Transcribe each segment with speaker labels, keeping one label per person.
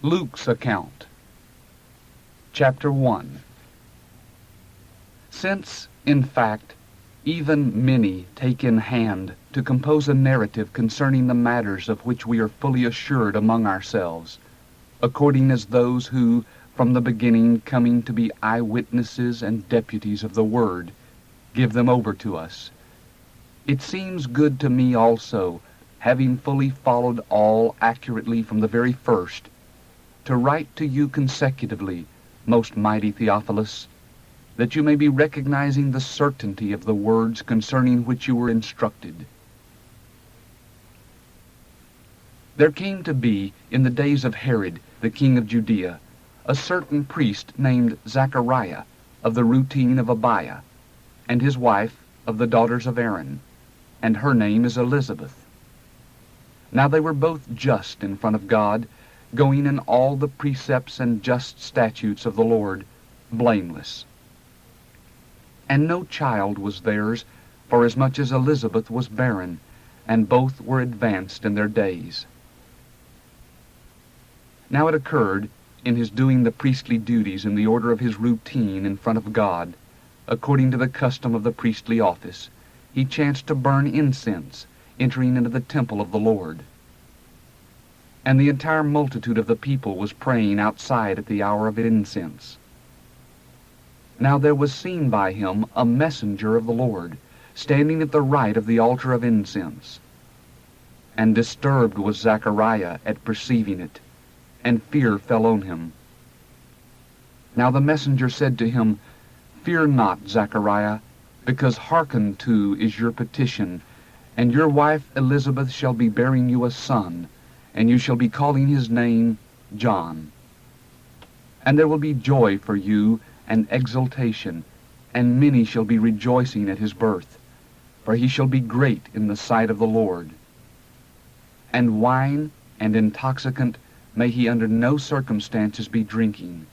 Speaker 1: Luke's account. Chapter 1. Since, in fact, even many take in hand to compose a narrative concerning the matters of which we are fully assured among ourselves, according as those who, from the beginning coming to be eyewitnesses and deputies of the Word, give them over to us, it seems good to me also, having fully followed all accurately from the very first, to write to you consecutively, most mighty Theophilus, that you may be recognizing the certainty of the words concerning which you were instructed. There came to be, in the days of Herod, the king of Judea, a certain priest named Zachariah, of the routine of Abiah, and his wife of the daughters of Aaron, and her name is Elizabeth. Now they were both just in front of God, going in all the precepts and just statutes of the Lord, blameless. And no child was theirs, forasmuch as Elizabeth was barren, and both were advanced in their days. Now it occurred, in his doing the priestly duties in the order of his routine in front of God, according to the custom of the priestly office, he chanced to burn incense, entering into the temple of the Lord. And the entire multitude of the people was praying outside at the hour of incense. Now there was seen by him a messenger of the Lord, standing at the right of the altar of incense. And disturbed was Zachariah at perceiving it, and fear fell on him. Now the messenger said to him, Fear not, Zachariah, because hearkened to is your petition, and your wife Elizabeth shall be bearing you a son, and you shall be calling his name John. And there will be joy for you, and exultation, and many shall be rejoicing at his birth, for he shall be great in the sight of the Lord. And wine and intoxicant may he under no circumstances be drinking,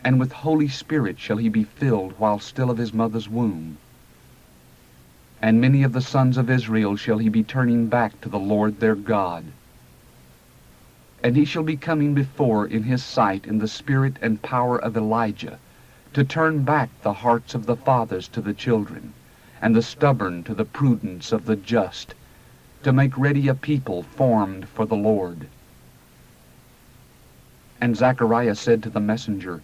Speaker 1: and with Holy Spirit shall he be filled while still of his mother's womb. And many of the sons of Israel shall he be turning back to the Lord their God. And he shall be coming before in his sight in the spirit and power of Elijah, to turn back the hearts of the fathers to the children, and the stubborn to the prudence of the just, to make ready a people formed for the Lord. And Zachariah said to the messenger,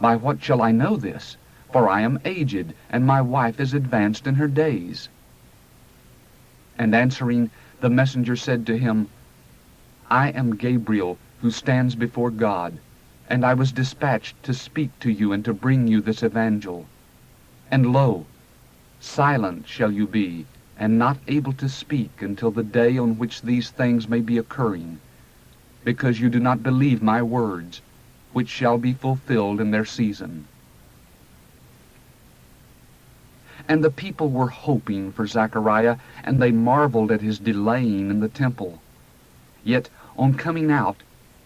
Speaker 1: By what shall I know this? For I am aged, and my wife is advanced in her days. And answering, the messenger said to him, I am Gabriel, who stands before God, and I was dispatched to speak to you and to bring you this evangel. And lo, silent shall you be, and not able to speak until the day on which these things may be occurring, because you do not believe my words, which shall be fulfilled in their season. And the people were hoping for Zachariah, and they marveled at his delaying in the temple. Yet, on coming out,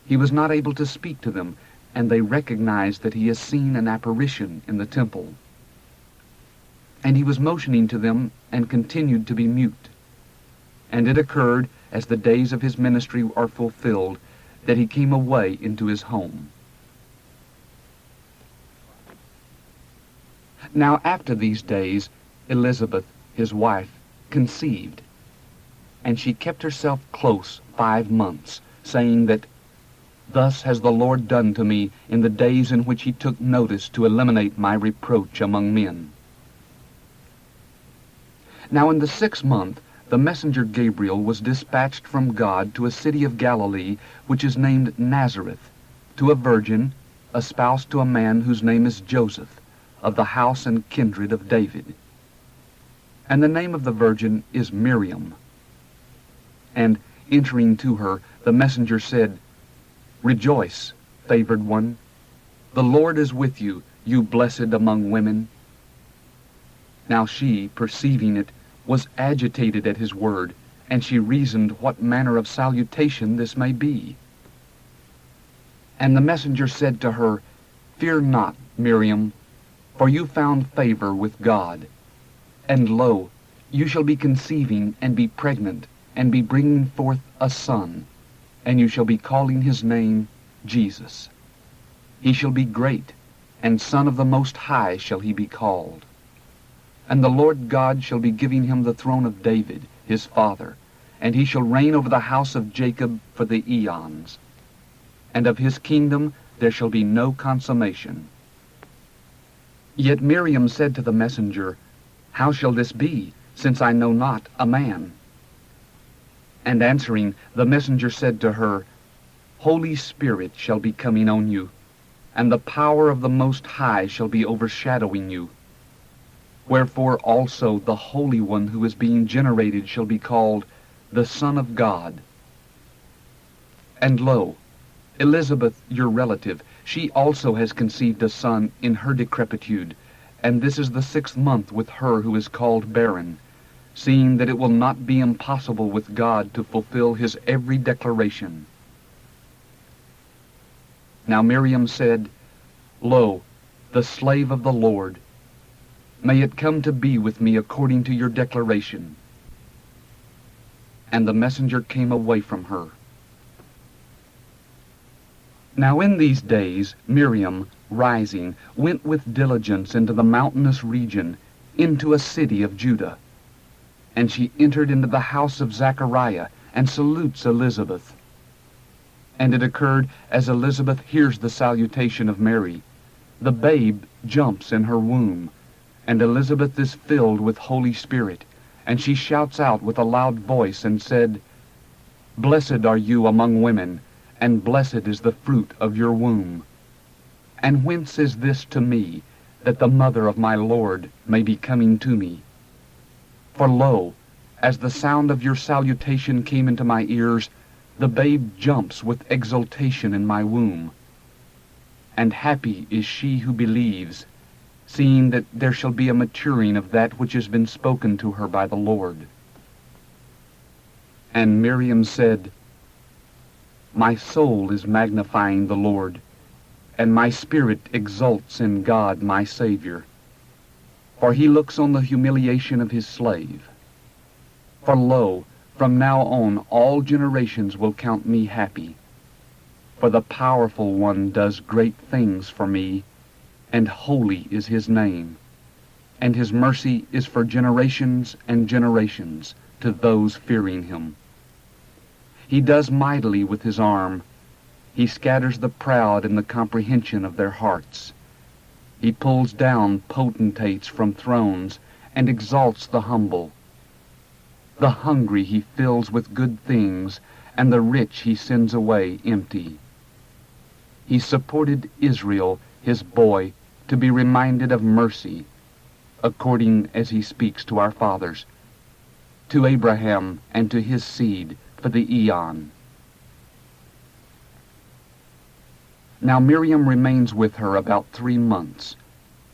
Speaker 1: he was not able to speak to them, and they recognized that he has seen an apparition in the temple. And he was motioning to them, and continued to be mute. And it occurred, as the days of his ministry are fulfilled, that he came away into his home. Now after these days, Elizabeth, his wife, conceived, and she kept herself close 5 months, saying that, Thus has the Lord done to me in the days in which he took notice to eliminate my reproach among men. Now in the 6th month, the messenger Gabriel was dispatched from God to a city of Galilee, which is named Nazareth, to a virgin, espoused to a man whose name is Joseph, of the house and kindred of David. And the name of the virgin is Miriam. And entering to her, the messenger said, Rejoice, favored one, the Lord is with you, you blessed among women. Now she, perceiving it, was agitated at his word, and she reasoned what manner of salutation this may be. And the messenger said to her, Fear not, Miriam, for you found favor with God. And lo, you shall be conceiving and be pregnant, and be bringing forth a son, and you shall be calling his name Jesus. He shall be great, and Son of the Most High shall he be called. And the Lord God shall be giving him the throne of David, his father, and he shall reign over the house of Jacob for the eons. And of his kingdom there shall be no consummation. Yet Miriam said to the messenger, How shall this be, since I know not a man? And answering, the messenger said to her, Holy Spirit shall be coming on you, and the power of the Most High shall be overshadowing you. Wherefore also the Holy One who is being generated shall be called the Son of God. And lo, Elizabeth, your relative, she also has conceived a son in her decrepitude, and this is the 6th month with her who is called barren, seeing that it will not be impossible with God to fulfill his every declaration. Now Miriam said, Lo, the slave of the Lord, may it come to be with me according to your declaration. And the messenger came away from her. Now in these days Miriam, rising, went with diligence into the mountainous region, into a city of Judah. And she entered into the house of Zachariah, and salutes Elizabeth. And it occurred, as Elizabeth hears the salutation of Mary, the babe jumps in her womb, and Elizabeth is filled with Holy Spirit, and she shouts out with a loud voice, and said, Blessed are you among women, and blessed is the fruit of your womb. And whence is this to me, that the mother of my Lord may be coming to me? For lo, as the sound of your salutation came into my ears, the babe jumps with exultation in my womb. And happy is she who believes, seeing that there shall be a maturing of that which has been spoken to her by the Lord. And Miriam said, My soul is magnifying the Lord, and my spirit exults in God my Savior. For he looks on the humiliation of his slave. For lo, from now on all generations will count me happy. For the powerful one does great things for me, and holy is his name. And his mercy is for generations and generations to those fearing him. He does mightily with his arm. He scatters the proud in the comprehension of their hearts. He pulls down potentates from thrones and exalts the humble. The hungry he fills with good things, and the rich he sends away empty. He supported Israel, his boy, to be reminded of mercy, according as he speaks to our fathers, to Abraham and to his seed for the eon. Now Miriam remains with her about 3 months,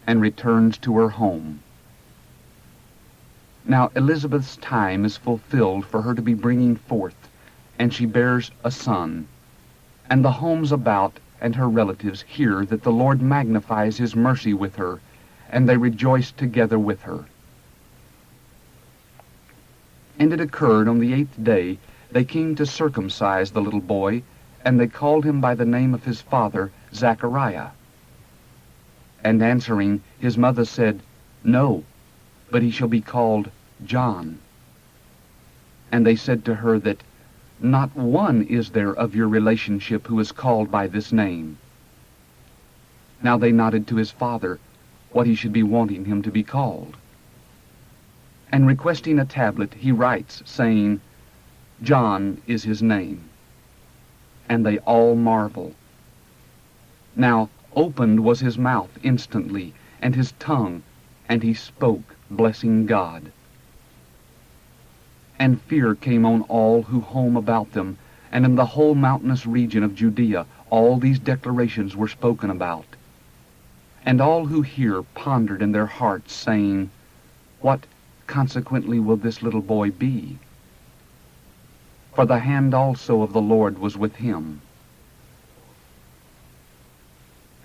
Speaker 1: and returns to her home. Now Elizabeth's time is fulfilled for her to be bringing forth, and she bears a son. And the homes about and her relatives hear that the Lord magnifies his mercy with her, and they rejoice together with her. And it occurred on the 8th day, they came to circumcise the little boy, and they called him by the name of his father, Zachariah. And answering, his mother said, No, but he shall be called John. And they said to her that not one is there of your relationship who is called by this name. Now they nodded to his father what he should be wanting him to be called. And requesting a tablet, he writes, saying, John is his name. And they all marvel. Now opened was his mouth instantly, and his tongue, and he spoke, blessing God. And fear came on all who home about them, and in the whole mountainous region of Judea all these declarations were spoken about. And all who hear pondered in their hearts, saying, What consequently will this little boy be? For the hand also of the Lord was with him.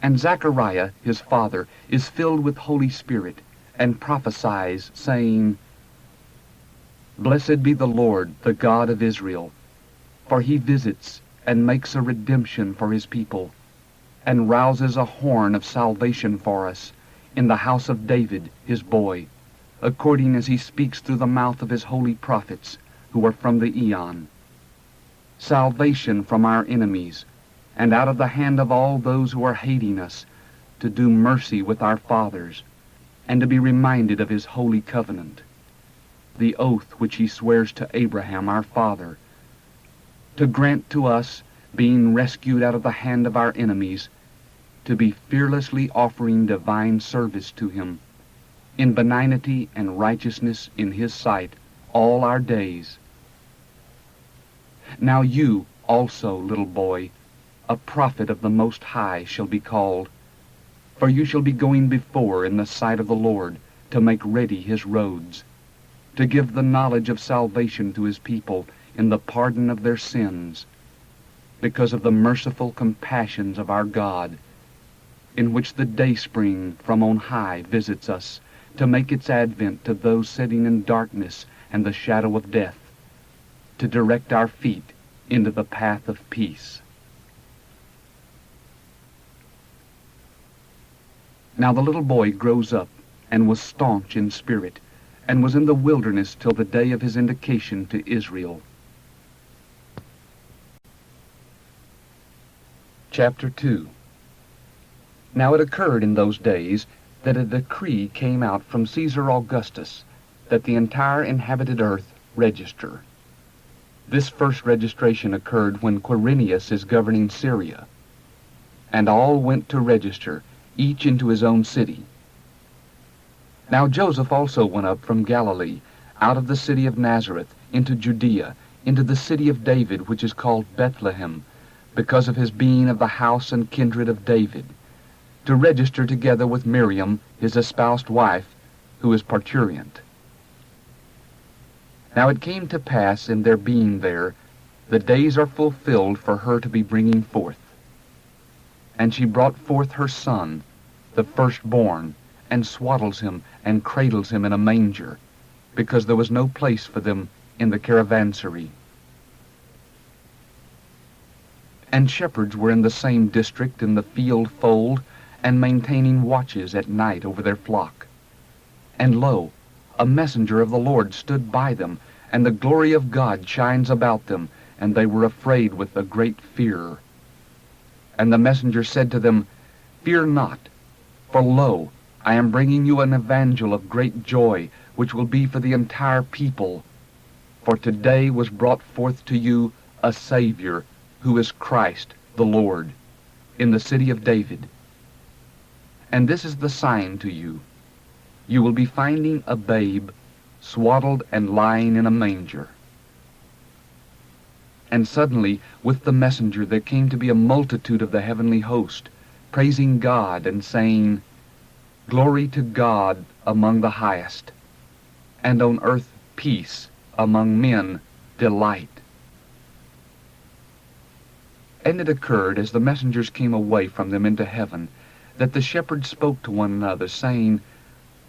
Speaker 1: And Zachariah, his father, is filled with Holy Spirit, and prophesies, saying, Blessed be the Lord, the God of Israel, for he visits and makes a redemption for his people, and rouses a horn of salvation for us in the house of David his boy, according as he speaks through the mouth of his holy prophets, who are from the eon. Salvation from our enemies, and out of the hand of all those who are hating us, to do mercy with our fathers, and to be reminded of his holy covenant, the oath which he swears to Abraham our father, to grant to us, being rescued out of the hand of our enemies, to be fearlessly offering divine service to him, in benignity and righteousness in his sight all our days. Now you also, little boy, a prophet of the Most High shall be called, for you shall be going before in the sight of the Lord, to make ready his roads, to give the knowledge of salvation to his people in the pardon of their sins, because of the merciful compassions of our God, in which the dayspring from on high visits us, to make its advent to those sitting in darkness and the shadow of death, to direct our feet into the path of peace. Now the little boy grows up, and was staunch in spirit, and was in the wilderness till the day of his indication to Israel. Chapter 2. Now it occurred in those days that a decree came out from Caesar Augustus, that the entire inhabited earth register. This first registration occurred when Quirinius is governing Syria, and all went to register, each into his own city. Now Joseph also went up from Galilee, out of the city of Nazareth, into Judea, into the city of David, which is called Bethlehem, because of his being of the house and kindred of David, to register together with Miriam, his espoused wife, who is parturient. Now it came to pass, in their being there, the days are fulfilled for her to be bringing forth. And she brought forth her son, the firstborn, and swaddles him, and cradles him in a manger, because there was no place for them in the caravansary. And shepherds were in the same district in the field fold, and maintaining watches at night over their flock. And lo, a messenger of the Lord stood by them, and the glory of God shines about them, and they were afraid with a great fear. And the messenger said to them, Fear not, for lo, I am bringing you an evangel of great joy, which will be for the entire people. For today was brought forth to you a Savior, who is Christ the Lord, in the city of David. And this is the sign to you. You will be finding a babe, swaddled and lying in a manger. And suddenly, with the messenger, there came to be a multitude of the heavenly host, praising God and saying, Glory to God among the highest, and on earth peace, among men delight. And it occurred, as the messengers came away from them into heaven, that the shepherds spoke to one another, saying,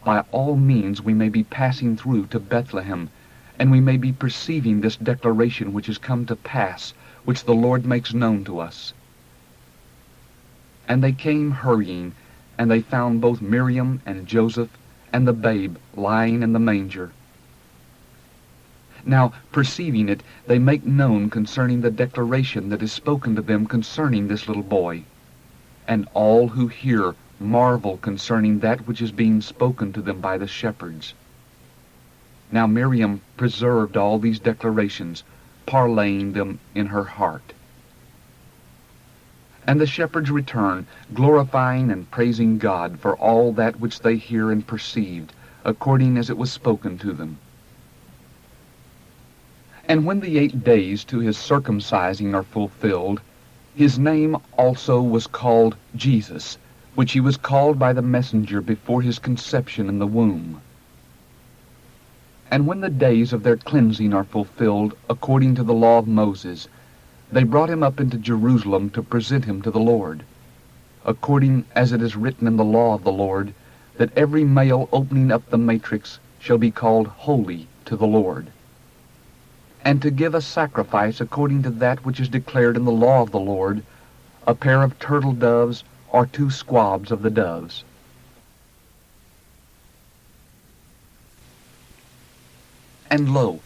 Speaker 1: By all means we may be passing through to Bethlehem, and we may be perceiving this declaration which is come to pass, which the Lord makes known to us. And they came hurrying, and they found both Miriam and Joseph and the babe lying in the manger. Now, perceiving it, they make known concerning the declaration that is spoken to them concerning this little boy. And all who hear marvel concerning that which is being spoken to them by the shepherds. Now Miriam preserved all these declarations, parlaying them in her heart. And the shepherds return, glorifying and praising God for all that which they hear and perceived, according as it was spoken to them. And when the 8 days to his circumcising are fulfilled, his name also was called Jesus, which he was called by the messenger before his conception in the womb. And when the days of their cleansing are fulfilled, according to the law of Moses, they brought him up into Jerusalem to present him to the Lord, according as it is written in the law of the Lord, that every male opening up the matrix shall be called holy to the Lord. and to give a sacrifice according to that which is declared in the law of the Lord, a pair of turtle doves or 2 squabs of the doves. And lo,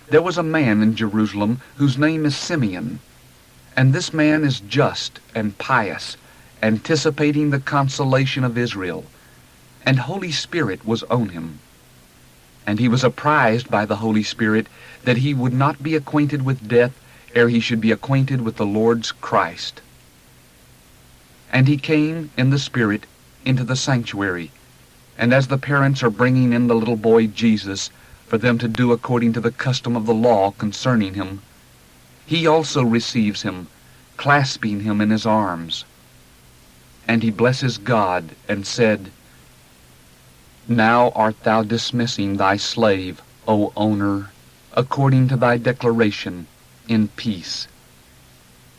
Speaker 1: there was a man in Jerusalem whose name is Simeon, and this man is just and pious, anticipating the consolation of Israel, and Holy Spirit was on him. And he was apprised by the Holy Spirit that he would not be acquainted with death ere he should be acquainted with the Lord's Christ. And he came in the Spirit into the sanctuary, and as the parents are bringing in the little boy Jesus for them to do according to the custom of the law concerning him, he also receives him, clasping him in his arms. And he blesses God, and said, Now art thou dismissing thy slave, O owner, according to thy declaration, in peace.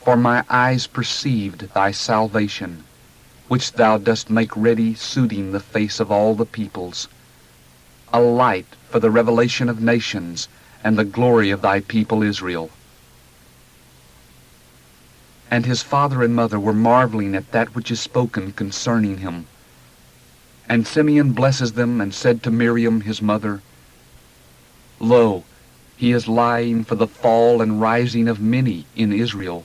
Speaker 1: For my eyes perceived thy salvation, which thou dost make ready, suiting the face of all the peoples, a light for the revelation of nations, and the glory of thy people Israel. And his father and mother were marveling at that which is spoken concerning him. And Simeon blesses them, and said to Miriam his mother, Lo, he is lying for the fall and rising of many in Israel,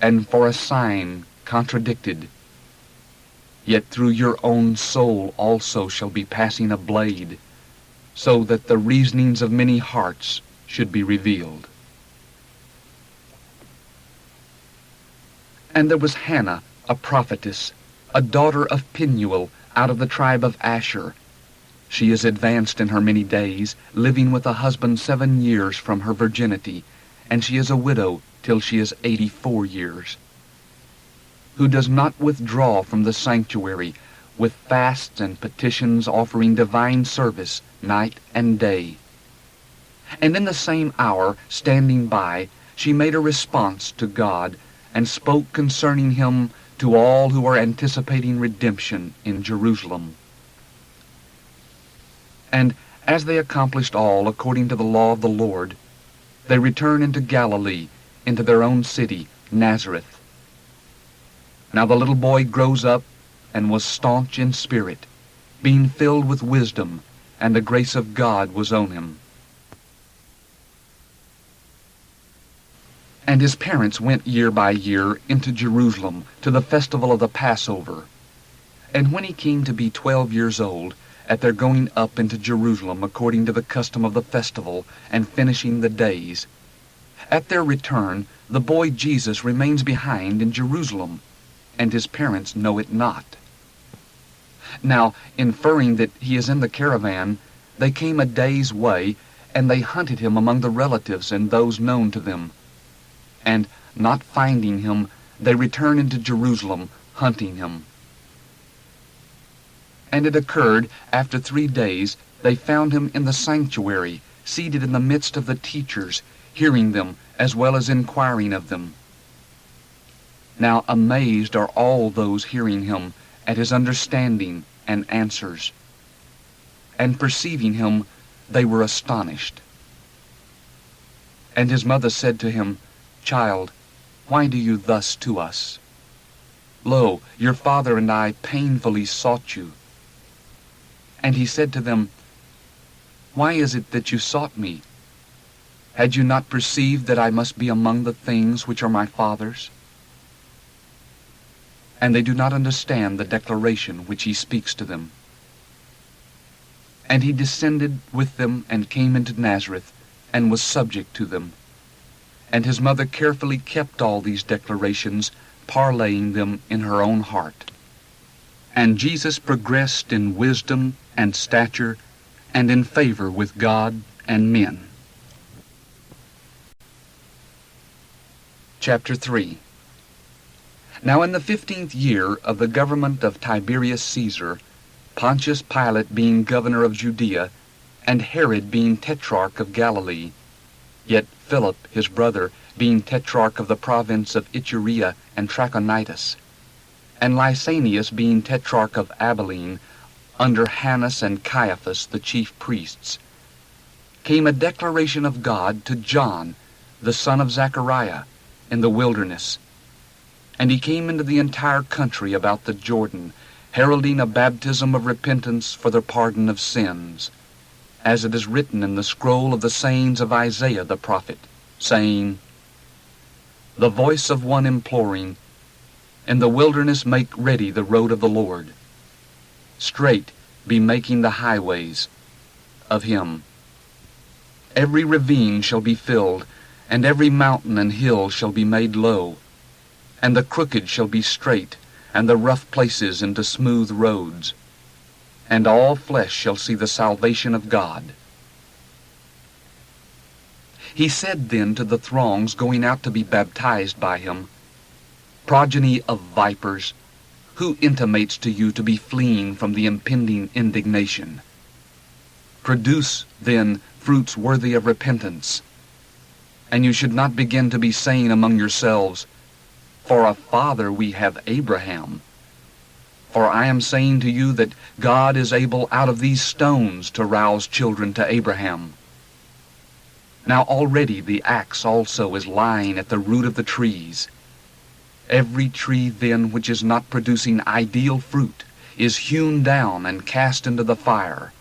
Speaker 1: and for a sign contradicted. Yet through your own soul also shall be passing a blade, so that the reasonings of many hearts should be revealed. And there was Hannah, a prophetess, a daughter of Peniel, out of the tribe of Asher. She is advanced in her many days, living with a husband 7 years from her virginity, and she is a widow till she is 84 years, who does not withdraw from the sanctuary, with fasts and petitions, offering divine service night and day. And in the same hour, standing by, she made a response to God, and spoke concerning him to all who are anticipating redemption in Jerusalem. And as they accomplished all according to the law of the Lord, they returned into Galilee, into their own city, Nazareth. Now the little boy grows up, and was staunch in spirit, being filled with wisdom, and the grace of God was on him. And his parents went year by year into Jerusalem to the festival of the Passover. And when he came to be 12 years old, at their going up into Jerusalem according to the custom of the festival, and finishing the days, at their return the boy Jesus remains behind in Jerusalem, and his parents know it not. Now, inferring that he is in the caravan, they came a day's way, and they hunted him among the relatives and those known to them. And, not finding him, they returned into Jerusalem, hunting him. And it occurred, after 3 days, they found him in the sanctuary, seated in the midst of the teachers, hearing them, as well as inquiring of them. Now amazed are all those hearing him at his understanding and answers. And perceiving him, they were astonished. And his mother said to him, Child, why do you thus to us? Lo, your father and I painfully sought you. And he said to them, Why is it that you sought me? Had you not perceived that I must be among the things which are my father's? And they do not understand the declaration which he speaks to them. And he descended with them, and came into Nazareth, and was subject to them. And his mother carefully kept all these declarations, parlaying them in her own heart. And Jesus progressed in wisdom and stature, and in favor with God and men. Chapter 3. Now in the 15th year of the government of Tiberius Caesar, Pontius Pilate being governor of Judea, and Herod being tetrarch of Galilee, yet Philip his brother being tetrarch of the province of Iturea and Trachonitis, and Lysanias being tetrarch of Abilene, under Hannas and Caiaphas the chief priests, came a declaration of God to John, the son of Zechariah, in the wilderness. And he came into the entire country about the Jordan, heralding a baptism of repentance for the pardon of sins, as it is written in the scroll of the sayings of Isaiah the prophet, saying, The voice of one imploring, In the wilderness make ready the road of the Lord. Straight be making the highways of him. Every ravine shall be filled, and every mountain and hill shall be made low, and the crooked shall be straight, and the rough places into smooth roads. And all flesh shall see the salvation of God. He said then to the throngs going out to be baptized by him, Progeny of vipers, who intimates to you to be fleeing from the impending indignation? Produce, then, fruits worthy of repentance. And you should not begin to be saying among yourselves, For a father we have Abraham. For I am saying to you that God is able out of these stones to rouse children to Abraham. Now already the axe also is lying at the root of the trees. Every tree then which is not producing ideal fruit is hewn down and cast into the fire.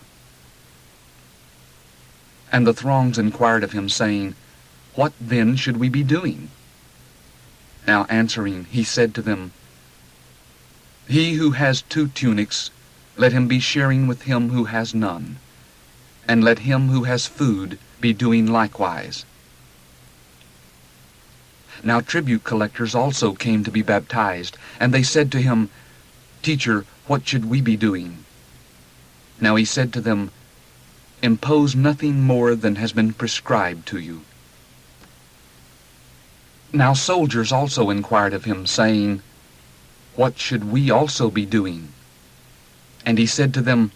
Speaker 1: And the throngs inquired of him, saying, What then should we be doing? Now answering, he said to them, He who has 2 tunics, let him be sharing with him who has none, and let him who has food be doing likewise. Now tribute collectors also came to be baptized, and they said to him, Teacher, what should we be doing? Now he said to them, Impose nothing more than has been prescribed to you. Now soldiers also inquired of him, saying, What should we also be doing? And he said to them,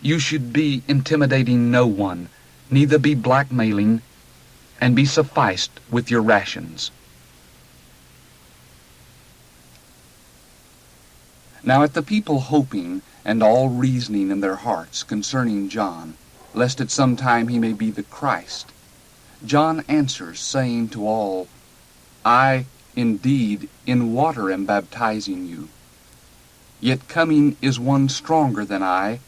Speaker 1: You should be intimidating no one, neither be blackmailing, and be sufficed with your rations. Now at the people hoping, and all reasoning in their hearts concerning John, lest at some time he may be the Christ, John answers, saying to all, I, indeed, in water am baptizing you. Yet coming is one stronger than I,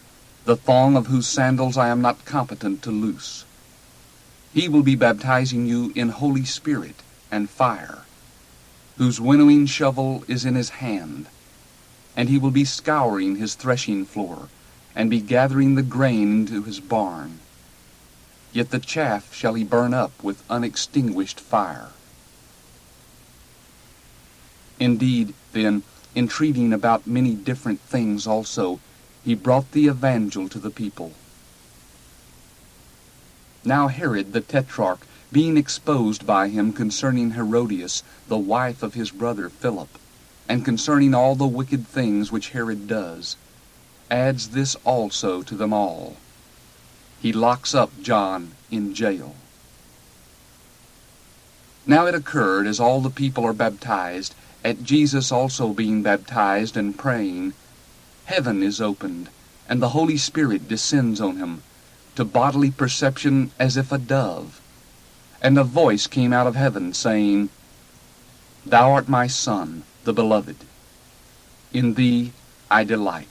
Speaker 1: the thong of whose sandals I am not competent to loose. He will be baptizing you in Holy Spirit and fire, whose winnowing shovel is in his hand, and he will be scouring his threshing floor, and be gathering the grain into his barn. Yet the chaff shall he burn up with unextinguished fire. Indeed, then, entreating about many different things also, he brought the evangel to the people. Now Herod the Tetrarch, being exposed by him concerning Herodias, the wife of his brother Philip, and concerning all the wicked things which Herod does, adds this also to them all. He locks up John in jail. Now it occurred, as all the people are baptized, at Jesus also being baptized and praying, heaven is opened, and the Holy Spirit descends on him, to bodily perception as if a dove. And a voice came out of heaven, saying, Thou art my Son, the beloved. In thee I delight.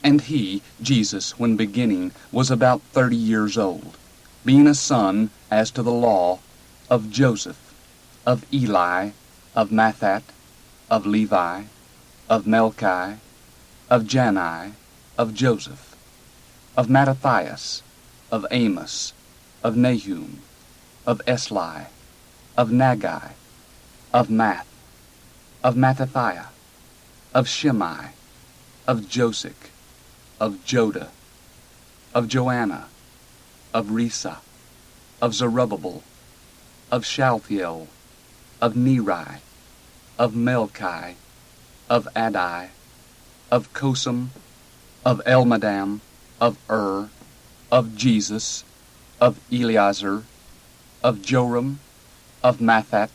Speaker 1: And he, Jesus, when beginning, was about 30 years old, being a son, as to the law, of Joseph, of Eli, of Mathat, of Levi, of Melchi, of Janai, of Joseph, of Mattathias, of Amos, of Nahum, of Esli, of Nagai, of Math, of Mattathiah, of Shimei, of Josek, of Joda, of Joanna, of Risa, of Zerubbabel, of Shalthiel, of Neri, of Melchi, of Adai, of Kosam, of Elmadam, of of Jesus, of Eleazar, of Joram, of Mathat,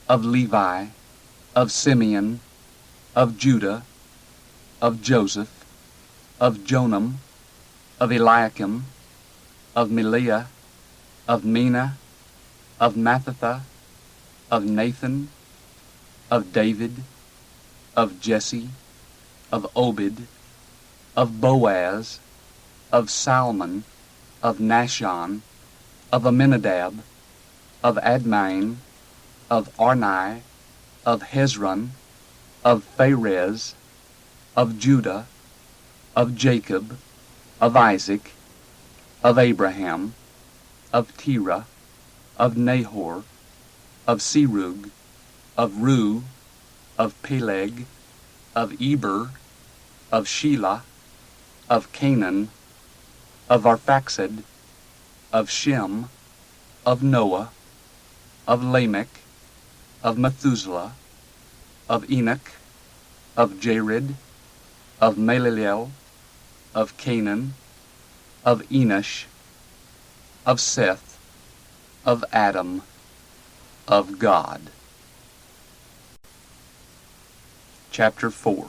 Speaker 1: of Levi, of Simeon, of Judah, of Joseph, of Jonam, of Eliakim, of Meliah, of Menah, of Mattatha, of Nathan, of David, of Jesse, of Obed, of Boaz, of Salmon, of Nashon, of Amminadab, of Admine, of Arni, of Hezron, of Pharez, of Judah, of Jacob, of Isaac, of Abraham, of Terah, of Nahor, of Serug, of Ru, of Peleg, of Eber, of Shelah, of Canaan, of Arphaxad, of Shem, of Noah, of Lamech, of Methuselah, of Enoch, of Jared, of Maleleel, of Canaan, of Enosh, of Seth, of Adam, of God. Chapter 4.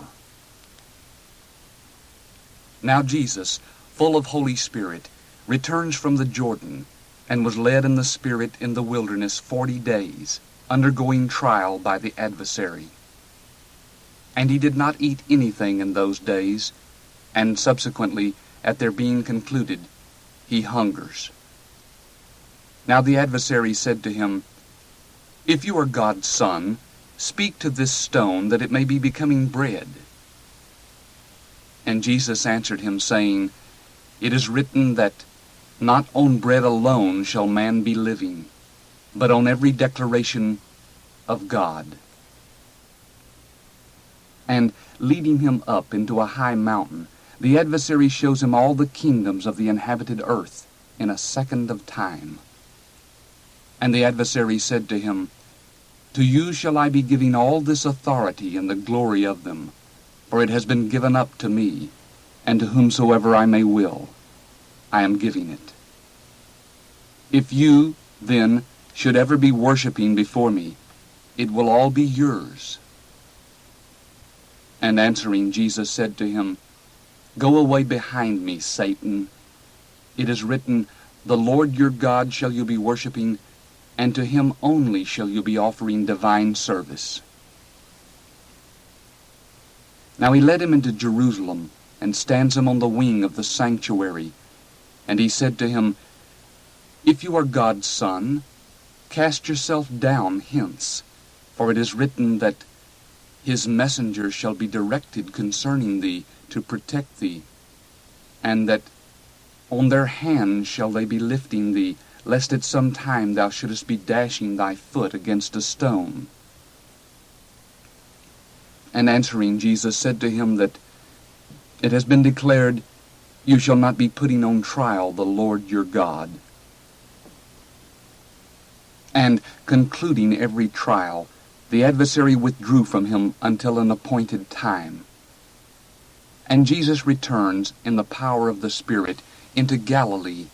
Speaker 1: Now Jesus, full of Holy Spirit, returns from the Jordan, and was led in the Spirit in the wilderness 40 days, undergoing trial by the adversary. And he did not eat anything in those days, and subsequently, at their being concluded, he hungers. Now the adversary said to him, If you are God's Son, speak to this stone that it may be becoming bread. And Jesus answered him, saying, It is written that not on bread alone shall man be living, but on every declaration of God. And leading him up into a high mountain, the adversary shows him all the kingdoms of the inhabited earth in a second of time. And the adversary said to him, To you shall I be giving all this authority and the glory of them, for it has been given up to me, and to whomsoever I may will, I am giving it. If you, then, should ever be worshipping before me, it will all be yours. And answering, Jesus said to him, Go away behind me, Satan. It is written, The Lord your God shall you be worshipping, and to him only shall you be offering divine service. Now he led him into Jerusalem, and stands him on the wing of the sanctuary. And he said to him, If you are God's Son, cast yourself down hence, for it is written that his messengers shall be directed concerning thee to protect thee, and that on their hands shall they be lifting thee, lest at some time thou shouldest be dashing thy foot against a stone. And answering, Jesus said to him that it has been declared, You shall not be putting on trial the Lord your God. And concluding every trial, the adversary withdrew from him until an appointed time. And Jesus returns in the power of the Spirit into Galilee,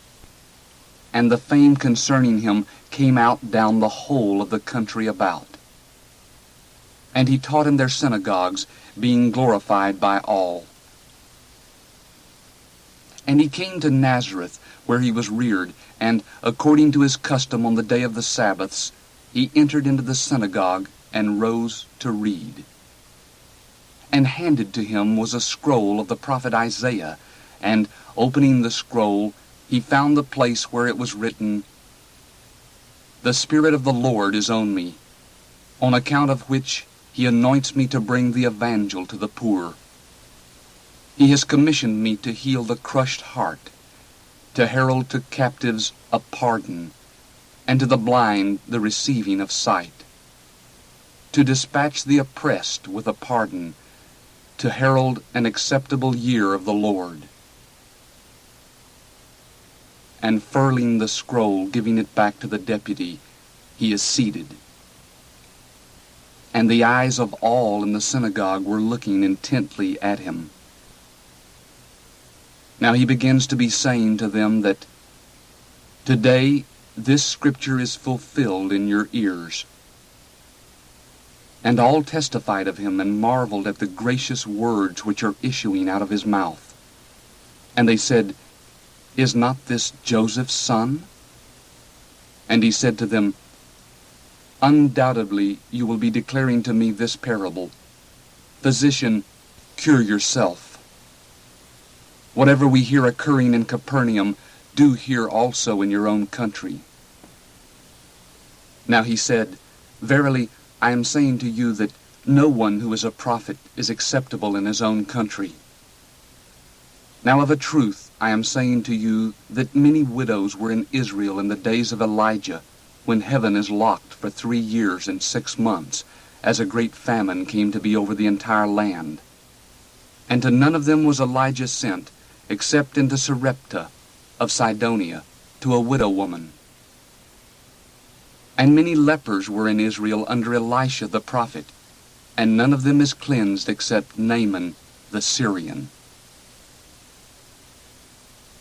Speaker 1: and the fame concerning him came out down the whole of the country about. And he taught in their synagogues, being glorified by all. And he came to Nazareth, where he was reared, and, according to his custom on the day of the Sabbaths, he entered into the synagogue, and rose to read. And handed to him was a scroll of the prophet Isaiah, and, opening the scroll, he found the place where it was written, The Spirit of the Lord is on me, on account of which he anoints me to bring the evangel to the poor. He has commissioned me to heal the crushed heart, to herald to captives a pardon, and to the blind the receiving of sight, to dispatch the oppressed with a pardon, to herald an acceptable year of the Lord. And furling the scroll, giving it back to the deputy, he is seated. And the eyes of all in the synagogue were looking intently at him. Now he begins to be saying to them that, Today this scripture is fulfilled in your ears. And all testified of him, and marveled at the gracious words which are issuing out of his mouth. And they said, Is not this Joseph's son? And he said to them, Undoubtedly you will be declaring to me this parable, Physician, cure yourself. Whatever we hear occurring in Capernaum, do hear also in your own country. Now he said, Verily, I am saying to you that no one who is a prophet is acceptable in his own country. Now of a truth I am saying to you that many widows were in Israel in the days of Elijah, when heaven is locked for 3 years and 6 months, as a great famine came to be over the entire land. And to none of them was Elijah sent, except into Sarepta of Sidonia, to a widow woman. And many lepers were in Israel under Elisha the prophet, and none of them is cleansed except Naaman the Syrian.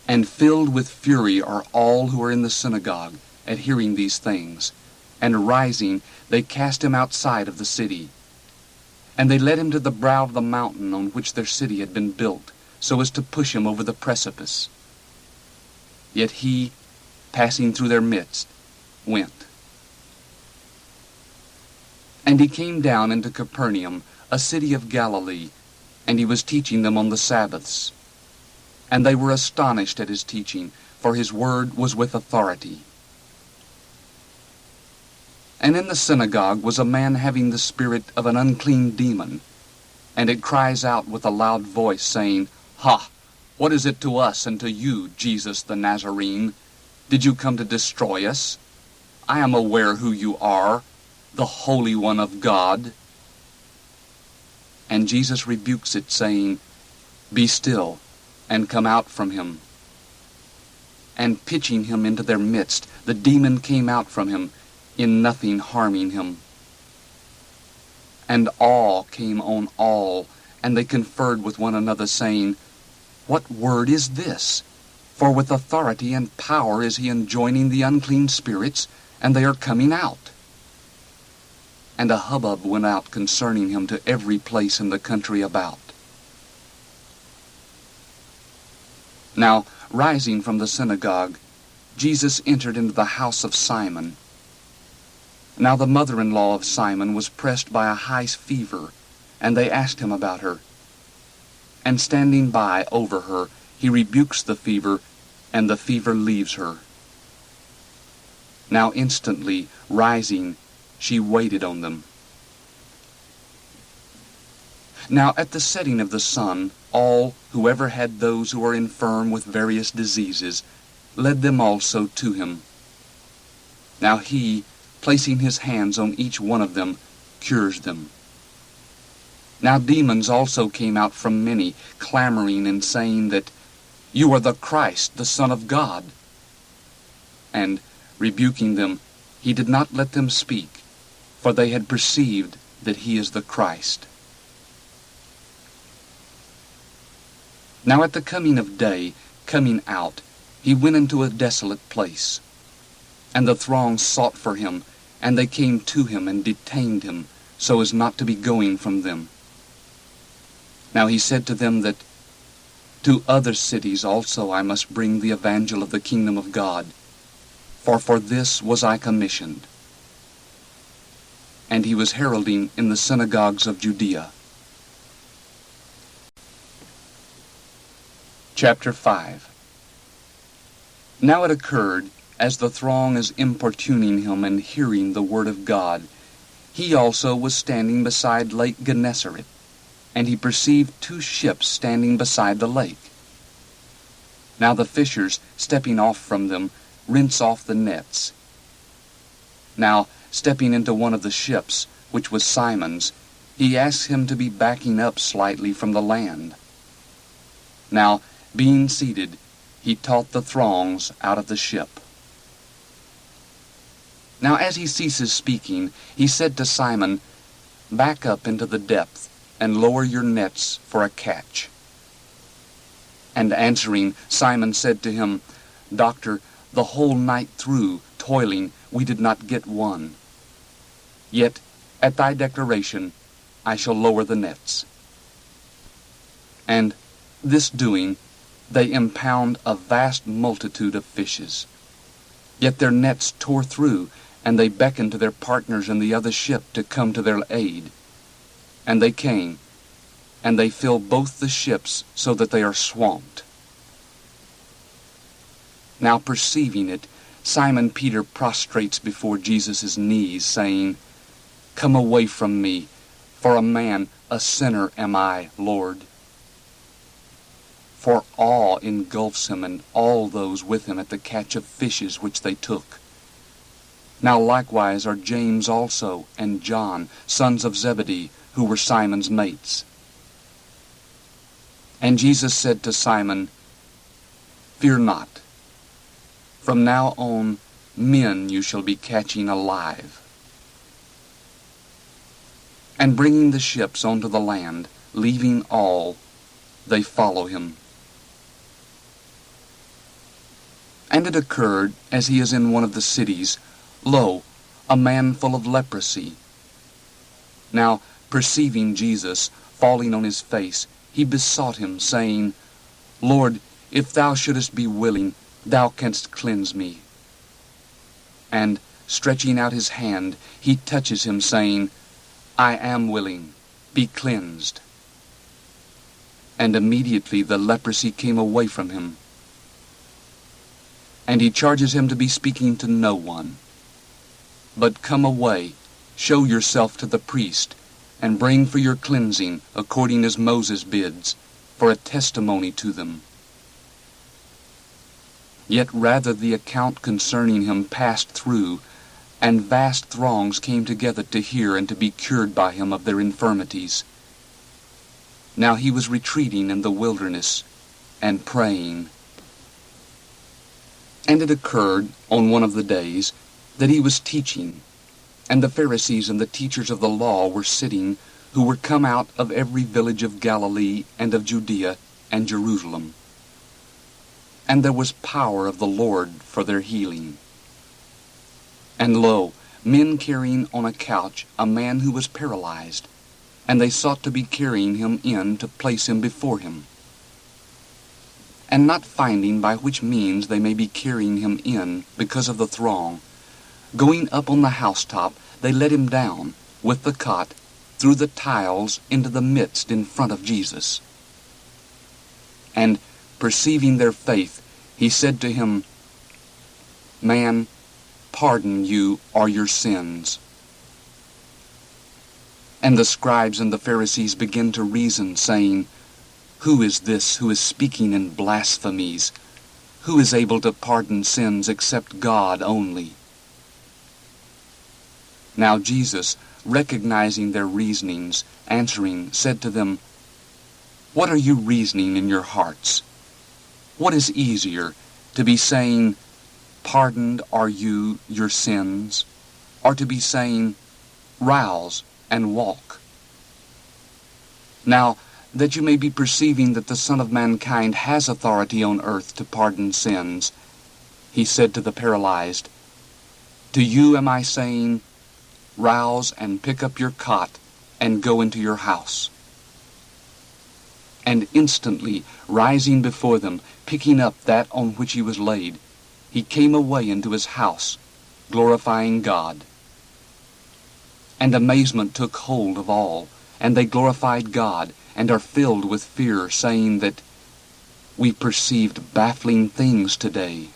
Speaker 1: And filled with fury are all who are in the synagogue at hearing these things. And rising, they cast him outside of the city. And they led him to the brow of the mountain on which their city had been built, so as to push him over the precipice. Yet he, passing through their midst, went. And he came down into Capernaum, a city of Galilee, and he was teaching them on the Sabbaths. And they were astonished at his teaching, for his word was with authority. And in the synagogue was a man having the spirit of an unclean demon, and it cries out with a loud voice, saying, Ha! What is it to us and to you, Jesus the Nazarene? Did you come to destroy us? I am aware who you are, the Holy One of God. And Jesus rebukes it, saying, Be still, and come out from him. And pitching him into their midst, the demon came out from him, in nothing harming him. And awe came on all, and they conferred with one another, saying, What word is this? For with authority and power is he enjoining the unclean spirits, and they are coming out. And a hubbub went out concerning him to every place in the country about. Now, rising from the synagogue, Jesus entered into the house of Simon. Now the mother-in-law of Simon was pressed by a high fever, and they asked him about her. And standing by over her, he rebukes the fever, and the fever leaves her. Now instantly, rising, she waited on them. Now at the setting of the sun, all, whoever had those who were infirm with various diseases, led them also to him. Now he, placing his hands on each one of them, cures them. Now demons also came out from many, clamoring and saying that, You are the Christ, the Son of God. And, rebuking them, he did not let them speak, for they had perceived that he is the Christ. Now at the coming of day, coming out, he went into a desolate place. And the throng sought for him, and they came to him and detained him, so as not to be going from them. Now he said to them that, To other cities also I must bring the evangel of the kingdom of God, for this was I commissioned. And he was heralding in the synagogues of Judea. Chapter 5. Now it occurred, as the throng is importuning him and hearing the word of God, he also was standing beside Lake Gennesaret, and he perceived 2 ships standing beside the lake. Now the fishers, stepping off from them, rinse off the nets. Now, stepping into one of the ships, which was Simon's, he asked him to be backing up slightly from the land. Now, being seated, he taught the throngs out of the ship. Now as he ceases speaking, he said to Simon, Back up into the depth, and lower your nets for a catch. And answering, Simon said to him, Doctor, the whole night through, toiling, we did not get one. Yet, at thy declaration, I shall lower the nets. And, this doing, they impound a vast multitude of fishes. Yet their nets tore through, and they beckoned to their partners in the other ship to come to their aid. And they came, and they fill both the ships so that they are swamped. Now perceiving it, Simon Peter prostrates before Jesus' knees, saying, "Come away from me, for a man, a sinner am I, Lord." For awe engulfs him and all those with him at the catch of fishes which they took. Now likewise are James also and John, sons of Zebedee, who were Simon's mates. And Jesus said to Simon, "Fear not. From now on men you shall be catching alive." And bringing the ships onto the land, leaving all, they follow him. And it occurred, as he is in one of the cities, lo, a man full of leprosy. Now, perceiving Jesus, falling on his face, he besought him, saying, "Lord, if thou shouldest be willing, thou canst cleanse me." And, stretching out his hand, he touches him, saying, "I am willing, be cleansed." And immediately the leprosy came away from him. And he charges him to be speaking to no one. But come away, show yourself to the priest, and bring for your cleansing, according as Moses bids, for a testimony to them. Yet rather the account concerning him passed through, and vast throngs came together to hear and to be cured by him of their infirmities. Now he was retreating in the wilderness, and praying. And it occurred on one of the days that he was teaching, and the Pharisees and the teachers of the law were sitting, who were come out of every village of Galilee and of Judea and Jerusalem. And there was power of the Lord for their healing. And lo, men carrying on a couch a man who was paralyzed, and they sought to be carrying him in to place him before him. And not finding by which means they may be carrying him in because of the throng, going up on the housetop, they let him down with the cot through the tiles into the midst in front of Jesus. And perceiving their faith, he said to him, "Man, pardon you are your sins." And the scribes and the Pharisees began to reason, saying, "Who is this who is speaking in blasphemies? Who is able to pardon sins except God only?" Now Jesus, recognizing their reasonings, answering, said to them, "What are you reasoning in your hearts? What is easier, to be saying, 'Pardoned are you your sins,' or to be saying, 'Rouse and walk'? Now, that you may be perceiving that the Son of Mankind has authority on earth to pardon sins," he said to the paralyzed, "To you am I saying, Rouse and pick up your cot and go into your house." And instantly, rising before them, picking up that on which he was laid, he came away into his house, glorifying God. And amazement took hold of all, and they glorified God, and are filled with fear, saying that, "We perceived baffling things today."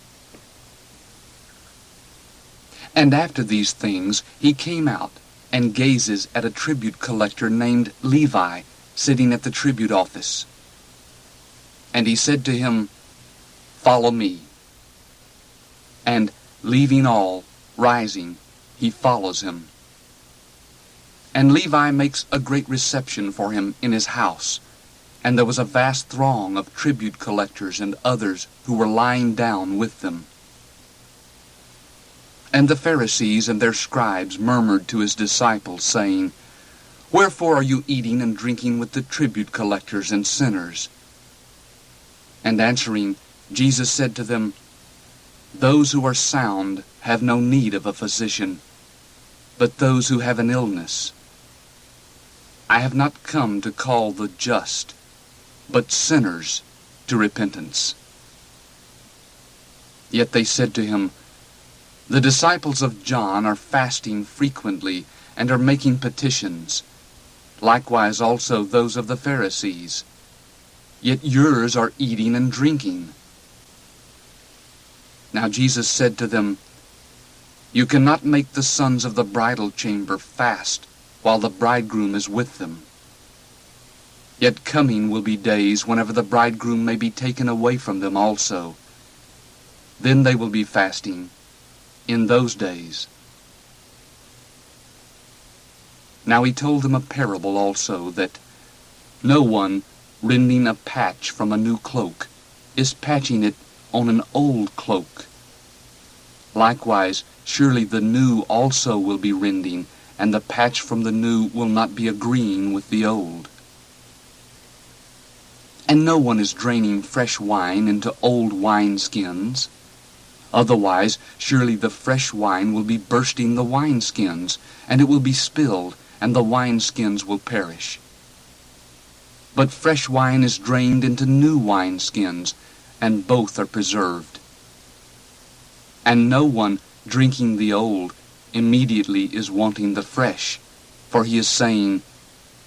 Speaker 1: And after these things he came out, and gazes at a tribute collector named Levi, sitting at the tribute office. And he said to him, "Follow me." And leaving all, rising, he follows him. And Levi makes a great reception for him in his house, and there was a vast throng of tribute collectors and others who were lying down with them. And the Pharisees and their scribes murmured to his disciples, saying, "Wherefore are you eating and drinking with the tribute collectors and sinners?" And answering, Jesus said to them, "Those who are sound have no need of a physician, but those who have an illness. I have not come to call the just, but sinners to repentance. Yet they said to him, The disciples of John are fasting frequently, and are making petitions. Likewise also those of the Pharisees. Yet yours are eating and drinking. Now Jesus said to them, You cannot make the sons of the bridal chamber fast while the bridegroom is with them. Yet coming will be days whenever the bridegroom may be taken away from them also. Then they will be fasting in those days. Now he told them a parable also, that no one, rending a patch from a new cloak, is patching it on an old cloak. Likewise, surely the new also will be rending, and the patch from the new will not be agreeing with the old. And no one is draining fresh wine into old wineskins. Otherwise, surely the fresh wine will be bursting the wineskins, and it will be spilled, and the wineskins will perish. But fresh wine is drained into new wineskins, and both are preserved. And no one, drinking the old, immediately is wanting the fresh, for he is saying,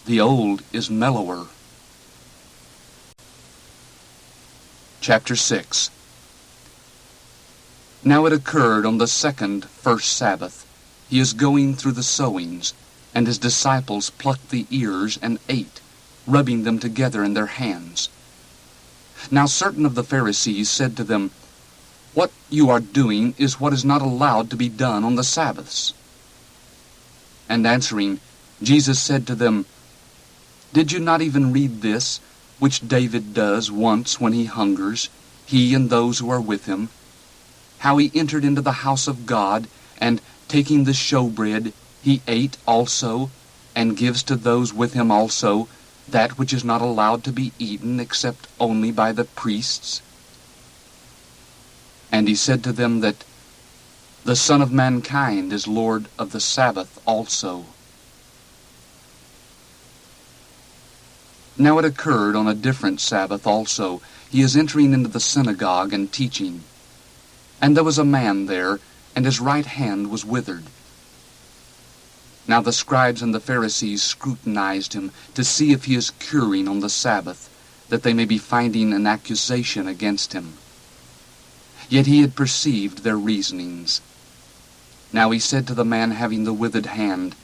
Speaker 1: The old is mellower. Chapter 6. Now it occurred on the first Sabbath. He is going through the sowings, and his disciples plucked the ears and ate, rubbing them together in their hands. Now certain of the Pharisees said to them, What you are doing is what is not allowed to be done on the Sabbaths. And answering, Jesus said to them, Did you not even read this, which David does once when he hungers, he and those who are with him? How he entered into the house of God, and taking the showbread, he ate also, and gives to those with him also that which is not allowed to be eaten except only by the priests. And he said to them that the Son of Mankind is Lord of the Sabbath also. Now it occurred on a different Sabbath also, he is entering into the synagogue and teaching. And there was a man there, and his right hand was withered. Now the scribes and the Pharisees scrutinized him to see if he is curing on the Sabbath, that they may be finding an accusation against him. Yet he had perceived their reasonings. Now he said to the man having the withered hand,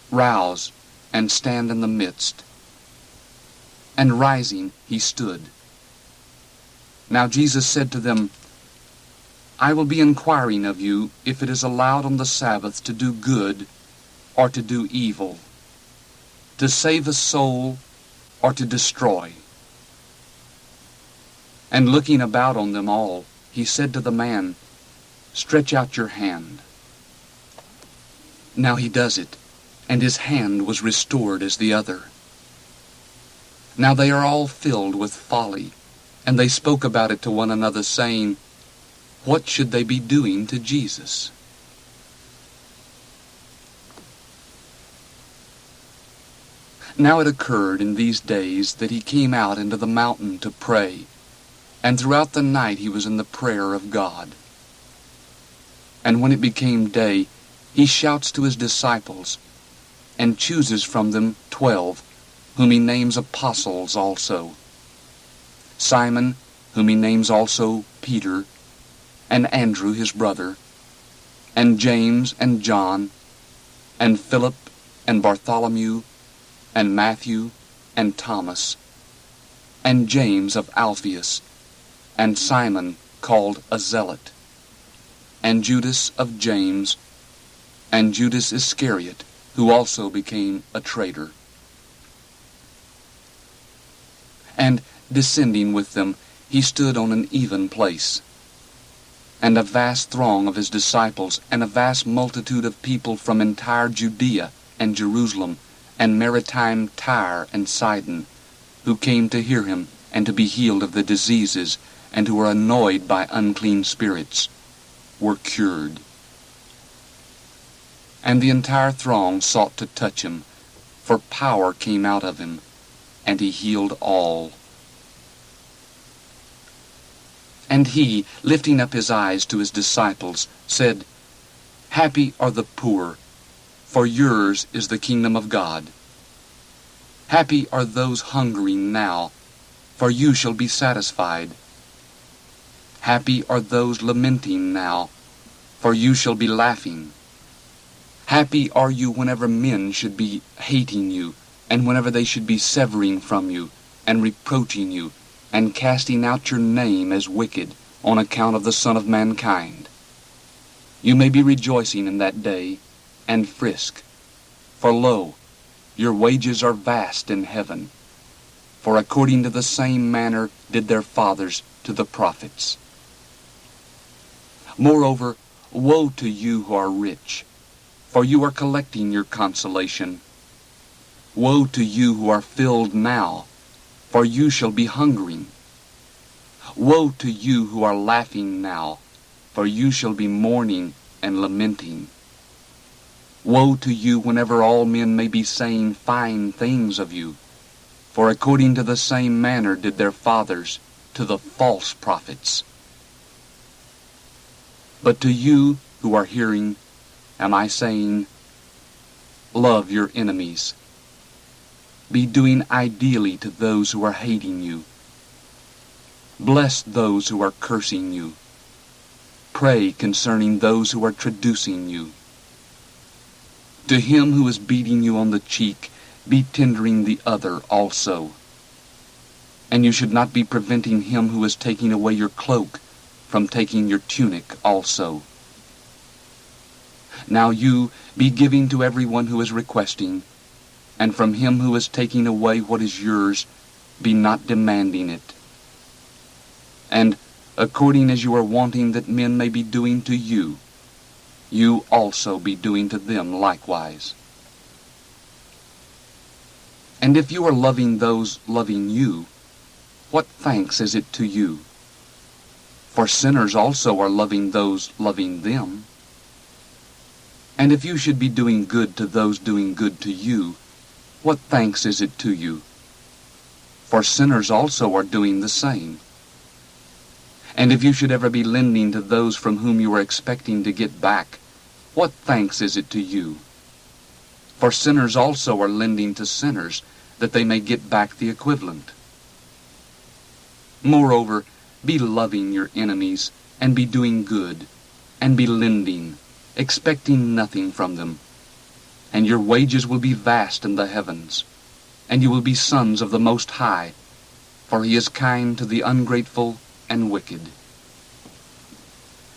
Speaker 1: Rouse, and stand in the midst. And rising, he stood. Now Jesus said to them, I will be inquiring of you if it is allowed on the Sabbath to do good or to do evil, to save a soul or to destroy. And looking about on them all, he said to the man, Stretch out your hand. Now he does it, and his hand was restored as the other. Now they are all filled with folly, and they spoke about it to one another, saying, What should they be doing to Jesus? Now it occurred in these days that he came out into the mountain to pray, and throughout the night he was in the prayer of God. And when it became day, he shouts to his disciples, and chooses from them 12, whom he names apostles also. Simon, whom he names also Peter, and Andrew his brother, and James and John, and Philip and Bartholomew, and Matthew and Thomas, and James of Alphaeus, and Simon called a Zealot, and Judas of James, and Judas Iscariot, who also became a traitor. And descending with them, he stood on an even place. And a vast throng of his disciples, and a vast multitude of people from entire Judea and Jerusalem, and maritime Tyre and Sidon, who came to hear him, and to be healed of the diseases, and who were annoyed by unclean spirits, were cured. And the entire throng sought to touch him, for power came out of him, and he healed all. And he, lifting up his eyes to his disciples, said, Happy are the poor, for yours is the kingdom of God. Happy are those hungering now, for you shall be satisfied. Happy are those lamenting now, for you shall be laughing. Happy are you whenever men should be hating you, and whenever they should be severing from you, and reproaching you, and casting out your name as wicked, on account of the Son of Mankind. You may be rejoicing in that day, and frisk. For lo, your wages are vast in heaven. For according to the same manner did their fathers to the prophets. Moreover, woe to you who are rich, for you are collecting your consolation. Woe to you who are filled now, for you shall be hungering. Woe to you who are laughing now, for you shall be mourning and lamenting. Woe to you whenever all men may be saying fine things of you, for according to the same manner did their fathers to the false prophets. But to you who are hearing, am I saying, love your enemies. Be doing ideally to those who are hating you. Bless those who are cursing you. Pray concerning those who are traducing you. To him who is beating you on the cheek, be tendering the other also. And you should not be preventing him who is taking away your cloak from taking your tunic also. Now you be giving to everyone who is requesting, and from him who is taking away what is yours, be not demanding it. And according as you are wanting that men may be doing to you, you also be doing to them likewise. And if you are loving those loving you, what thanks is it to you? For sinners also are loving those loving them. And if you should be doing good to those doing good to you, what thanks is it to you? For sinners also are doing the same. And if you should ever be lending to those from whom you are expecting to get back, what thanks is it to you? For sinners also are lending to sinners, that they may get back the equivalent. Moreover, be loving your enemies, and be doing good, and be lending, expecting nothing from them. And your wages will be vast in the heavens, and you will be sons of the Most High, for he is kind to the ungrateful and wicked.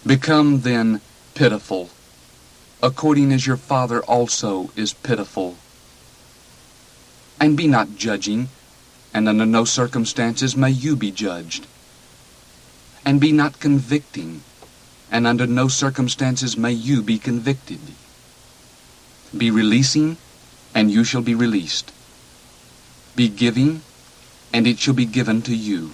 Speaker 1: Become then pitiful, according as your Father also is pitiful. And be not judging, and under no circumstances may you be judged. And be not convicting, and under no circumstances may you be convicted. Be releasing, and you shall be released. Be giving, and it shall be given to you.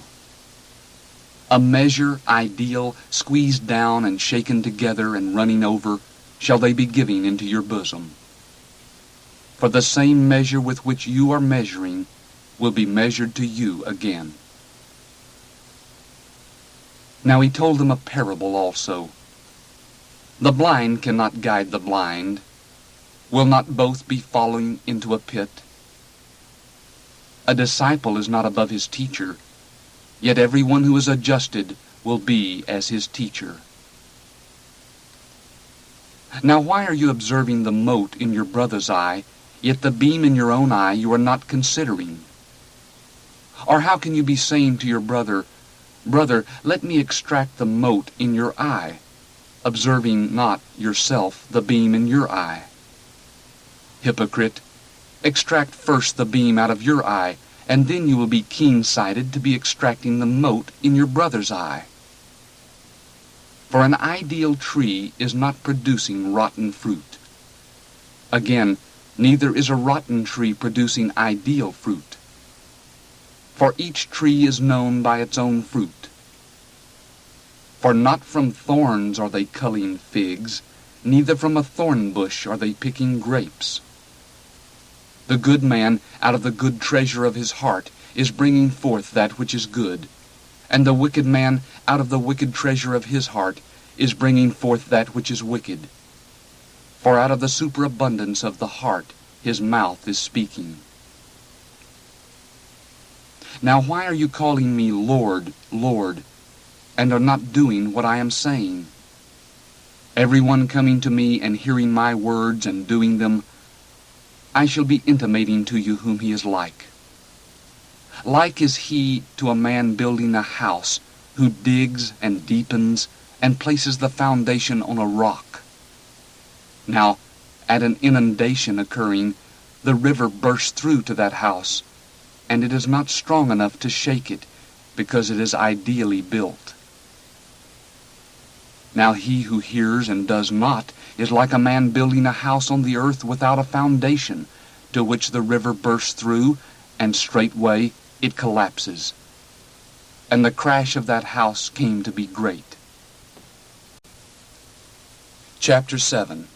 Speaker 1: A measure ideal, squeezed down and shaken together and running over, shall they be giving into your bosom. For the same measure with which you are measuring will be measured to you again. Now he told them a parable also. The blind cannot guide the blind. Will not both be falling into a pit? A disciple is not above his teacher, yet everyone who is adjusted will be as his teacher. Now why are you observing the mote in your brother's eye, yet the beam in your own eye you are not considering? Or how can you be saying to your brother, Brother, let me extract the mote in your eye, observing not yourself the beam in your eye? Hypocrite, extract first the beam out of your eye, and then you will be keen-sighted to be extracting the mote in your brother's eye. For an ideal tree is not producing rotten fruit. Again, neither is a rotten tree producing ideal fruit. For each tree is known by its own fruit. For not from thorns are they culling figs, neither from a thorn bush are they picking grapes. The good man out of the good treasure of his heart is bringing forth that which is good, And the wicked man out of the wicked treasure of his heart is bringing forth that which is wicked. For out of the superabundance of the heart his mouth is speaking. Now why are you calling me Lord, Lord, and are not doing what I am saying? Everyone coming to me and hearing my words and doing them, I shall be intimating to you whom he is like. Like is he to a man building a house, who digs and deepens and places the foundation on a rock. Now, at an inundation occurring, the river bursts through to that house, and it is not strong enough to shake it, because it is ideally built. Now he who hears and does not is like a man building a house on the earth without a foundation, to which the river bursts through, and straightway it collapses. And the crash of that house came to be great. Chapter 7.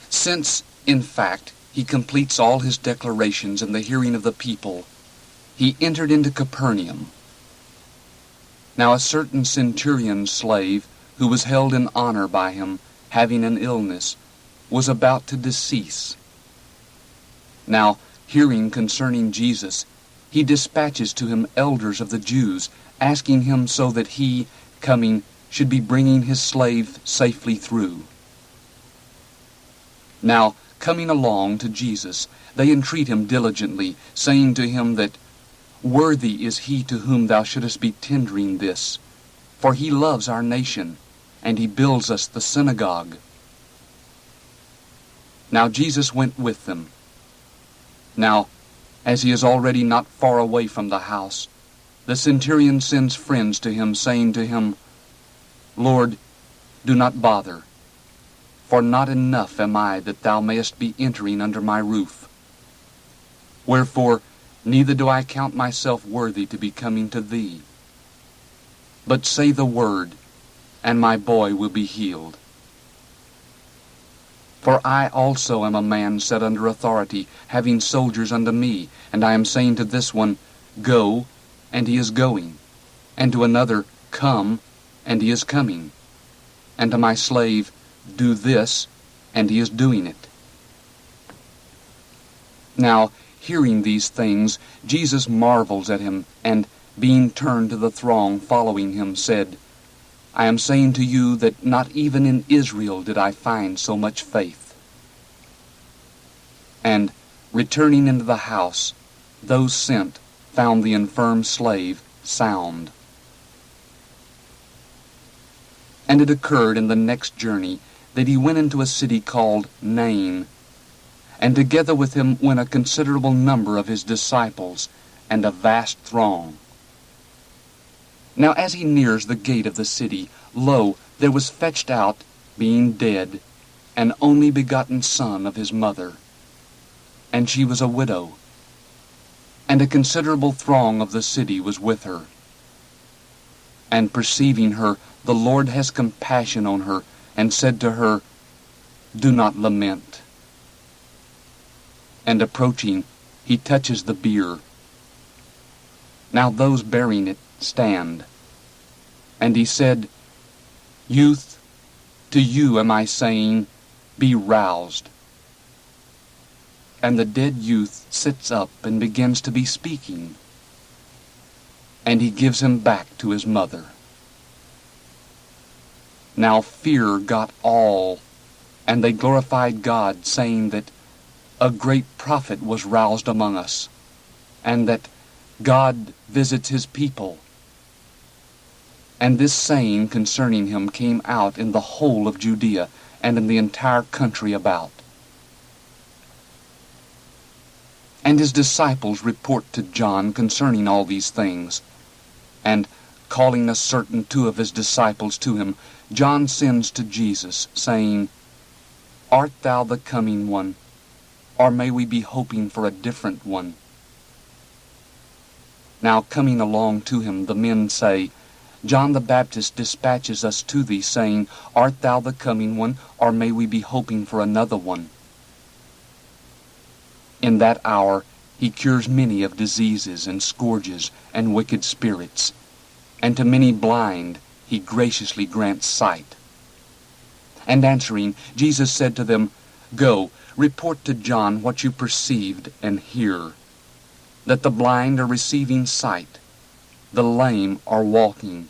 Speaker 1: Since, in fact, he completes all his declarations in the hearing of the people, he entered into Capernaum. Now a certain centurion's slave, who was held in honor by him, having an illness, was about to decease. Now, hearing concerning Jesus, he dispatches to him elders of the Jews, asking him so that he, coming, should be bringing his slave safely through. Now, coming along to Jesus, they entreat him diligently, saying to him that, Worthy is he to whom thou shouldest be tendering this, for he loves our nation, and he builds us the synagogue. Now Jesus went with them. Now, as he is already not far away from the house, the centurion sends friends to him, saying to him, Lord, do not bother, for not enough am I that thou mayest be entering under my roof. Wherefore, neither do I count myself worthy to be coming to thee. But say the word, and my boy will be healed. For I also am a man set under authority, having soldiers under me, and I am saying to this one, Go, and he is going, and to another, Come, and he is coming, and to my slave, Do this, and he is doing it. Now, hearing these things, Jesus marvels at him, and, being turned to the throng following him, said, I am saying to you that not even in Israel did I find so much faith. And, returning into the house, those sent found the infirm slave sound. And it occurred in the next journey that he went into a city called Nain, and together with him went a considerable number of his disciples, and a vast throng. Now as he nears the gate of the city, lo, there was fetched out, being dead, an only begotten son of his mother, and she was a widow. And a considerable throng of the city was with her. And perceiving her, the Lord has compassion on her, and said to her, Do not lament. And approaching, he touches the bier. Now those bearing it stand. And he said, Youth, to you am I saying, Be roused. And the dead youth sits up and begins to be speaking. And he gives him back to his mother. Now fear got all, and they glorified God, saying that a great prophet was roused among us, and that God visits his people. And this saying concerning him came out in the whole of Judea, and in the entire country about. And his disciples report to John concerning all these things. And, calling a certain two of his disciples to him, John sends to Jesus, saying, Art thou the coming one, or may we be hoping for a different one? Now coming along to him, the men say, John the Baptist dispatches us to thee, saying, Art thou the coming one, or may we be hoping for another one? In that hour he cures many of diseases and scourges and wicked spirits, and to many blind he graciously grants sight. And answering, Jesus said to them, Go, report to John what you perceived and hear, that the blind are receiving sight, the lame are walking,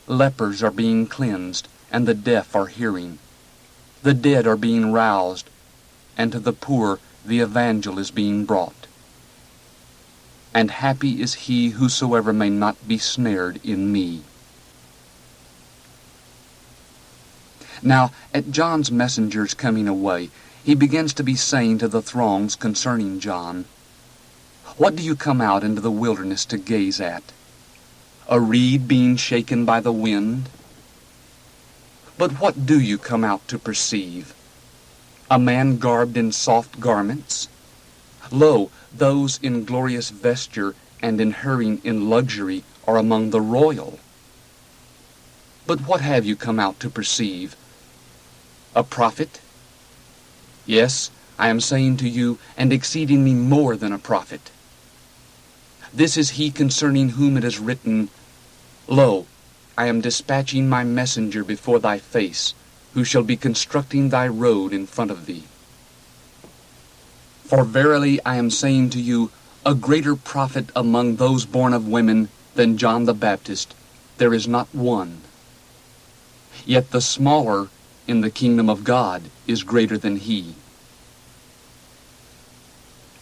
Speaker 1: lepers are being cleansed, and the deaf are hearing, the dead are being roused, and to the poor the evangel is being brought. And happy is he whosoever may not be snared in me. Now, at John's messengers coming away, he begins to be saying to the throngs concerning John, What do you come out into the wilderness to gaze at? A reed being shaken by the wind? But what do you come out to perceive? A man garbed in soft garments? Lo, those in glorious vesture and inhering in luxury are among the royal. But what have you come out to perceive? A prophet? Yes, I am saying to you, and exceedingly more than a prophet. This is he concerning whom it is written, Lo, I am dispatching my messenger before thy face, who shall be constructing thy road in front of thee. For verily I am saying to you, a greater prophet among those born of women than John the Baptist there is not one. Yet the smaller in the kingdom of God is greater than he.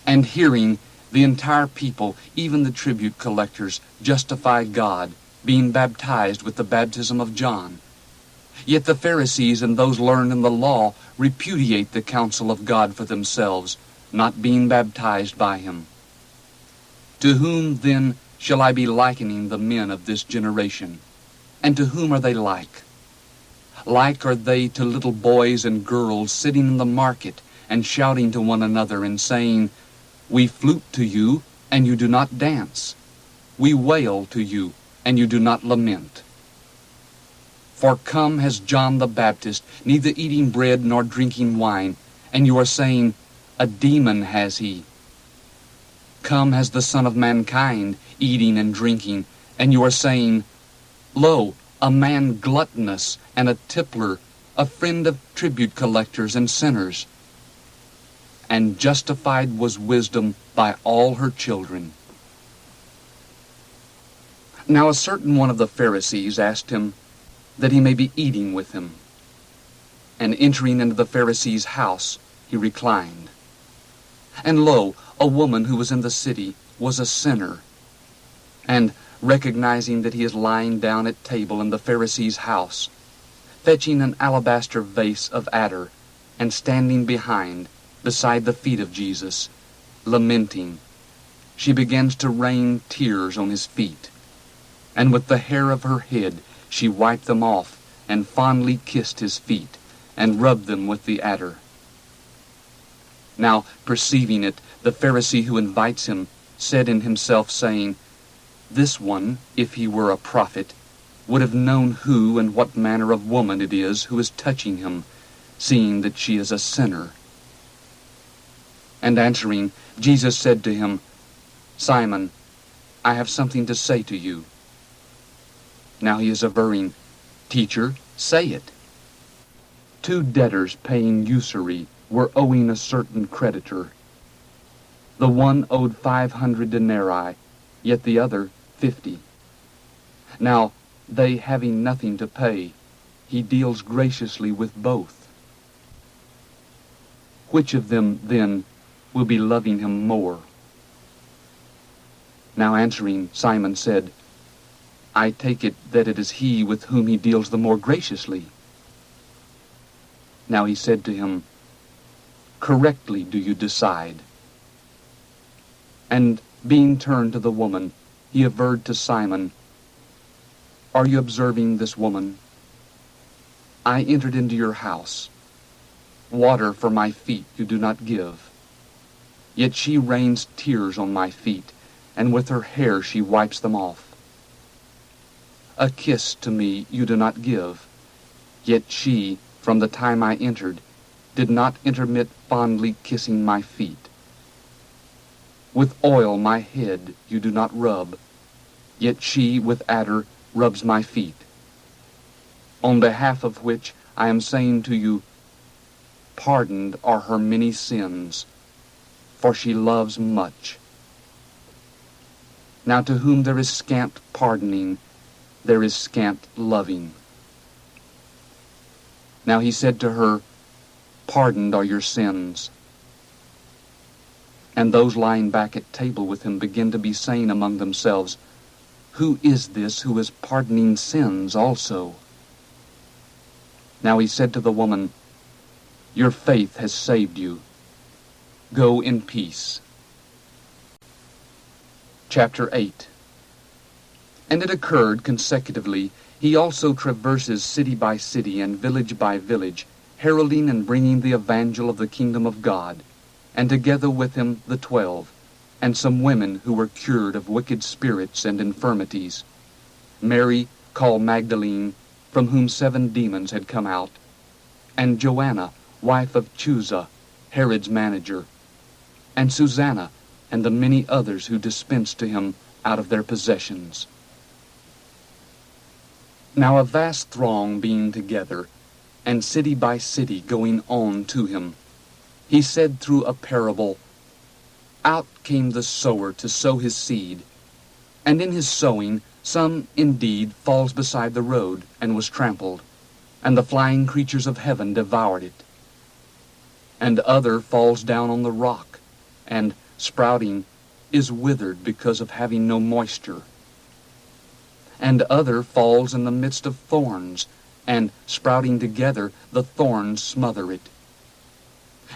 Speaker 1: And hearing, the entire people, even the tribute collectors, justify God, being baptized with the baptism of John. Yet the Pharisees and those learned in the law repudiate the counsel of God for themselves, not being baptized by him. To whom then shall I be likening the men of this generation? And to whom are they like? Like are they to little boys and girls sitting in the market and shouting to one another and saying, We flute to you, and you do not dance. We wail to you, and you do not lament. For come has John the Baptist, neither eating bread nor drinking wine, and you are saying, A demon has he. Come has the Son of Mankind, eating and drinking, and you are saying, Lo, a man gluttonous and a tippler, a friend of tribute collectors and sinners. And justified was wisdom by all her children. Now a certain one of the Pharisees asked him that he may be eating with him. And entering into the Pharisee's house, he reclined. And lo, a woman who was in the city was a sinner. And recognizing that he is lying down at table in the Pharisee's house, fetching an alabaster vase of attar, and standing behind, beside the feet of Jesus, lamenting, she begins to rain tears on his feet. And with the hair of her head she wiped them off, and fondly kissed his feet, and rubbed them with the attar. Now, perceiving it, the Pharisee who invites him said in himself, saying, This one, if he were a prophet, would have known who and what manner of woman it is who is touching him, seeing that she is a sinner. And answering, Jesus said to him, Simon, I have something to say to you. Now he is averring, Teacher, say it. 2 debtors paying usury were owing a certain creditor. The one owed 500 denarii, yet the other 50. Now, they having nothing to pay, he deals graciously with both. Which of them, then, will be loving him more? Now answering, Simon said, I take it that it is he with whom he deals the more graciously. Now he said to him, Correctly do you decide. And being turned to the woman, he averred to Simon, Are you observing this woman? I entered into your house. Water for my feet you do not give. Yet she rains tears on my feet, and with her hair she wipes them off. A kiss to me you do not give. Yet she, from the time I entered, did not intermit fondly kissing my feet. With oil my head you do not rub. Yet she, with attar, rubs my feet, on behalf of which I am saying to you, pardoned are her many sins, for she loves much. Now to whom there is scant pardoning, there is scant loving. Now he said to her, pardoned are your sins. And those lying back at table with him began to be saying among themselves, who is this who is pardoning sins also? Now he said to the woman, your faith has saved you. Go in peace. Chapter 8. And it occurred consecutively, he also traverses city by city and village by village, heralding and bringing the evangel of the kingdom of God, and together with him the 12, and some women who were cured of wicked spirits and infirmities. Mary, called Magdalene, from whom 7 demons had come out, and Joanna, wife of Chuza, Herod's manager, and Susanna, and the many others who dispensed to him out of their possessions. Now a vast throng being together, and city by city going on to him, he said through a parable, out came the sower to sow his seed, and in his sowing some indeed falls beside the road, and was trampled, and the flying creatures of heaven devoured it. And other falls down on the rock, and sprouting is withered because of having no moisture. And other falls in the midst of thorns, and sprouting together the thorns smother it.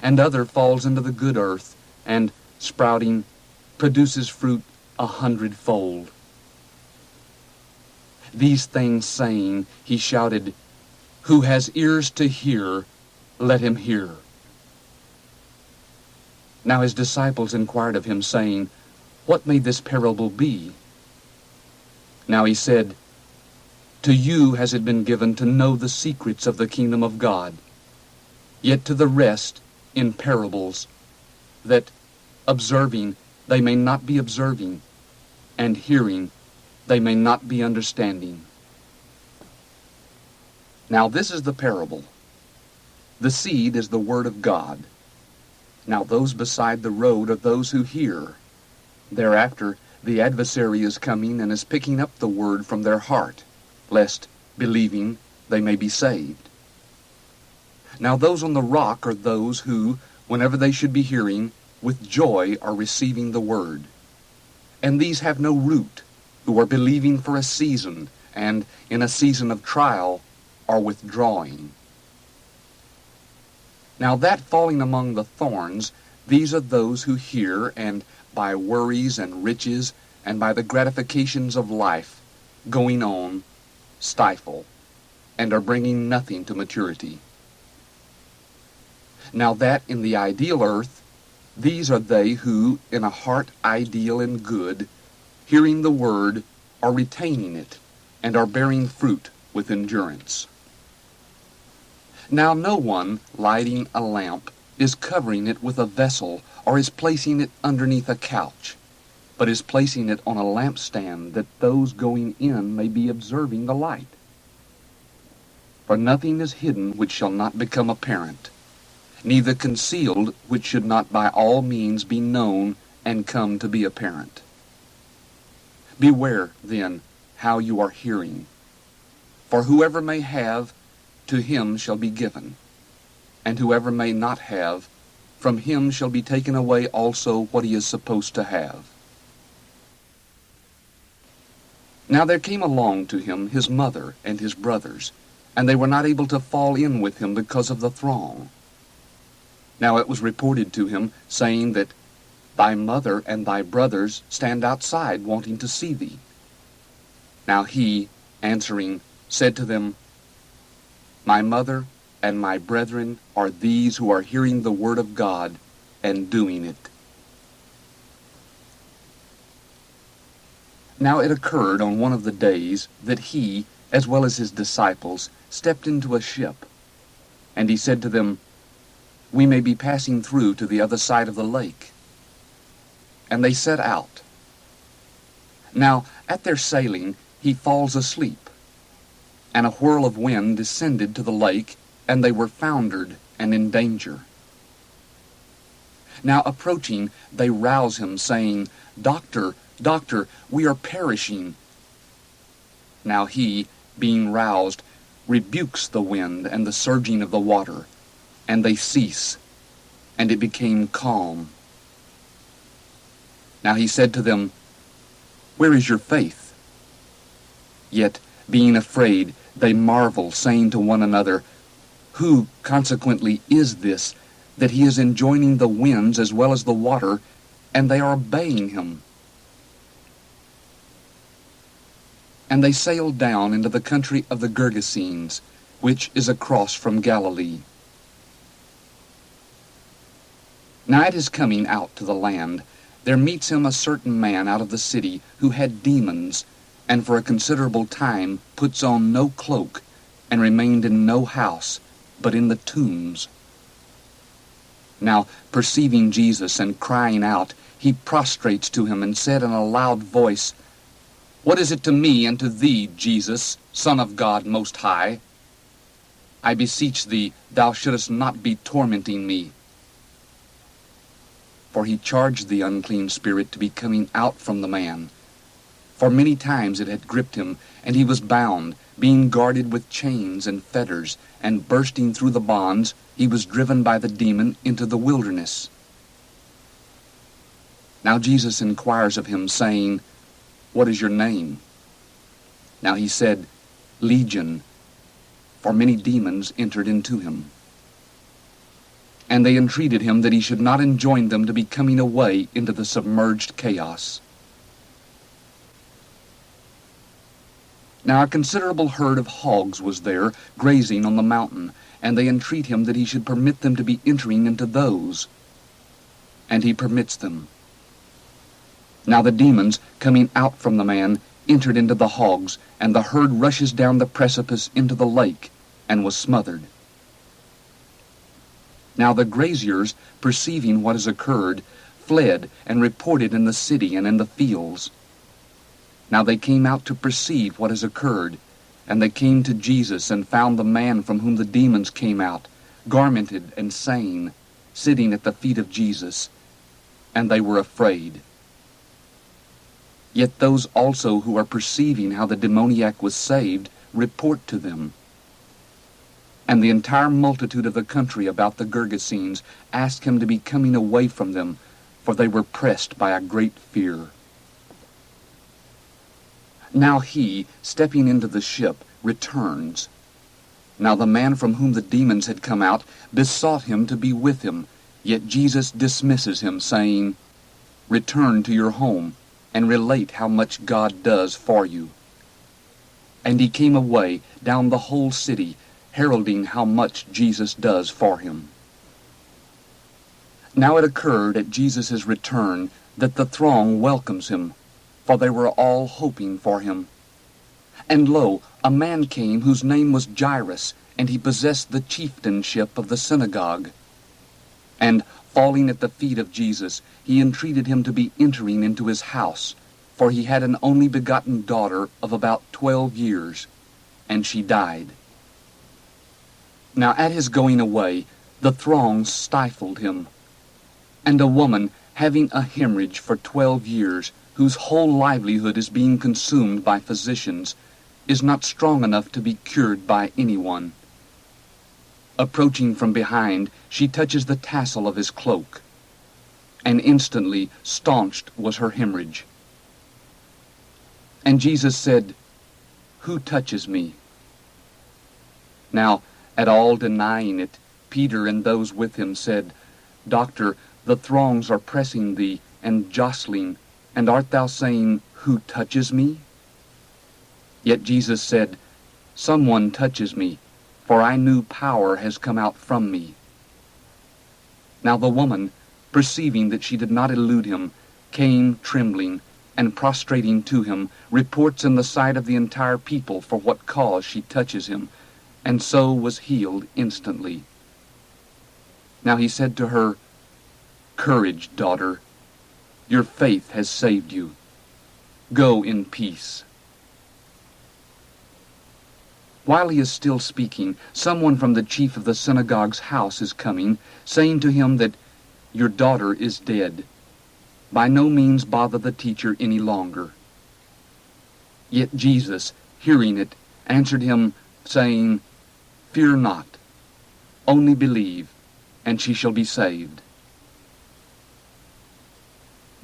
Speaker 1: And other falls into the good earth, and sprouting produces fruit 100-fold. These things saying, he shouted, who has ears to hear, let him hear. Now his disciples inquired of him, saying, what may this parable be? Now he said, to you has it been given to know the secrets of the kingdom of God, yet to the rest in parables, that observing they may not be observing, and hearing they may not be understanding. Now this is the parable. The seed is the word of God. Now those beside the road are those who hear. Thereafter the adversary is coming and is picking up the word from their heart, lest, believing, they may be saved. Now those on the rock are those who, whenever they should be hearing, with joy are receiving the word. And these have no root, who are believing for a season, and in a season of trial are withdrawing. Now that falling among the thorns, these are those who hear, and by worries and riches, and by the gratifications of life, going on, stifle, and are bringing nothing to maturity. Now that in the ideal earth, these are they who, in a heart ideal and good, hearing the word, are retaining it, and are bearing fruit with endurance. Now no one, lighting a lamp, is covering it with a vessel, or is placing it underneath a couch, but is placing it on a lampstand, that those going in may be observing the light. For nothing is hidden which shall not become apparent, neither concealed which should not by all means be known and come to be apparent. Beware, then, how you are hearing. For whoever may have, to him shall be given, and whoever may not have, from him shall be taken away also what he is supposed to have. Now there came along to him his mother and his brothers, and they were not able to fall in with him because of the throng. Now it was reported to him, saying that thy mother and thy brothers stand outside wanting to see thee. Now he, answering, said to them, my mother and my brethren are these who are hearing the word of God and doing it. Now it occurred on one of the days that he, as well as his disciples, stepped into a ship. And he said to them, we may be passing through to the other side of the lake. And they set out. Now at their sailing, he falls asleep. And a whirl of wind descended to the lake, and they were foundered and in danger. Now approaching, they rouse him, saying, Doctor, Doctor, we are perishing. Now he, being roused, rebukes the wind and the surging of the water, and they cease, and it became calm. Now he said to them, Where is your faith? Yet, being afraid, they marvel, saying to one another, Who, consequently, is this, that he is enjoining the winds as well as the water, and they are obeying him? And they sailed down into the country of the Gergesenes, which is across from Galilee. Now at his coming out to the land, there meets him a certain man out of the city who had demons, and for a considerable time puts on no cloak, and remained in no house, but in the tombs. Now, perceiving Jesus and crying out, he prostrates to him and said in a loud voice, What is it to me and to thee, Jesus, Son of God Most High? I beseech thee, thou shouldest not be tormenting me. For he charged the unclean spirit to be coming out from the man. For many times it had gripped him, and he was bound, being guarded with chains and fetters, and bursting through the bonds, he was driven by the demon into the wilderness. Now Jesus inquires of him, saying, What is your name? Now he said, Legion, for many demons entered into him. And they entreated him that he should not enjoin them to be coming away into the submerged chaos. Now a considerable herd of hogs was there, grazing on the mountain, and they entreat him that he should permit them to be entering into those. And he permits them. Now the demons, coming out from the man, entered into the hogs, and the herd rushes down the precipice into the lake, and was smothered. Now the graziers, perceiving what has occurred, fled and reported in the city and in the fields. Now they came out to perceive what has occurred, and they came to Jesus and found the man from whom the demons came out, garmented and sane, sitting at the feet of Jesus, and they were afraid. Yet those also who are perceiving how the demoniac was saved report to them. And the entire multitude of the country about the Gergesenes asked him to be coming away from them, for they were pressed by a great fear. Now he, stepping into the ship, returns. Now the man from whom the demons had come out besought him to be with him, yet Jesus dismisses him, saying, Return to your home, and relate how much God does for you. And he came away down the whole city, heralding how much Jesus does for him. Now it occurred at Jesus' return that the throng welcomes him, for they were all hoping for him. And lo, a man came whose name was Jairus, and he possessed the chieftainship of the synagogue. And, falling at the feet of Jesus, he entreated him to be entering into his house, for he had an only begotten daughter of about 12 years, and she died. Now at his going away, the throng stifled him. And a woman, having a hemorrhage for 12 years, whose whole livelihood is being consumed by physicians, is not strong enough to be cured by anyone. Approaching from behind, she touches the tassel of his cloak, and instantly staunched was her hemorrhage. And Jesus said, Who touches me? Now, at all denying it, Peter and those with him said, Doctor, the throngs are pressing thee and jostling, and art thou saying, Who touches me? Yet Jesus said, Someone touches me, for I knew power has come out from me. Now the woman, perceiving that she did not elude him, came trembling, and prostrating to him, reports in the sight of the entire people for what cause she touches him, and so was healed instantly. Now he said to her, Courage, daughter, your faith has saved you. Go in peace. While he is still speaking, someone from the chief of the synagogue's house is coming, saying to him that your daughter is dead. By no means bother the teacher any longer. Yet Jesus, hearing it, answered him, saying, Fear not, only believe, and she shall be saved.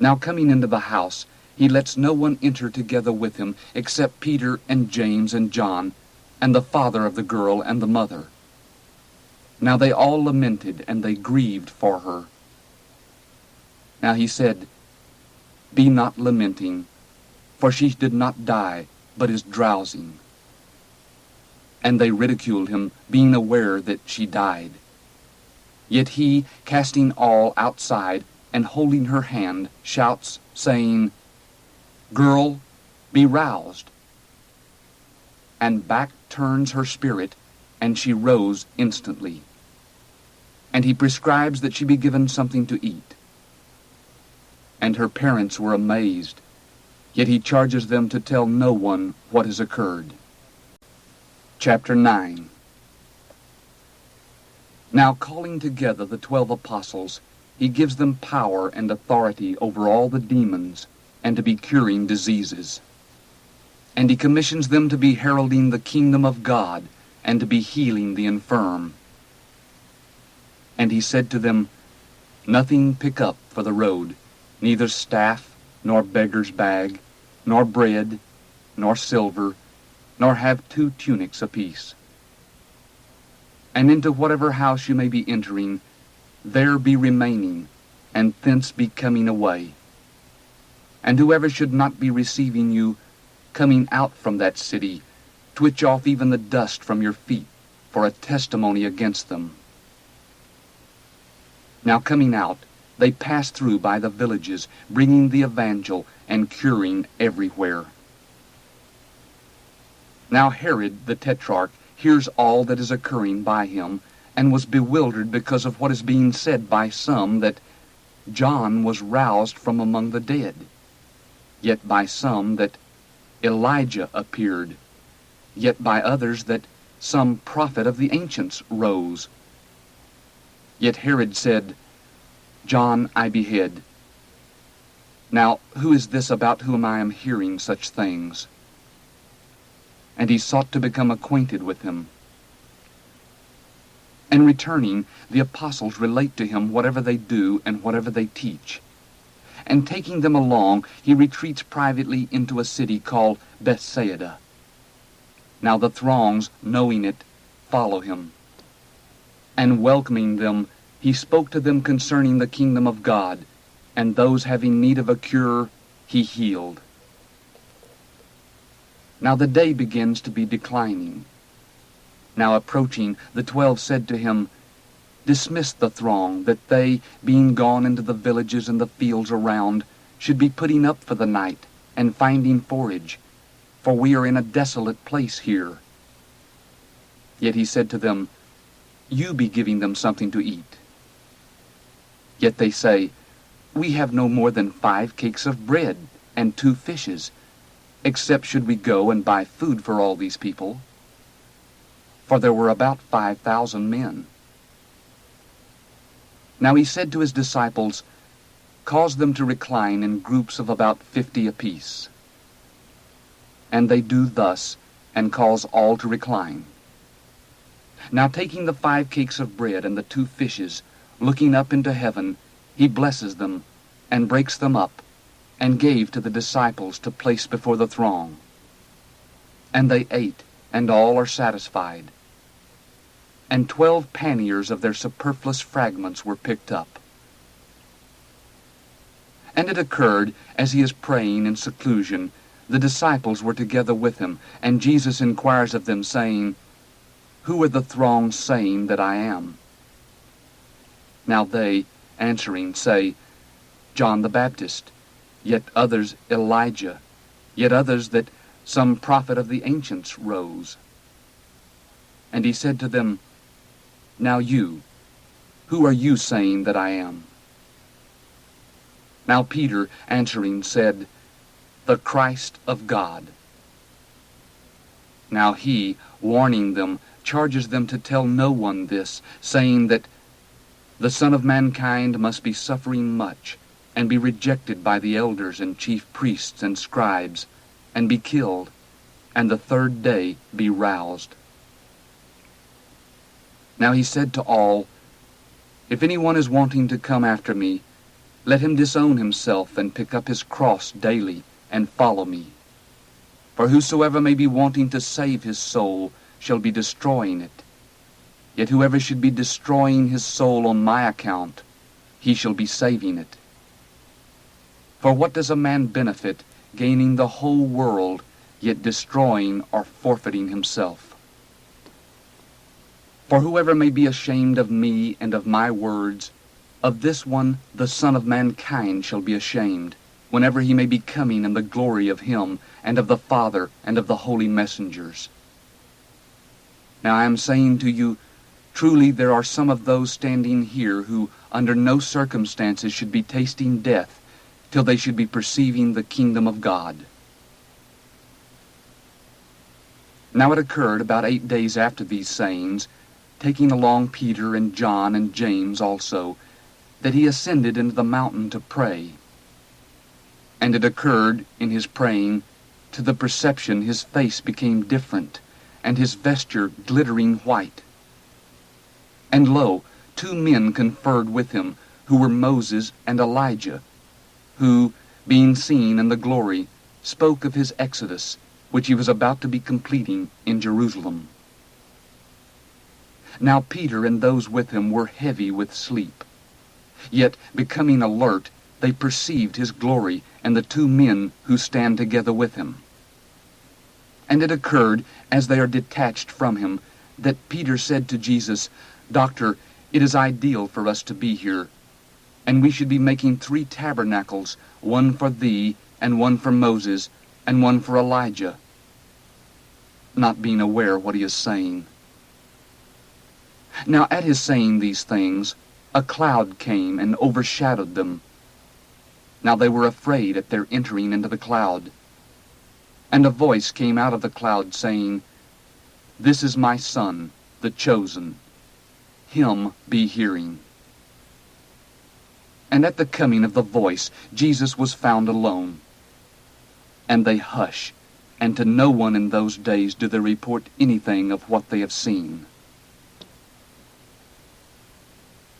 Speaker 1: Now coming into the house, he lets no one enter together with him except Peter and James and John, and the father of the girl and the mother. Now they all lamented, and they grieved for her. Now he said, Be not lamenting, for she did not die, but is drowsing. And they ridiculed him, being aware that she died. Yet he, casting all outside, and holding her hand, shouts, saying, Girl, be roused. And back turns her spirit, and she rose instantly. And he prescribes that she be given something to eat. And her parents were amazed, yet he charges them to tell no one what has occurred. Chapter 9. Now calling together the 12 apostles, he gives them power and authority over all the demons, and to be curing diseases. And he commissions them to be heralding the kingdom of God, and to be healing the infirm. And he said to them, Nothing pick up for the road, neither staff, nor beggar's bag, nor bread, nor silver, nor have 2 tunics apiece. And into whatever house you may be entering, there be remaining, and thence be coming away. And whoever should not be receiving you, coming out from that city, twitch off even the dust from your feet, for a testimony against them. Now coming out, they passed through by the villages, bringing the evangel and curing everywhere. Now Herod the Tetrarch hears all that is occurring by him, and was bewildered because of what is being said by some that John was roused from among the dead, yet by some that Elijah appeared, yet by others that some prophet of the ancients rose. Yet Herod said, John I behead. Now who is this about whom I am hearing such things? And he sought to become acquainted with him. And returning, the apostles relate to him whatever they do and whatever they teach. And taking them along, he retreats privately into a city called Bethsaida. Now the throngs, knowing it, follow him. And welcoming them, he spoke to them concerning the kingdom of God, and those having need of a cure, he healed. Now the day begins to be declining. Now approaching, the 12 said to him, Dismiss the throng, that they, being gone into the villages and the fields around, should be putting up for the night, and finding forage, for we are in a desolate place here. Yet he said to them, You be giving them something to eat. Yet they say, We have no more than 5 cakes of bread and 2 fishes, except should we go and buy food for all these people. For there were about 5,000 men. Now he said to his disciples, Cause them to recline in groups of about 50 apiece. And they do thus, and cause all to recline. Now taking the 5 cakes of bread and the 2 fishes, looking up into heaven, he blesses them, and breaks them up, and gave to the disciples to place before the throng. And they ate, and all are satisfied. And 12 panniers of their superfluous fragments were picked up. And it occurred, as he is praying in seclusion, the disciples were together with him, and Jesus inquires of them, saying, Who are the throngs saying that I am? Now they, answering, say, John the Baptist, yet others Elijah, yet others that some prophet of the ancients rose. And he said to them, Now you, who are you saying that I am? Now Peter, answering, said, The Christ of God. Now he, warning them, charges them to tell no one this, saying that the Son of Mankind must be suffering much, and be rejected by the elders and chief priests and scribes, and be killed, and the third day be roused. Now he said to all, If anyone is wanting to come after me, let him disown himself and pick up his cross daily and follow me. For whosoever may be wanting to save his soul shall be destroying it. Yet whoever should be destroying his soul on my account, he shall be saving it. For what does a man benefit, gaining the whole world, yet destroying or forfeiting himself? For whoever may be ashamed of me and of my words, of this one the Son of Mankind shall be ashamed, whenever he may be coming in the glory of him, and of the Father, and of the holy messengers. Now I am saying to you, truly there are some of those standing here who under no circumstances should be tasting death, till they should be perceiving the kingdom of God. Now it occurred about 8 days after these sayings, taking along Peter and John and James also, that he ascended into the mountain to pray. And it occurred, in his praying, to the perception his face became different, and his vesture glittering white. And lo, 2 men conferred with him, who were Moses and Elijah, who, being seen in the glory, spoke of his exodus, which he was about to be completing in Jerusalem. Now Peter and those with him were heavy with sleep. Yet, becoming alert, they perceived his glory and the 2 men who stand together with him. And it occurred, as they are detached from him, that Peter said to Jesus, Doctor, it is ideal for us to be here, and we should be making 3 tabernacles, one for thee, and one for Moses, and one for Elijah, not being aware what he is saying. Now at his saying these things, a cloud came and overshadowed them. Now they were afraid at their entering into the cloud. And a voice came out of the cloud, saying, This is my Son, the chosen. Him be hearing. And at the coming of the voice, Jesus was found alone. And they hush, and to no one in those days do they report anything of what they have seen.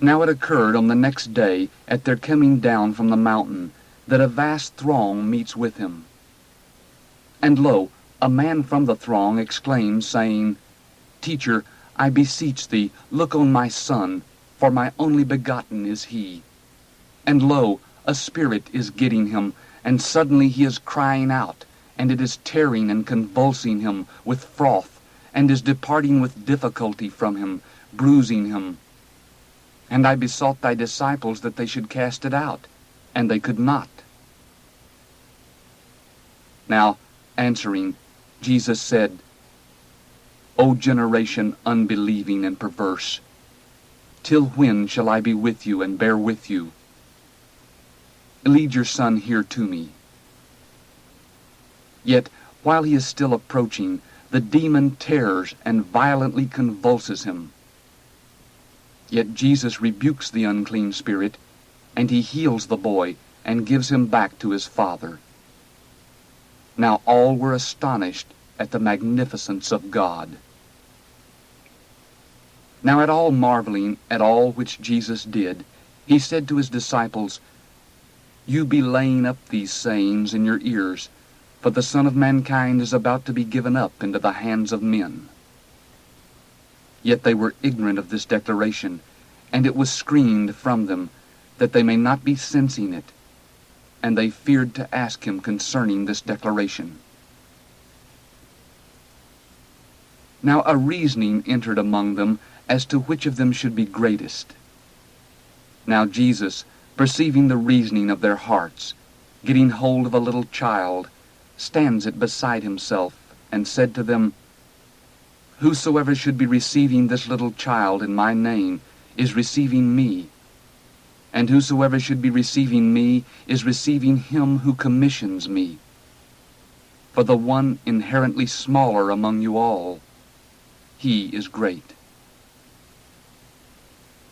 Speaker 1: Now it occurred on the next day, at their coming down from the mountain, that a vast throng meets with him. And lo, a man from the throng exclaims, saying, Teacher, I beseech thee, look on my son, for my only begotten is he. And lo, a spirit is getting him, and suddenly he is crying out, and it is tearing and convulsing him with froth, and is departing with difficulty from him, bruising him. And I besought thy disciples that they should cast it out, and they could not. Now, answering, Jesus said, O generation unbelieving and perverse, till when shall I be with you and bear with you? Lead your son here to me. Yet, while he is still approaching, the demon tears and violently convulses him. Yet Jesus rebukes the unclean spirit, and he heals the boy, and gives him back to his father. Now all were astonished at the magnificence of God. Now at all marveling at all which Jesus did, he said to his disciples, You be laying up these sayings in your ears, for the Son of Mankind is about to be given up into the hands of men. Yet they were ignorant of this declaration, and it was screened from them, that they may not be sensing it, and they feared to ask him concerning this declaration. Now a reasoning entered among them as to which of them should be greatest. Now Jesus, perceiving the reasoning of their hearts, getting hold of a little child, stands it beside himself, and said to them, Whosoever should be receiving this little child in my name is receiving me, and whosoever should be receiving me is receiving him who commissions me. for the one inherently smaller among you all, he is great."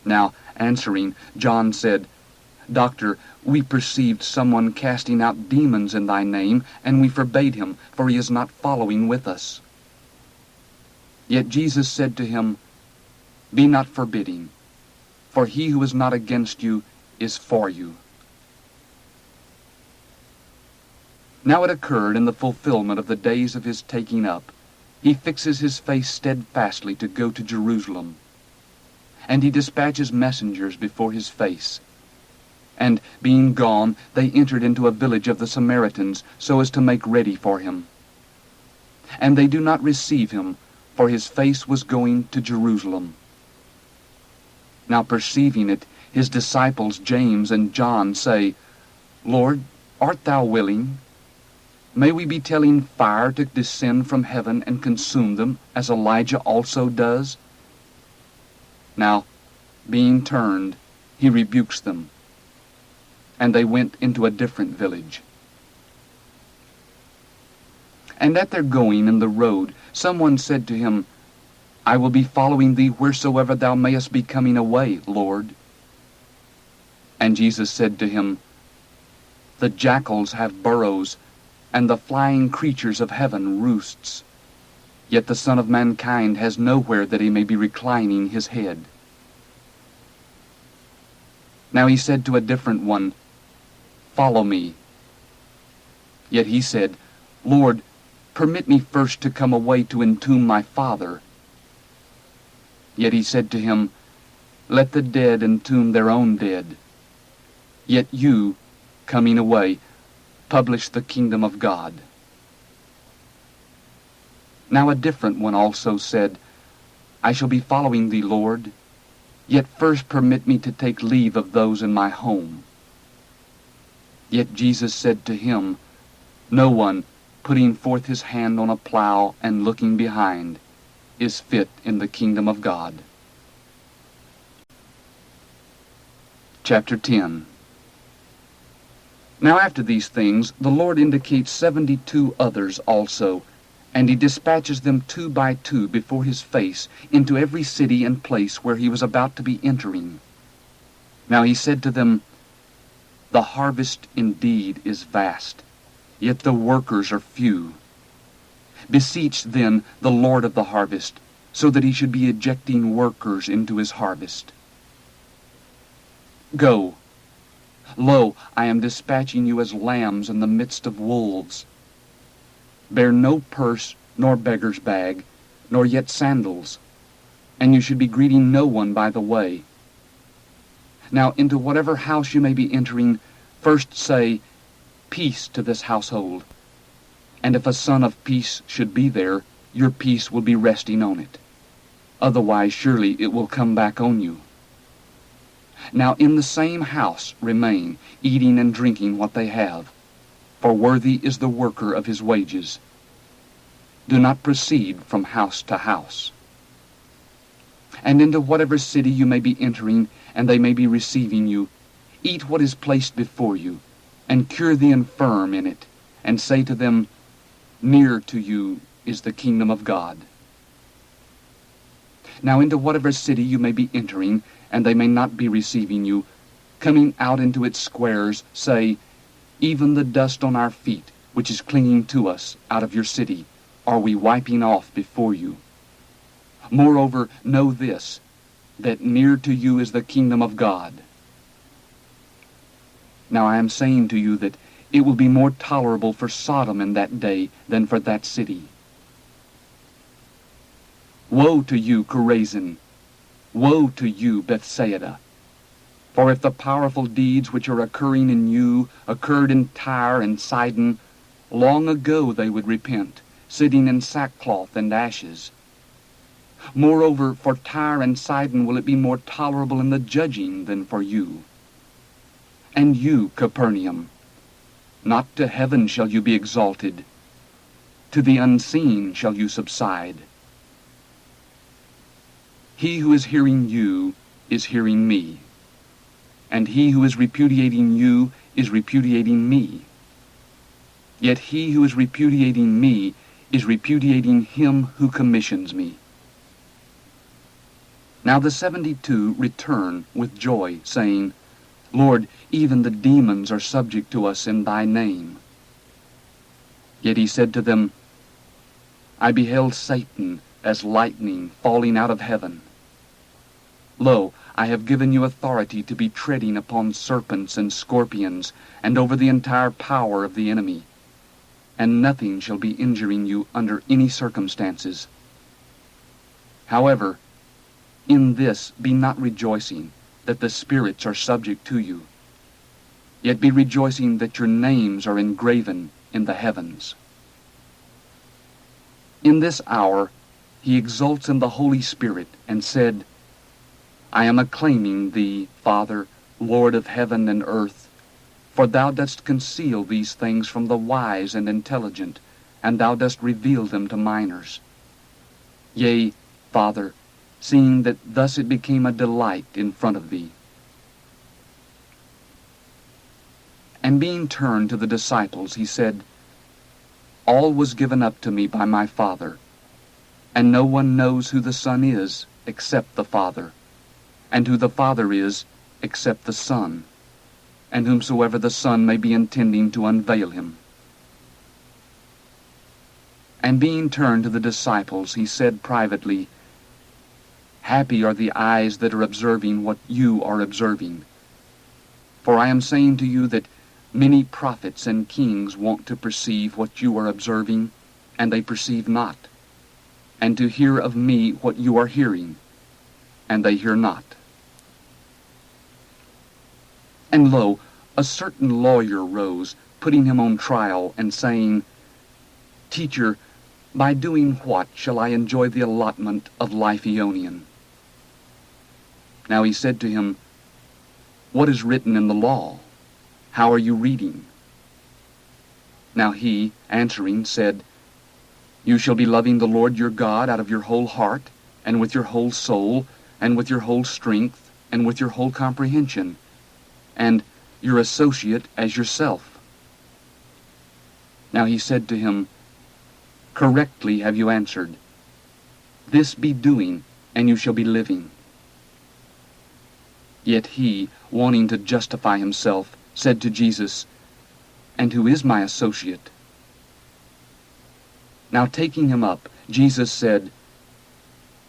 Speaker 1: Now, answering, John said, "Doctor, we perceived someone casting out demons in thy name, and we forbade him, for he is not following with us." Yet Jesus said to him, "Be not forbidding, for he who is not against you is for you." Now it occurred in the fulfillment of the days of his taking up, he fixes his face steadfastly to go to Jerusalem. And he dispatches messengers before his face. And being gone, they entered into a village of the Samaritans, so as to make ready for him. And they do not receive him, for his face was going to Jerusalem. Now perceiving it, his disciples James and John say, "Lord, art thou willing? May we be telling fire to descend from heaven and consume them, as Elijah also does?" Now, being turned, he rebukes them, and they went into a different village. And at their going in the road, someone said to him, "I will be following thee wheresoever thou mayest be coming away, Lord." And Jesus said to him, "The jackals have burrows, and the flying creatures of heaven roosts. Yet the Son of Mankind has nowhere that he may be reclining his head." Now he said to a different one, "Follow me." Yet he said, "Lord, permit me first to come away to entomb my father." Yet he said to him, "Let the dead entomb their own dead. Yet you, coming away, publish the kingdom of God." Now a different one also said, "I shall be following thee, Lord, yet first permit me to take leave of those in my home." Yet Jesus said to him, "No one, putting forth his hand on a plow and looking behind, is fit in the kingdom of God." Chapter 10. Now after these things the Lord indicates 72 others also, and he dispatches them 2 by 2 before his face into every city and place where he was about to be entering. Now he said to them, "The harvest indeed is vast, yet the workers are few. Beseech then the Lord of the harvest, so that he should be ejecting workers into his harvest. Go. Lo, I am dispatching you as lambs in the midst of wolves. Bear no purse, nor beggar's bag, nor yet sandals, and you should be greeting no one by the way. Now into whatever house you may be entering, first say, 'Peace to this household.' And if a son of peace should be there, your peace will be resting on it. Otherwise surely it will come back on you. Now in the same house remain, eating and drinking what they have, for worthy is the worker of his wages. Do not proceed from house to house. And into whatever city you may be entering, and they may be receiving you, eat what is placed before you, and cure the infirm in it, and say to them, 'Near to you is the kingdom of God.' Now into whatever city you may be entering, and they may not be receiving you, coming out into its squares, say, 'Even the dust on our feet, which is clinging to us out of your city, are we wiping off before you. Moreover, know this, that near to you is the kingdom of God.' Now I am saying to you that it will be more tolerable for Sodom in that day than for that city. Woe to you, Chorazin! Woe to you, Bethsaida! For if the powerful deeds which are occurring in you occurred in Tyre and Sidon, long ago they would repent, sitting in sackcloth and ashes. Moreover, for Tyre and Sidon will it be more tolerable in the judging than for you. And you, Capernaum, not to heaven shall you be exalted, to the unseen shall you subside. He who is hearing you is hearing me, and he who is repudiating you is repudiating me. Yet he who is repudiating me is repudiating him who commissions me. Now the 72 return with joy, saying, Lord, even the demons are subject to us in thy name. Yet he said to them, I beheld Satan as lightning falling out of heaven. Lo, I have given you authority to be treading upon serpents and scorpions, and over the entire power of the enemy, and nothing shall be injuring you under any circumstances. However, in this be not rejoicing that the spirits are subject to you, yet be rejoicing that your names are engraven in the heavens. In this hour he exults in the Holy Spirit, and said, I am acclaiming thee, Father, Lord of heaven and earth, for thou dost conceal these things from the wise and intelligent, and thou dost reveal them to minors. Yea, Father, seeing that thus it became a delight in front of thee. And being turned to the disciples, he said, All was given up to me by my Father, and no one knows who the Son is except the Father, and who the Father is except the Son, and whomsoever the Son may be intending to unveil him. And being turned to the disciples, he said privately, Happy are the eyes that are observing what you are observing. For I am saying to you that many prophets and kings want to perceive what you are observing, and they perceive not, and to hear of me what you are hearing, and they hear not. And lo, a certain lawyer rose, putting him on trial, and saying, Teacher, by doing what shall I enjoy the allotment of life aeonian? Now he said to him, What is written in the law? How are you reading? Now he, answering, said, You shall be loving the Lord your God out of your whole heart, and with your whole soul, and with your whole strength, and with your whole comprehension, and your associate as yourself. Now he said to him, Correctly have you answered. This be doing, and you shall be living. Yet he, wanting to justify himself, said to Jesus, And who is my associate? Now taking him up, Jesus said,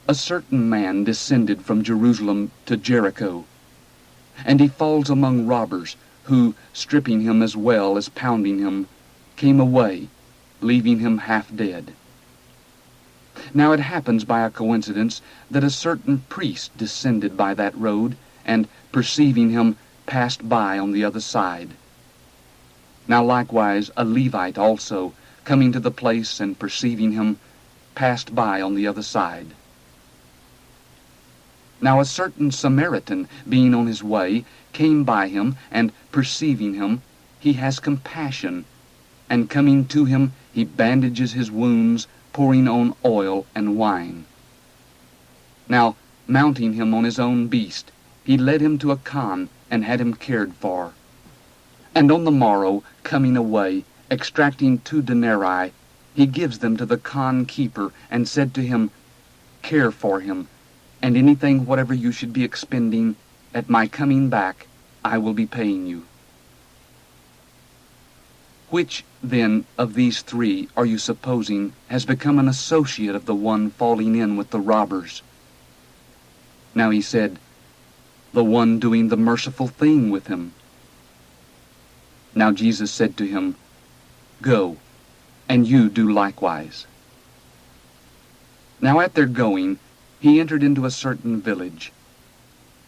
Speaker 1: A certain man descended from Jerusalem to Jericho, and he falls among robbers, who, stripping him as well as pounding him, came away, leaving him half dead. Now it happens by a coincidence that a certain priest descended by that road, and, perceiving him, passed by on the other side. Now likewise a Levite also, coming to the place and perceiving him, passed by on the other side. Now a certain Samaritan, being on his way, came by him, and perceiving him, he has compassion, and coming to him, he bandages his wounds, pouring on oil and wine. Now, mounting him on his own beast, he led him to a khan, and had him cared for. And on the morrow, coming away, extracting 2 denarii, he gives them to the khan keeper, and said to him, Care for him, and anything whatever you should be expending, at my coming back, I will be paying you. Which, then, of these 3 are you supposing has become an associate of the one falling in with the robbers? Now he said, The one doing the merciful thing with him. Now Jesus said to him, Go, and you do likewise. Now at their going, he entered into a certain village.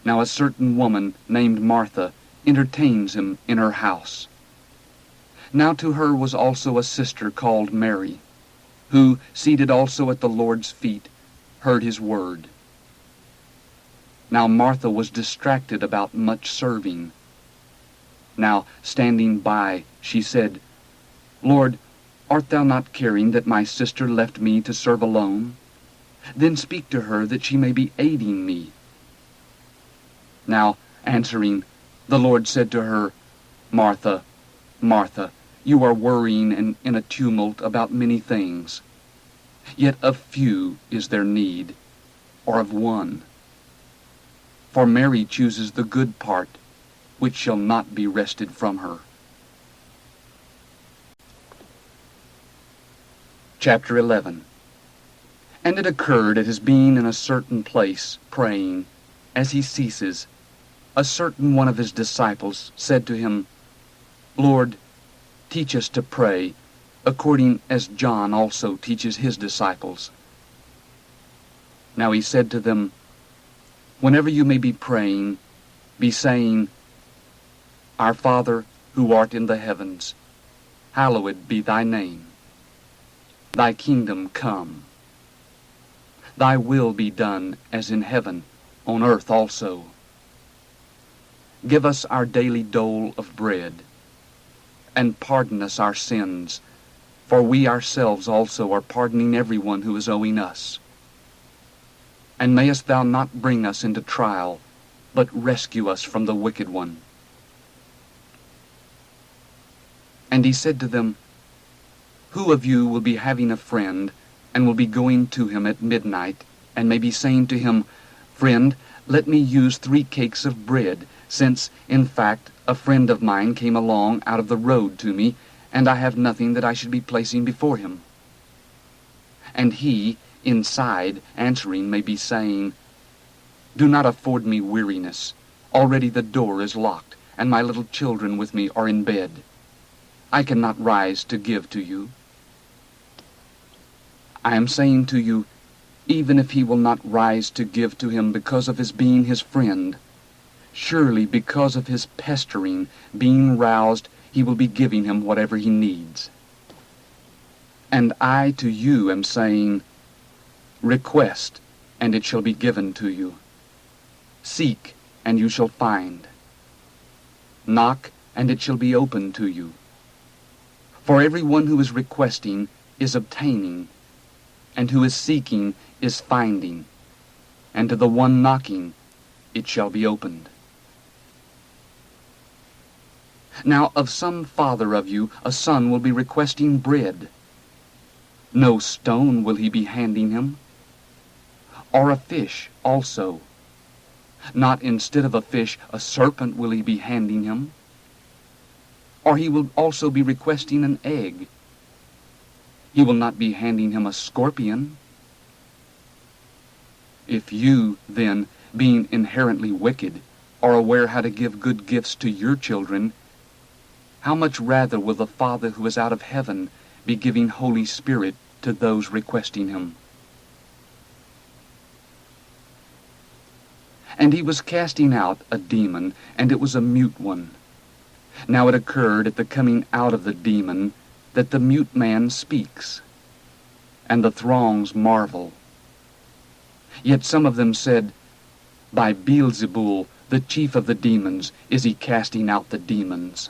Speaker 1: Now a certain woman named Martha entertains him in her house. Now to her was also a sister called Mary, who, seated also at the Lord's feet, heard his word. Now Martha was distracted about much serving. Now, standing by, she said, Lord, art thou not caring that my sister left me to serve alone? Then speak to her that she may be aiding me. Now, answering, the Lord said to her, Martha, Martha, You are worrying and in a tumult about many things. Yet of few is there need, or of one. For Mary chooses the good part, which shall not be wrested from her. Chapter 11. And it occurred at his being in a certain place, praying, as he ceases, a certain one of his disciples said to him, Lord, teach us to pray, according as John also teaches his disciples. Now he said to them, Whenever you may be praying, be saying, Our Father, who art in the heavens, hallowed be thy name. Thy kingdom come. Thy will be done as in heaven, on earth also. Give us our daily dole of bread, and pardon us our sins, for we ourselves also are pardoning everyone who is owing us. And mayest thou not bring us into trial, but rescue us from the wicked one. And he said to them, Who of you will be having a friend, and will be going to him at midnight, and may be saying to him, Friend, let me use 3 cakes of bread, since, in fact, a friend of mine came along out of the road to me, and I have nothing that I should be placing before him? And he, inside, answering, may be saying, Do not afford me weariness. Already the door is locked, and my little children with me are in bed. I cannot rise to give to you. I am saying to you, even if he will not rise to give to him because of his being his friend, surely because of his pestering, being roused, he will be giving him whatever he needs. And I to you am saying, Request, and it shall be given to you. Seek, and you shall find. Knock, and it shall be opened to you. For everyone who is requesting is obtaining, and who is seeking is finding, and to the one knocking it shall be opened. Now of some father of you a son will be requesting bread. No stone will he be handing him, or a fish also. Not instead of a fish a serpent will he be handing him, or he will also be requesting an egg. He will not be handing him a scorpion. If you, then, being inherently wicked, are aware how to give good gifts to your children, how much rather will the Father who is out of heaven be giving Holy Spirit to those requesting him? And he was casting out a demon, and it was a mute one. Now it occurred at the coming out of the demon that the mute man speaks, and the throngs marvel. Yet some of them said, By Beelzebul, the chief of the demons, is he casting out the demons.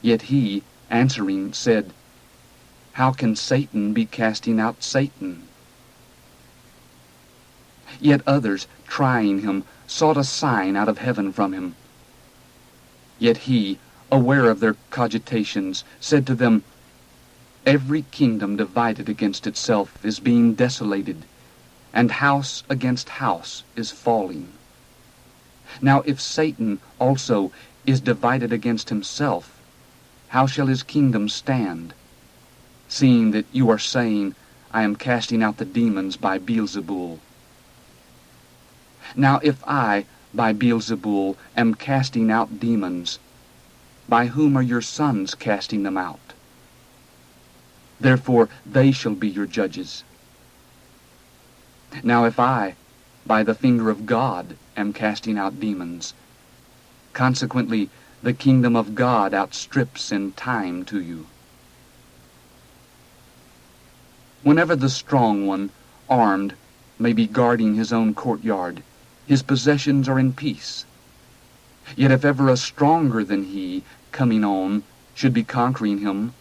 Speaker 1: Yet he, answering, said, How can Satan be casting out Satan? Yet others, trying him, sought a sign out of heaven from him. Yet he, aware of their cogitations, said to them, Every kingdom divided against itself is being desolated, and house against house is falling. Now if Satan also is divided against himself, how shall his kingdom stand? Seeing that you are saying, I am casting out the demons by Beelzebul. Now if I, by Beelzebul, am casting out demons, by whom are your sons casting them out? Therefore they shall be your judges. Now if I, by the finger of God, am casting out demons, consequently the kingdom of God outstrips in time to you. Whenever the strong one, armed, may be guarding his own courtyard, his possessions are in peace. Yet if ever a stronger than he, coming on, should be conquering him,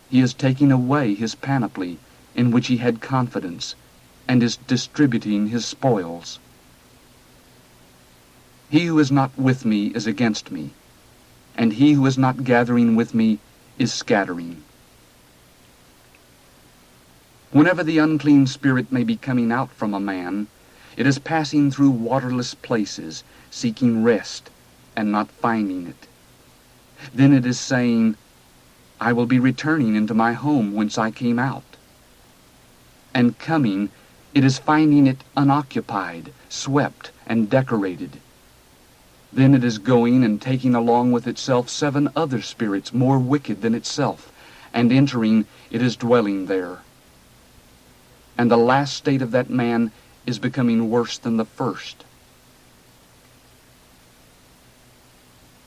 Speaker 1: he is taking away his panoply, in which he had confidence, and is distributing his spoils. He who is not with me is against me, and he who is not gathering with me is scattering. Whenever the unclean spirit may be coming out from a man, it is passing through waterless places, seeking rest, and not finding it. Then it is saying, I will be returning into my home whence I came out. And coming, it is finding it unoccupied, swept, and decorated. Then it is going and taking along with itself 7 other spirits more wicked than itself, and entering, it is dwelling there. And the last state of that man is becoming worse than the first.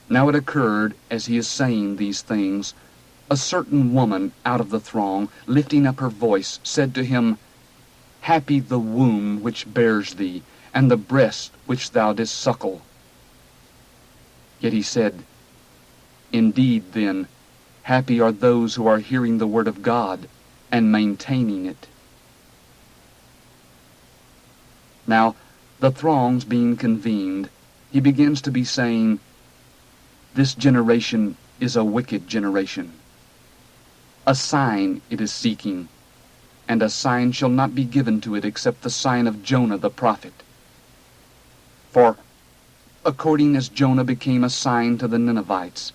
Speaker 1: Now it occurred, as he is saying these things, a certain woman out of the throng, lifting up her voice, said to him, Happy the womb which bears thee, and the breast which thou didst suckle. Yet he said, Indeed, then, happy are those who are hearing the word of God, and maintaining it. Now, the throngs being convened, he begins to be saying, This generation is a wicked generation. A sign it is seeking, and a sign shall not be given to it except the sign of Jonah the prophet. For according as Jonah became a sign to the Ninevites,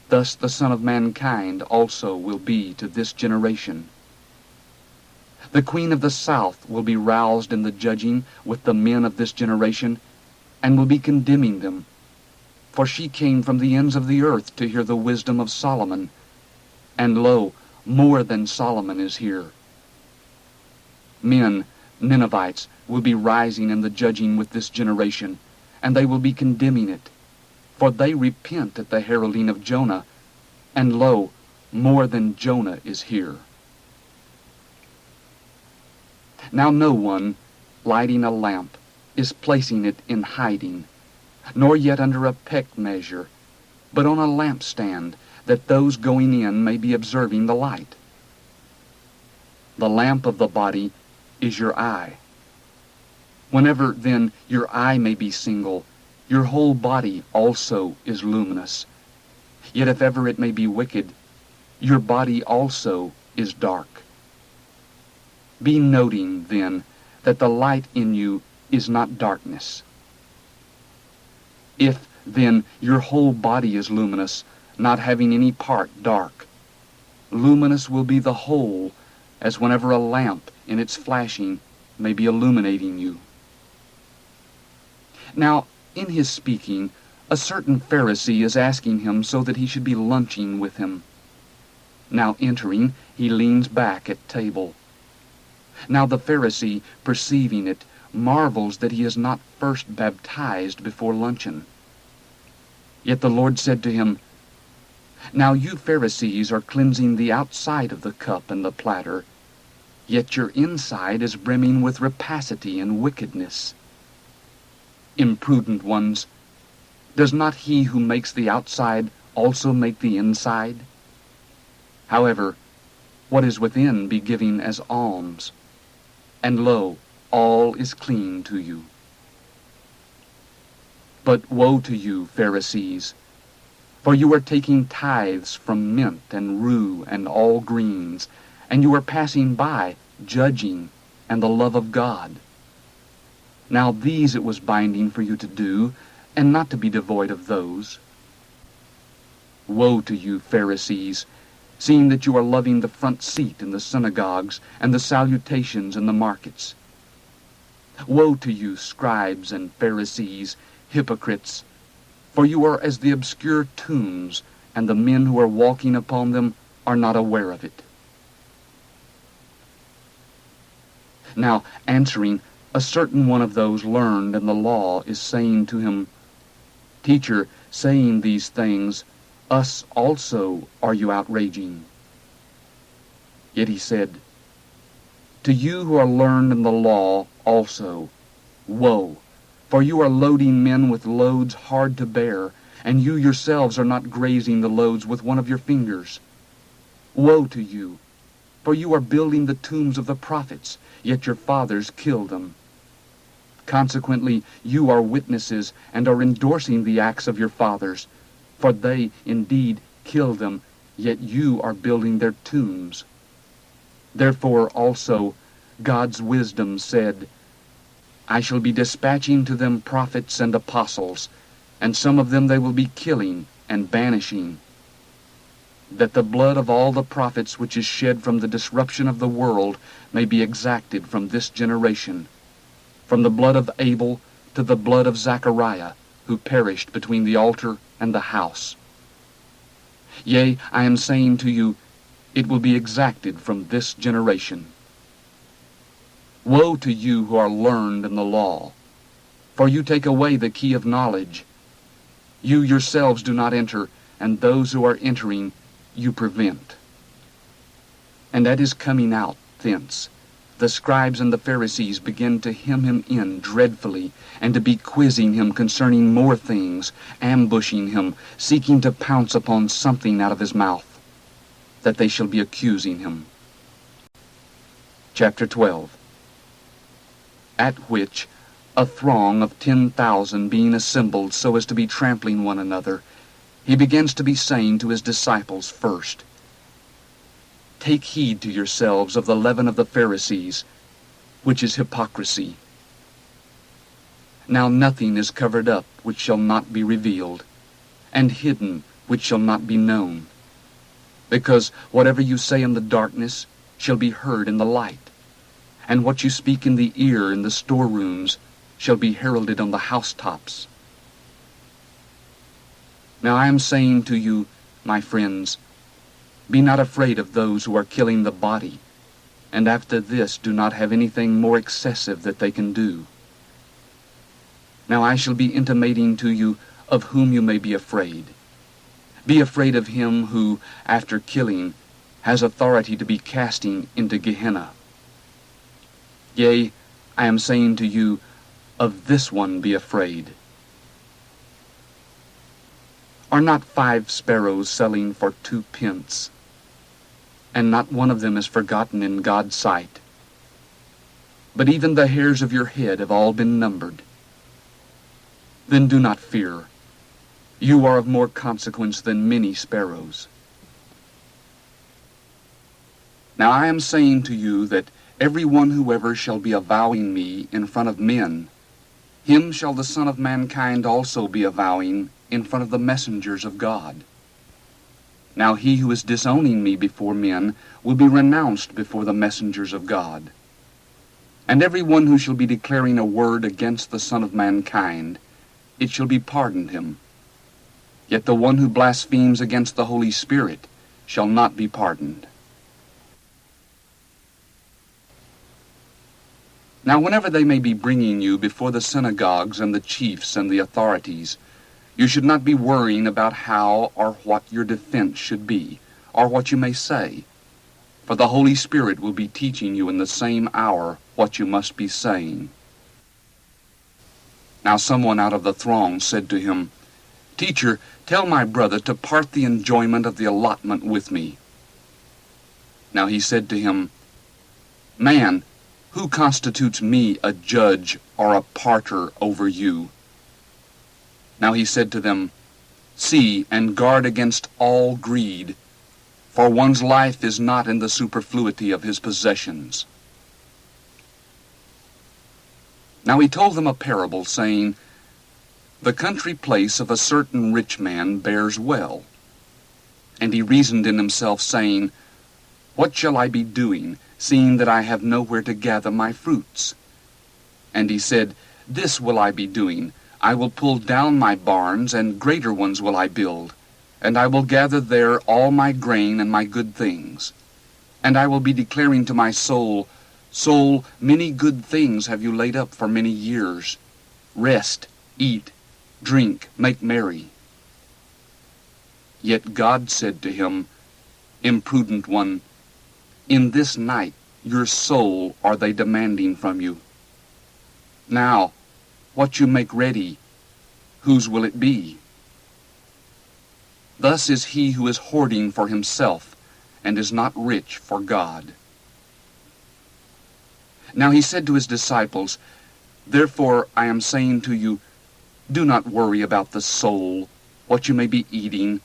Speaker 1: thus the Son of Mankind also will be to this generation. The queen of the south will be roused in the judging with the men of this generation, and will be condemning them. For she came from the ends of the earth to hear the wisdom of Solomon, and lo, more than Solomon is here. Men, Ninevites, will be rising in the judging with this generation, and they will be condemning it. For they repent at the heralding of Jonah, and lo, more than Jonah is here. Now no one, lighting a lamp, is placing it in hiding, nor yet under a peck measure, but on a lampstand, that those going in may be observing the light. The lamp of the body is your eye. Whenever, then, your eye may be single, your whole body also is luminous. Yet if ever it may be wicked, your body also is dark. Be noting, then, that the light in you is not darkness. If, then, your whole body is luminous, not having any part dark, luminous will be the whole, as whenever a lamp in its flashing may be illuminating you. Now, in his speaking, a certain Pharisee is asking him so that he should be lunching with him. Now entering, he leans back at table. Now the Pharisee, perceiving it, marvels that he is not first baptized before luncheon. Yet the Lord said to him, Now you Pharisees are cleansing the outside of the cup and the platter, yet your inside is brimming with rapacity and wickedness. Imprudent ones, does not he who makes the outside also make the inside? However, what is within be giving as alms, and lo, all is clean to you. But woe to you, Pharisees, for you are taking tithes from mint and rue and all greens, and you are passing by, judging, and the love of God. Now these it was binding for you to do, and not to be devoid of those. Woe to you, Pharisees, seeing that you are loving the front seat in the synagogues and the salutations in the markets. Woe to you, scribes and Pharisees, hypocrites, for you are as the obscure tombs, and the men who are walking upon them are not aware of it. Now, answering, a certain one of those learned in the law is saying to him, Teacher, saying these things, us also are you outraging? Yet he said, To you who are learned in the law also, woe! For you are loading men with loads hard to bear, and you yourselves are not grazing the loads with one of your fingers. Woe to you! For you are building the tombs of the prophets, yet your fathers killed them. Consequently, you are witnesses and are endorsing the acts of your fathers, For they indeed kill them, yet you are building their tombs. Therefore also God's wisdom said, I shall be dispatching to them prophets and apostles, and some of them they will be killing and banishing, that the blood of all the prophets which is shed from the disruption of the world may be exacted from this generation, from the blood of Abel to the blood of Zachariah, who perished between the altar and the house. Yea, I am saying to you, it will be exacted from this generation. Woe to you who are learned in the law, for you take away the key of knowledge. You yourselves do not enter, and those who are entering you prevent. And at his coming out thence, the scribes and the Pharisees began to hem him in dreadfully, and to be quizzing him concerning more things, ambushing him, seeking to pounce upon something out of his mouth, that they shall be accusing him. Chapter 12. At which a throng of 10,000 being assembled so as to be trampling one another, he begins to be saying to his disciples first, Take heed to yourselves of the leaven of the Pharisees, which is hypocrisy. Now nothing is covered up which shall not be revealed, and hidden which shall not be known. Because whatever you say in the darkness shall be heard in the light, and what you speak in the ear in the storerooms shall be heralded on the housetops. Now I am saying to you, my friends, be not afraid of those who are killing the body, and after this do not have anything more excessive that they can do. Now I shall be intimating to you of whom you may be afraid. Be afraid of him who, after killing, has authority to be casting into Gehenna. Yea, I am saying to you, of this one be afraid. Are not 5 sparrows selling for 2 pence? And not one of them is forgotten in God's sight. But even the hairs of your head have all been numbered. Then do not fear. You are of more consequence than many sparrows. Now I am saying to you that every one whoever shall be avowing me in front of men, him shall the Son of Mankind also be avowing in front of the messengers of God. Now he who is disowning me before men will be renounced before the messengers of God. And every one who shall be declaring a word against the Son of Mankind, it shall be pardoned him. Yet the one who blasphemes against the Holy Spirit shall not be pardoned. Now whenever they may be bringing you before the synagogues and the chiefs and the authorities, you should not be worrying about how or what your defense should be, or what you may say, for the Holy Spirit will be teaching you in the same hour what you must be saying. Now someone out of the throng said to him, Teacher, tell my brother to part the enjoyment of the allotment with me. Now he said to him, Man, who constitutes me a judge or a parter over you? Now he said to them, See and guard against all greed, for one's life is not in the superfluity of his possessions. Now he told them a parable, saying, The country place of a certain rich man bears well. And he reasoned in himself, saying, What shall I be doing, seeing that I have nowhere to gather my fruits? And he said, This will I be doing, I will pull down my barns, and greater ones will I build, and I will gather there all my grain and my good things. And I will be declaring to my soul, Soul, many good things have you laid up for many years. Rest, eat, drink, make merry. Yet God said to him, Imprudent one, in this night your soul are they demanding from you. Now, what you make ready, whose will it be? Thus is he who is hoarding for himself, and is not rich for God. Now he said to his disciples, Therefore I am saying to you, do not worry about the soul, what you may be eating,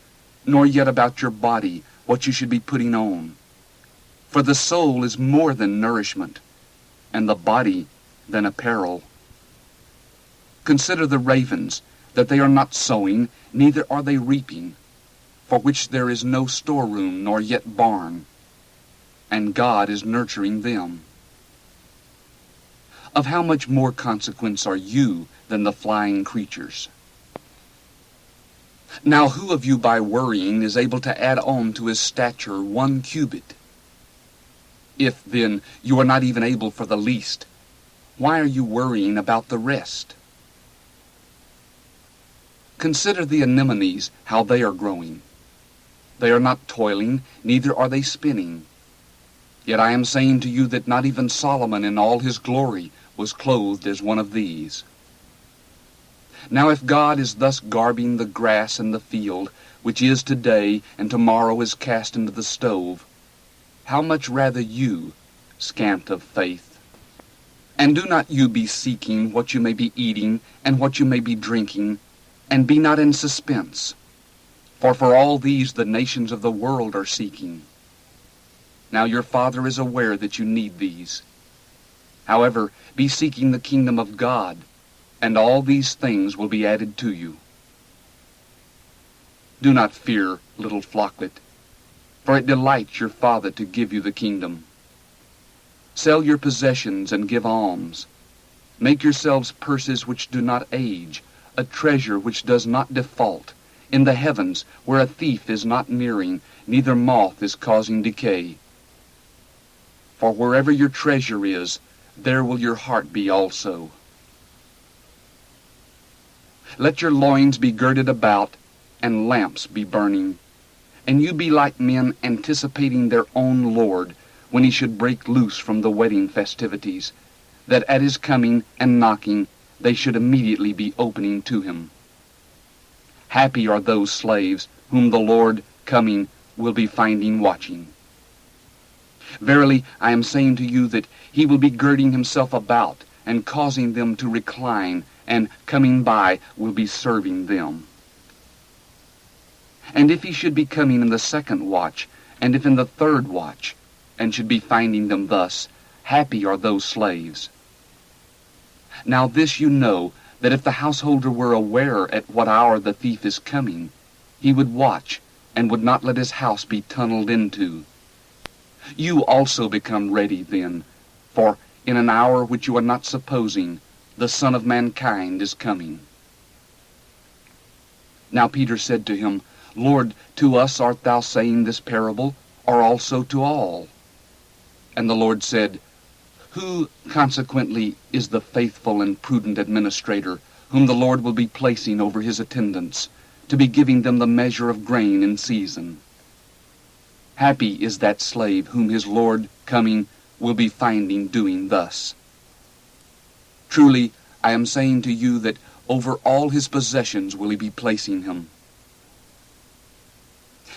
Speaker 1: nor yet about your body, what you should be putting on. For the soul is more than nourishment, and the body than apparel. Consider the ravens, that they are not sowing, neither are they reaping, for which there is no storeroom, nor yet barn, and God is nurturing them. Of how much more consequence are you than the flying creatures? Now who of you by worrying is able to add on to his stature 1 cubit? If, then, you are not even able for the least, why are you worrying about the rest? Consider the anemones, how they are growing. They are not toiling, neither are they spinning. Yet I am saying to you that not even Solomon in all his glory was clothed as one of these. Now if God is thus garbing the grass in the field, which is today and tomorrow is cast into the stove, how much rather you, scant of faith? And do not you be seeking what you may be eating and what you may be drinking, and be not in suspense. For all these the nations of the world are seeking. Now your Father is aware that you need these. However, be seeking the kingdom of God, and all these things will be added to you. Do not fear, little flocklet, for it delights your Father to give you the kingdom. Sell your possessions and give alms. Make yourselves purses which do not age, a treasure which does not default, in the heavens, where a thief is not nearing, neither moth is causing decay. For wherever your treasure is, there will your heart be also. Let your loins be girded about, and lamps be burning, and you be like men anticipating their own Lord, when he should break loose from the wedding festivities, that at his coming and knocking they should immediately be opening to him. Happy are those slaves whom the Lord, coming, will be finding watching. Verily, I am saying to you that he will be girding himself about, and causing them to recline, and coming by will be serving them. And if he should be coming in the 2nd watch, and if in the 3rd watch, and should be finding them thus, happy are those slaves. Now this you know, that if the householder were aware at what hour the thief is coming, he would watch, and would not let his house be tunneled into. You also become ready then, for in an hour which you are not supposing, the Son of Mankind is coming. Now Peter said to him, Lord, to us art thou saying this parable, or also to all? And the Lord said, Who, consequently, is the faithful and prudent administrator, whom the Lord will be placing over his attendants, to be giving them the measure of grain in season? Happy is that slave whom his Lord, coming, will be finding doing thus. Truly, I am saying to you that over all his possessions will he be placing him.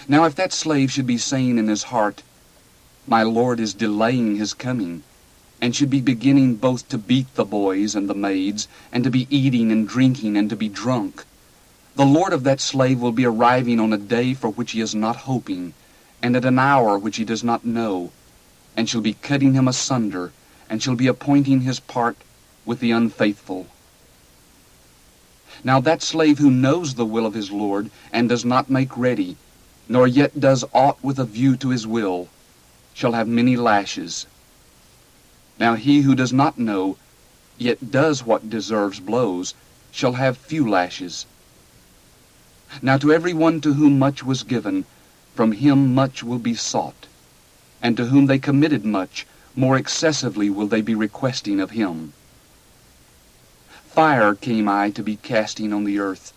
Speaker 1: Now if that slave should be saying in his heart, My Lord is delaying his coming, and should be beginning both to beat the boys and the maids, and to be eating and drinking and to be drunk, the Lord of that slave will be arriving on a day for which he is not hoping, and at an hour which he does not know, and shall be cutting him asunder, and shall be appointing his part with the unfaithful. Now that slave who knows the will of his Lord, and does not make ready, nor yet does aught with a view to his will, shall have many lashes. Now he who does not know, yet does what deserves blows, shall have few lashes. Now to every one to whom much was given, from him much will be sought, and to whom they committed much, more excessively will they be requesting of him. Fire came I to be casting on the earth,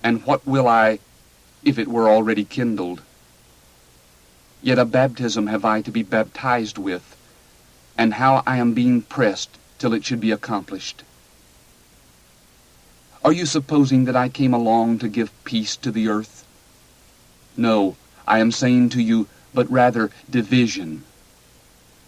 Speaker 1: and what will I, if it were already kindled? Yet a baptism have I to be baptized with, and how I am being pressed till it should be accomplished. Are you supposing that I came along to give peace to the earth? No, I am saying to you, but rather division.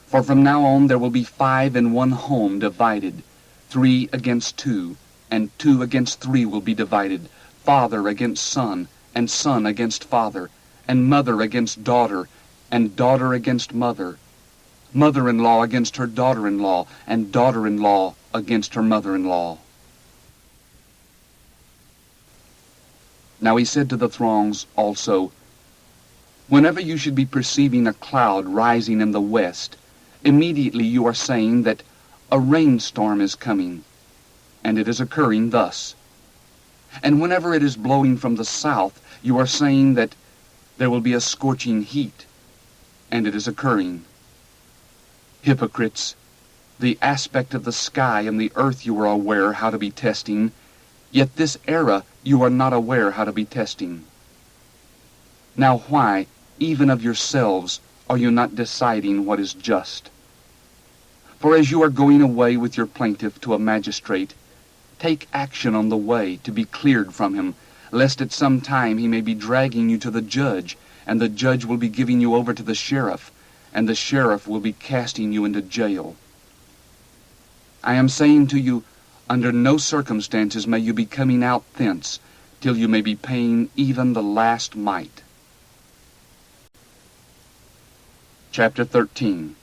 Speaker 1: For from now on there will be 5 in one home divided, 3 against 2, and 2 against 3 will be divided, father against son, and son against father, and mother against daughter, and daughter against mother, mother-in-law against her daughter-in-law, and daughter-in-law against her mother-in-law. Now he said to the throngs also, Whenever you should be perceiving a cloud rising in the west, immediately you are saying that a rainstorm is coming, and it is occurring thus. And whenever it is blowing from the south, you are saying that there will be a scorching heat, and it is occurring. Hypocrites, the aspect of the sky and the earth you are aware how to be testing, yet this era you are not aware how to be testing. Now why, even of yourselves, are you not deciding what is just? For as you are going away with your plaintiff to a magistrate, take action on the way to be cleared from him, lest at some time he may be dragging you to the judge, and the judge will be giving you over to the sheriff, and the sheriff will be casting you into jail. I am saying to you, under no circumstances may you be coming out thence, till you may be paying even the last mite. Chapter 13.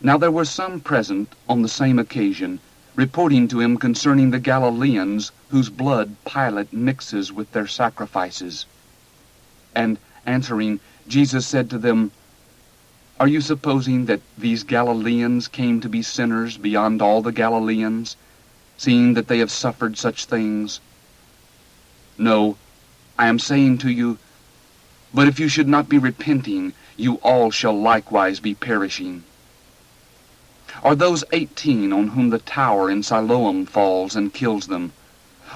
Speaker 1: Now there were some present on the same occasion, reporting to him concerning the Galileans, whose blood Pilate mixes with their sacrifices. And answering, Jesus said to them, Are you supposing that these Galileans came to be sinners beyond all the Galileans, seeing that they have suffered such things? No, I am saying to you, but if you should not be repenting, you all shall likewise be perishing. Are those 18 on whom the tower in Siloam falls and kills them,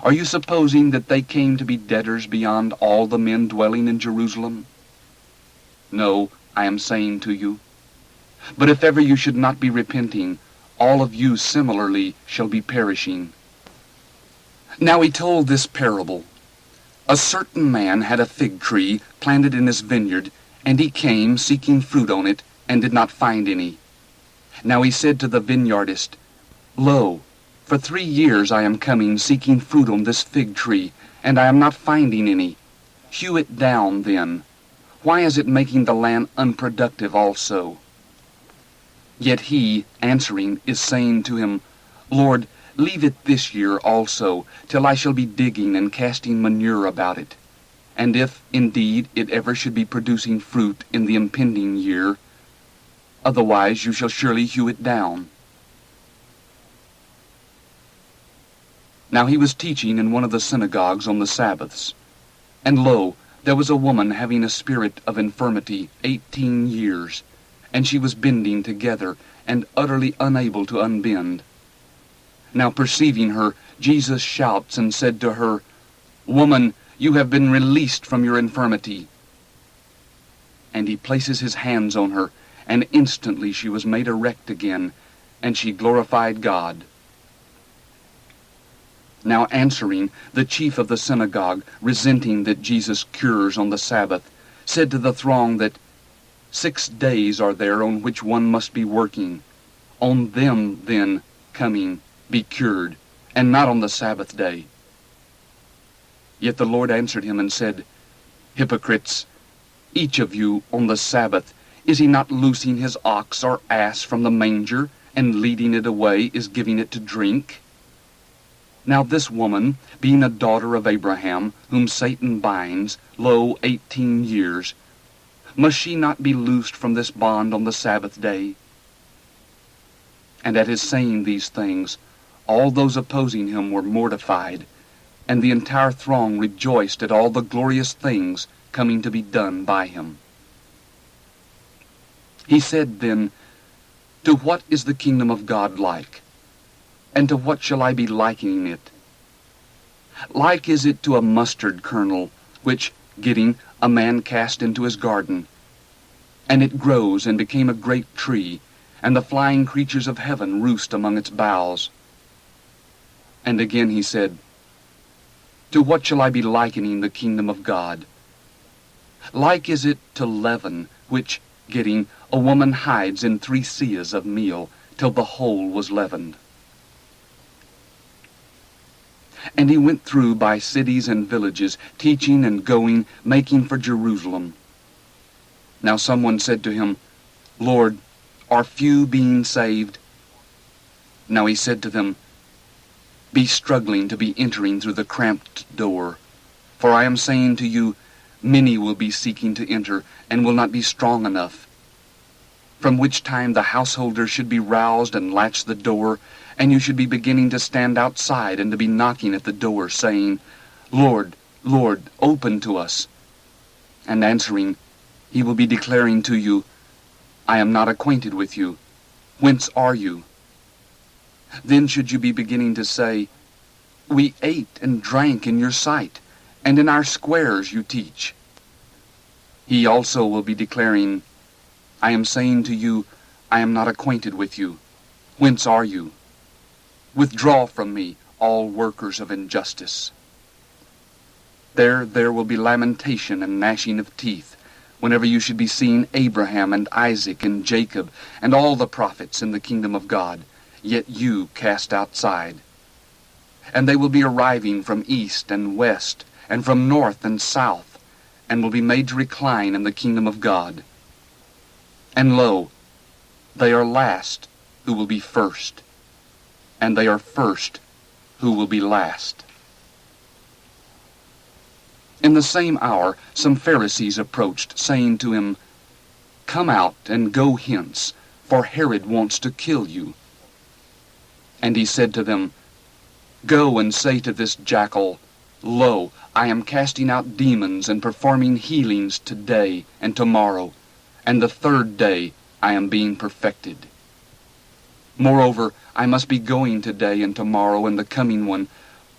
Speaker 1: are you supposing that they came to be debtors beyond all the men dwelling in Jerusalem? No, I am saying to you. But if ever you should not be repenting, all of you similarly shall be perishing. Now he told this parable. A certain man had a fig tree planted in his vineyard, and he came seeking fruit on it, and did not find any. Now he said to the vineyardist, Lo, for 3 years I am coming seeking fruit on this fig tree, and I am not finding any. Hew it down then. Why is it making the land unproductive also? Yet he, answering, is saying to him, Lord, leave it this year also, till I shall be digging and casting manure about it. And if, indeed, it ever should be producing fruit in the impending year, otherwise you shall surely hew it down. Now he was teaching in one of the synagogues on the Sabbaths. And lo, there was a woman having a spirit of infirmity 18 years, and she was bending together, and utterly unable to unbend. Now perceiving her, Jesus shouts and said to her, Woman, you have been released from your infirmity. And he places his hands on her, and instantly she was made erect again, and she glorified God. Now answering, the chief of the synagogue, resenting that Jesus cures on the Sabbath, said to the throng that 6 days are there on which one must be working. On them, then, coming, be cured, and not on the Sabbath day. Yet the Lord answered him and said, Hypocrites, each of you on the Sabbath, is he not loosing his ox or ass from the manger, and leading it away is giving it to drink? Now this woman, being a daughter of Abraham, whom Satan binds, lo, 18 years, must she not be loosed from this bond on the Sabbath day? And at his saying these things, all those opposing him were mortified, and the entire throng rejoiced at all the glorious things coming to be done by him. He said then, To what is the kingdom of God like? And to what shall I be likening it? Like is it to a mustard kernel, which, getting, a man cast into his garden. And it grows and became a great tree, and the flying creatures of heaven roost among its boughs. And again he said, To what shall I be likening the kingdom of God? Like is it to leaven, which, getting, a woman hides in 3 seahs of meal, till the whole was leavened. And he went through by cities and villages, teaching and going, making for Jerusalem. Now someone said to him, Lord, are few being saved? Now he said to them, Be struggling to be entering through the cramped door. For I am saying to you, many will be seeking to enter, and will not be strong enough. From which time the householder should be roused and latch the door, and you should be beginning to stand outside and to be knocking at the door, saying, Lord, Lord, open to us. And answering, he will be declaring to you, I am not acquainted with you. Whence are you? Then should you be beginning to say, We ate and drank in your sight, and in our squares you teach. He also will be declaring, I am saying to you, I am not acquainted with you. Whence are you? Withdraw from me, all workers of injustice. There will be lamentation and gnashing of teeth, whenever you should be seeing Abraham and Isaac and Jacob and all the prophets in the kingdom of God, yet you cast outside. And they will be arriving from east and west, and from north and south, and will be made to recline in the kingdom of God. And lo, they are last who will be first, and they are first who will be last. In the same hour some Pharisees approached, saying to him, Come out and go hence, for Herod wants to kill you. And he said to them, Go and say to this jackal, Lo, I am casting out demons and performing healings today and tomorrow, and the third day I am being perfected. Moreover, I must be going today and tomorrow and the coming one,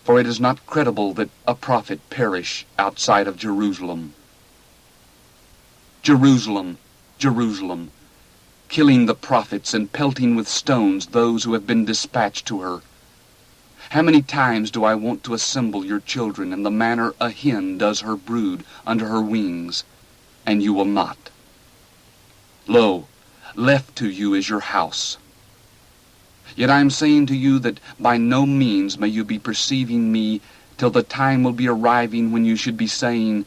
Speaker 1: for it is not credible that a prophet perish outside of Jerusalem. Jerusalem, Jerusalem, killing the prophets and pelting with stones those who have been dispatched to her. How many times do I want to assemble your children in the manner a hen does her brood under her wings, and you will not? Lo, left to you is your house. Yet I am saying to you that by no means may you be perceiving me till the time will be arriving when you should be saying,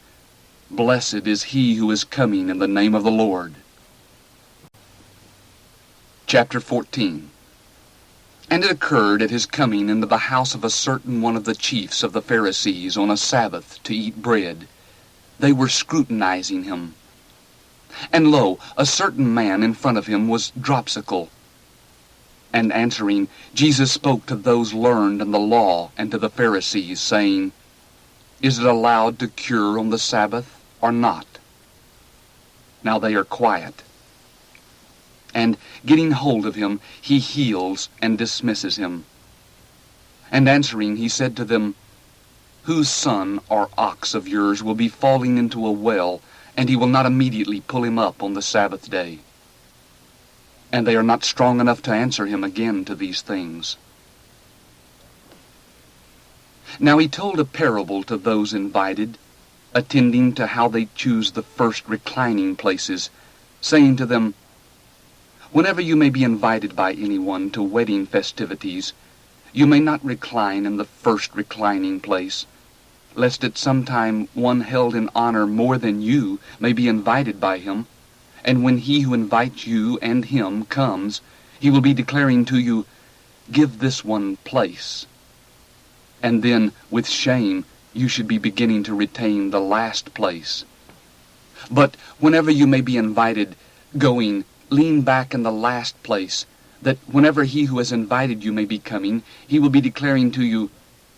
Speaker 1: Blessed is he who is coming in the name of the Lord. Chapter 14. And it occurred at his coming into the house of a certain one of the chiefs of the Pharisees on a Sabbath to eat bread. They were scrutinizing him. And lo, a certain man in front of him was dropsical. And answering, Jesus spoke to those learned in the law and to the Pharisees, saying, Is it allowed to cure on the Sabbath or not? Now they are quiet. And getting hold of him, he heals and dismisses him. And answering, he said to them, Whose son or ox of yours will be falling into a well, and he will not immediately pull him up on the Sabbath day? And they are not strong enough to answer him again to these things. Now he told a parable to those invited, attending to how they choose the first reclining places, saying to them, Whenever you may be invited by anyone to wedding festivities, you may not recline in the first reclining place, lest at some time one held in honor more than you may be invited by him, and when he who invites you and him comes, he will be declaring to you, Give this one place. And then, with shame, you should be beginning to retain the last place. But whenever you may be invited, going, lean back in the last place, that whenever he who has invited you may be coming, he will be declaring to you,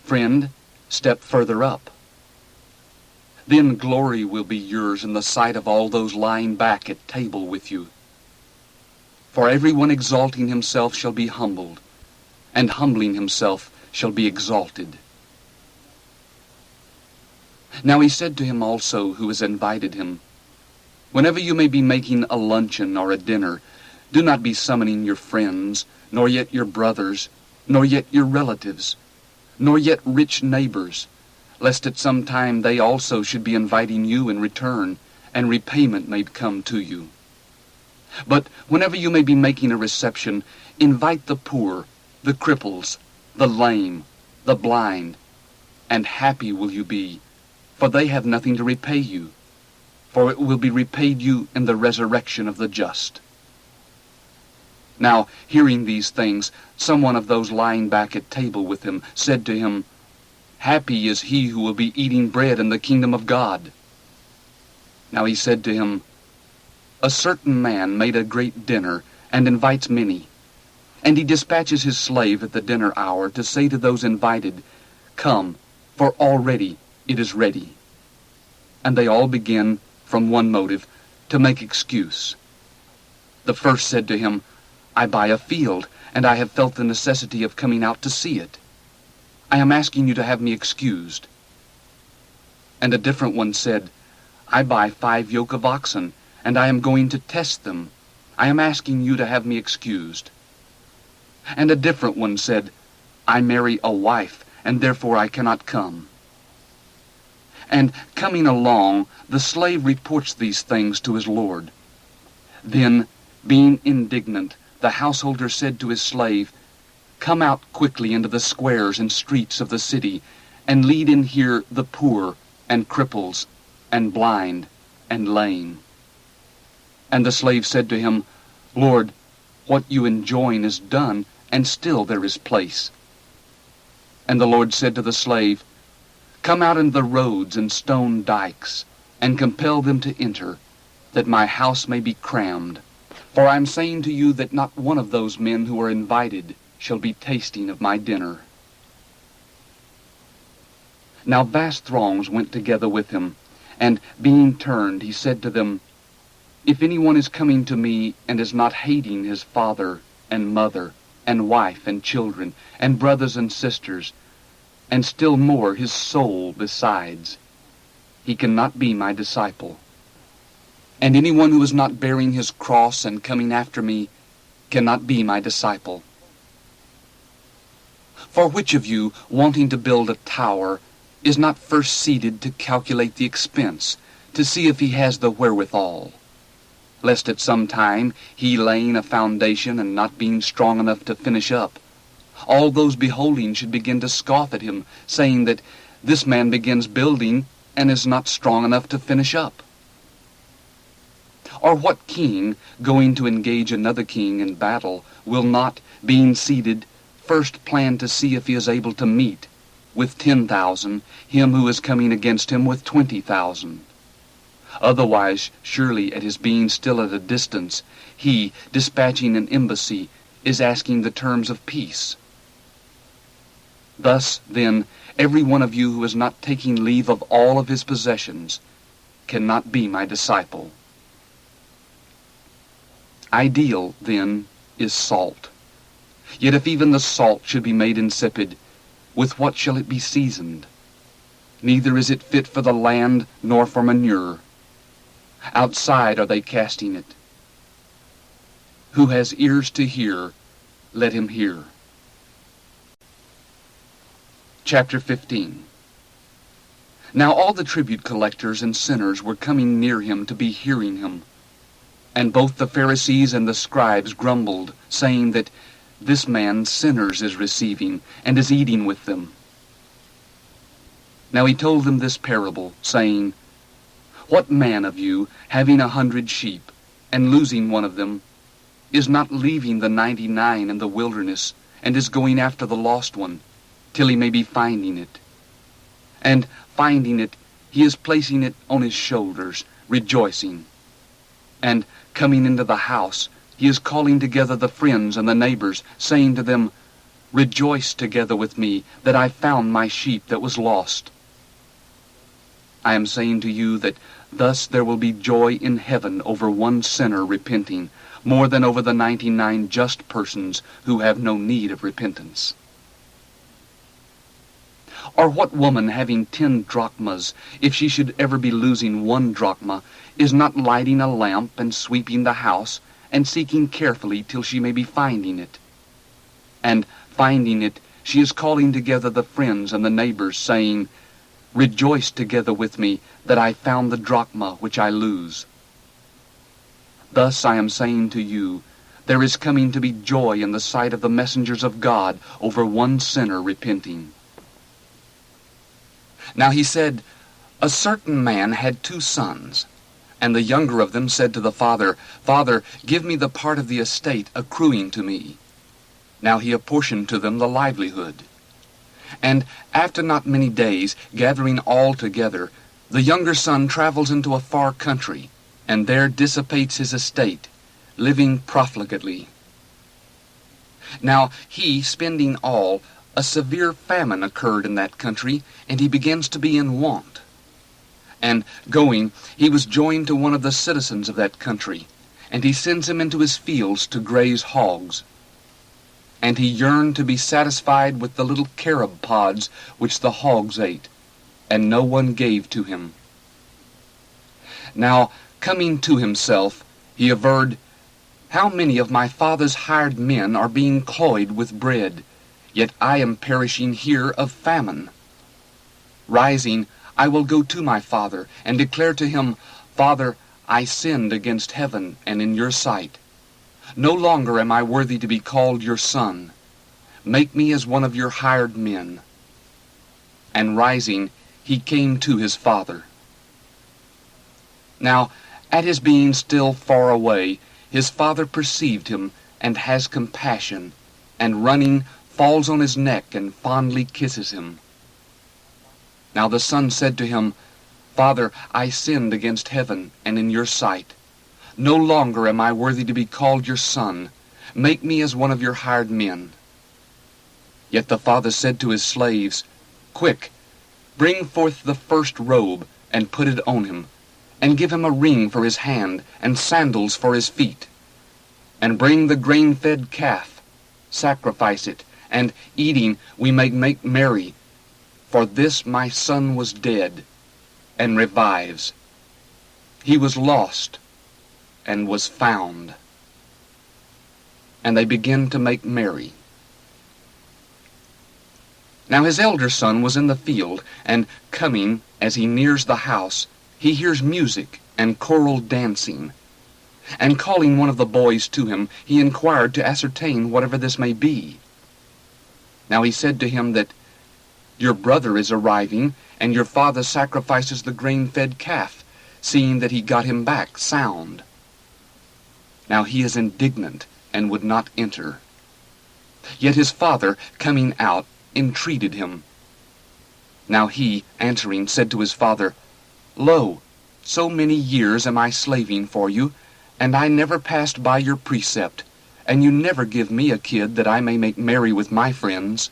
Speaker 1: Friend, step further up. Then glory will be yours in the sight of all those lying back at table with you. For everyone exalting himself shall be humbled, and humbling himself shall be exalted. Now he said to him also who has invited him, Whenever you may be making a luncheon or a dinner, do not be summoning your friends, nor yet your brothers, nor yet your relatives, nor yet rich neighbors, lest at some time they also should be inviting you in return, and repayment may come to you. But whenever you may be making a reception, invite the poor, the cripples, the lame, the blind, and happy will you be, for they have nothing to repay you, for it will be repaid you in the resurrection of the just. Now, hearing these things, someone of those lying back at table with him said to him, Happy is he who will be eating bread in the kingdom of God. Now he said to him, A certain man made a great dinner, and invites many. And he dispatches his slave at the dinner hour to say to those invited, Come, for already it is ready. And they all begin, from one motive, to make excuse. The first said to him, I buy a field, and I have felt the necessity of coming out to see it. I am asking you to have me excused. And a different one said, I buy 5 yoke of oxen, and I am going to test them. I am asking you to have me excused. And a different one said, I marry a wife, and therefore I cannot come. And coming along, the slave reports these things to his lord. Then, being indignant, the householder said to his slave, Come out quickly into the squares and streets of the city, and lead in here the poor, and cripples, and blind, and lame. And the slave said to him, Lord, what you enjoin is done, and still there is place. And the Lord said to the slave, Come out into the roads and stone dikes, and compel them to enter, that my house may be crammed. For I am saying to you that not one of those men who are invited shall be tasting of my dinner. Now vast throngs went together with him, and being turned, he said to them, If anyone is coming to me, and is not hating his father and mother, and wife and children, and brothers and sisters, and still more his soul besides, he cannot be my disciple. And anyone who is not bearing his cross and coming after me cannot be my disciple. For which of you, wanting to build a tower, is not first seated to calculate the expense, to see if he has the wherewithal? Lest at some time he, laying a foundation and not being strong enough to finish up, all those beholding should begin to scoff at him, saying that this man begins building and is not strong enough to finish up. Or what king, going to engage another king in battle, will not, being seated, first plan to see if he is able to meet, with 10,000, him who is coming against him with 20,000? Otherwise, surely at his being still at a distance, he, dispatching an embassy, is asking the terms of peace. Thus, then, every one of you who is not taking leave of all of his possessions cannot be my disciple. Ideal, then, is salt. Yet if even the salt should be made insipid, with what shall it be seasoned? Neither is it fit for the land nor for manure. Outside are they casting it. Who has ears to hear, let him hear. Chapter 15. Now all the tribute collectors and sinners were coming near him to be hearing him. And both the Pharisees and the scribes grumbled, saying that this man sinners is receiving, and is eating with them. Now he told them this parable, saying, What man of you, having 100 sheep, and losing one of them, is not leaving the 99 in the wilderness, and is going after the lost one, till he may be finding it? And finding it, he is placing it on his shoulders, rejoicing. And coming into the house, he is calling together the friends and the neighbors, saying to them, Rejoice together with me, that I found my sheep that was lost. I am saying to you that thus there will be joy in heaven over one sinner repenting, more than over the 99 just persons who have no need of repentance. Or what woman having 10 drachmas, if she should ever be losing 1 drachma, is not lighting a lamp and sweeping the house, and seeking carefully till she may be finding it? And finding it, she is calling together the friends and the neighbors, saying, Rejoice together with me, that I found the drachma which I lose. Thus I am saying to you, there is coming to be joy in the sight of the messengers of God over one sinner repenting. Now he said, A certain man had 2 sons, and the younger of them said to the father, Father, give me the part of the estate accruing to me. Now he apportioned to them the livelihood. And after not many days, gathering all together, the younger son travels into a far country, and there dissipates his estate, living profligately. Now he, spending all, a severe famine occurred in that country, and he begins to be in want. And going, he was joined to one of the citizens of that country, and he sends him into his fields to graze hogs. And he yearned to be satisfied with the little carob pods which the hogs ate, and no one gave to him. Now, coming to himself, he averred, How many of my father's hired men are being cloyed with bread, yet I am perishing here of famine. Rising, I will go to my father, and declare to him, Father, I sinned against heaven and in your sight. No longer am I worthy to be called your son. Make me as one of your hired men. And rising, he came to his father. Now, at his being still far away, his father perceived him, and has compassion, and running, falls on his neck and fondly kisses him. Now the son said to him, Father, I sinned against heaven and in your sight. No longer am I worthy to be called your son. Make me as one of your hired men. Yet the father said to his slaves, Quick, bring forth the first robe, and put it on him, and give him a ring for his hand, and sandals for his feet. And bring the grain-fed calf, sacrifice it, and eating we may make merry. For this my son was dead, and revives. He was lost, and was found. And they began to make merry. Now his elder son was in the field, and coming, as he nears the house, he hears music and choral dancing. And calling one of the boys to him, he inquired to ascertain whatever this may be. Now he said to him that, Your brother is arriving, and your father sacrifices the grain-fed calf, seeing that he got him back sound. Now he is indignant, and would not enter. Yet his father, coming out, entreated him. Now he, answering, said to his father, Lo, so many years am I slaving for you, and I never passed by your precept, and you never give me a kid that I may make merry with my friends.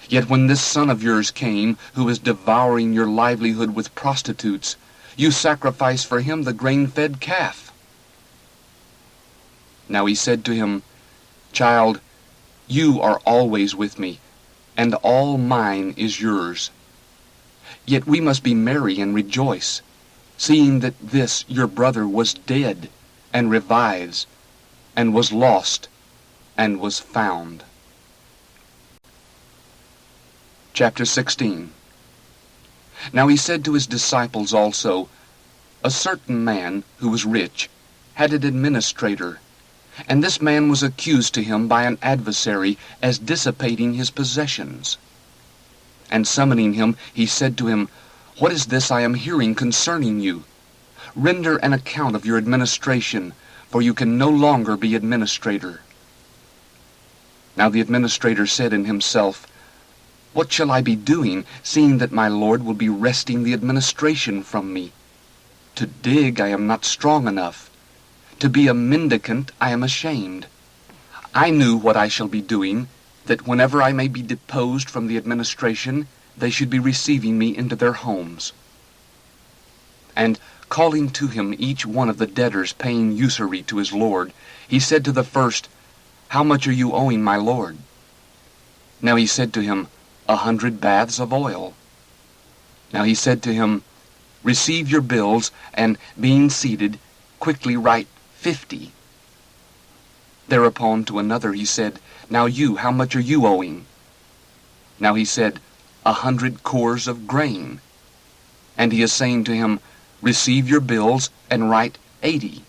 Speaker 1: Yet when this son of yours came, who is devouring your livelihood with prostitutes, you sacrifice for him the grain-fed calf. Now he said to him, Child, you are always with me, and all mine is yours. Yet we must be merry and rejoice, seeing that this your brother was dead, and revives, and was lost, and was found. Chapter 16. Now he said to his disciples also, A certain man, who was rich, had an administrator, and this man was accused to him by an adversary as dissipating his possessions. And summoning him, he said to him, What is this I am hearing concerning you? Render an account of your administration, for you can no longer be administrator. Now the administrator said in himself, What shall I be doing, seeing that my lord will be wresting the administration from me? To dig I am not strong enough. To be a mendicant I am ashamed. I knew what I shall be doing, that whenever I may be deposed from the administration, they should be receiving me into their homes. And calling to him each one of the debtors paying usury to his lord, he said to the first, How much are you owing my lord? Now he said to him, 100 baths of oil. Now he said to him, Receive your bills, and being seated, quickly write 50. Thereupon to another he said, Now you, how much are you owing? Now he said, 100 cores of grain. And he is saying to him, Receive your bills, and write 80.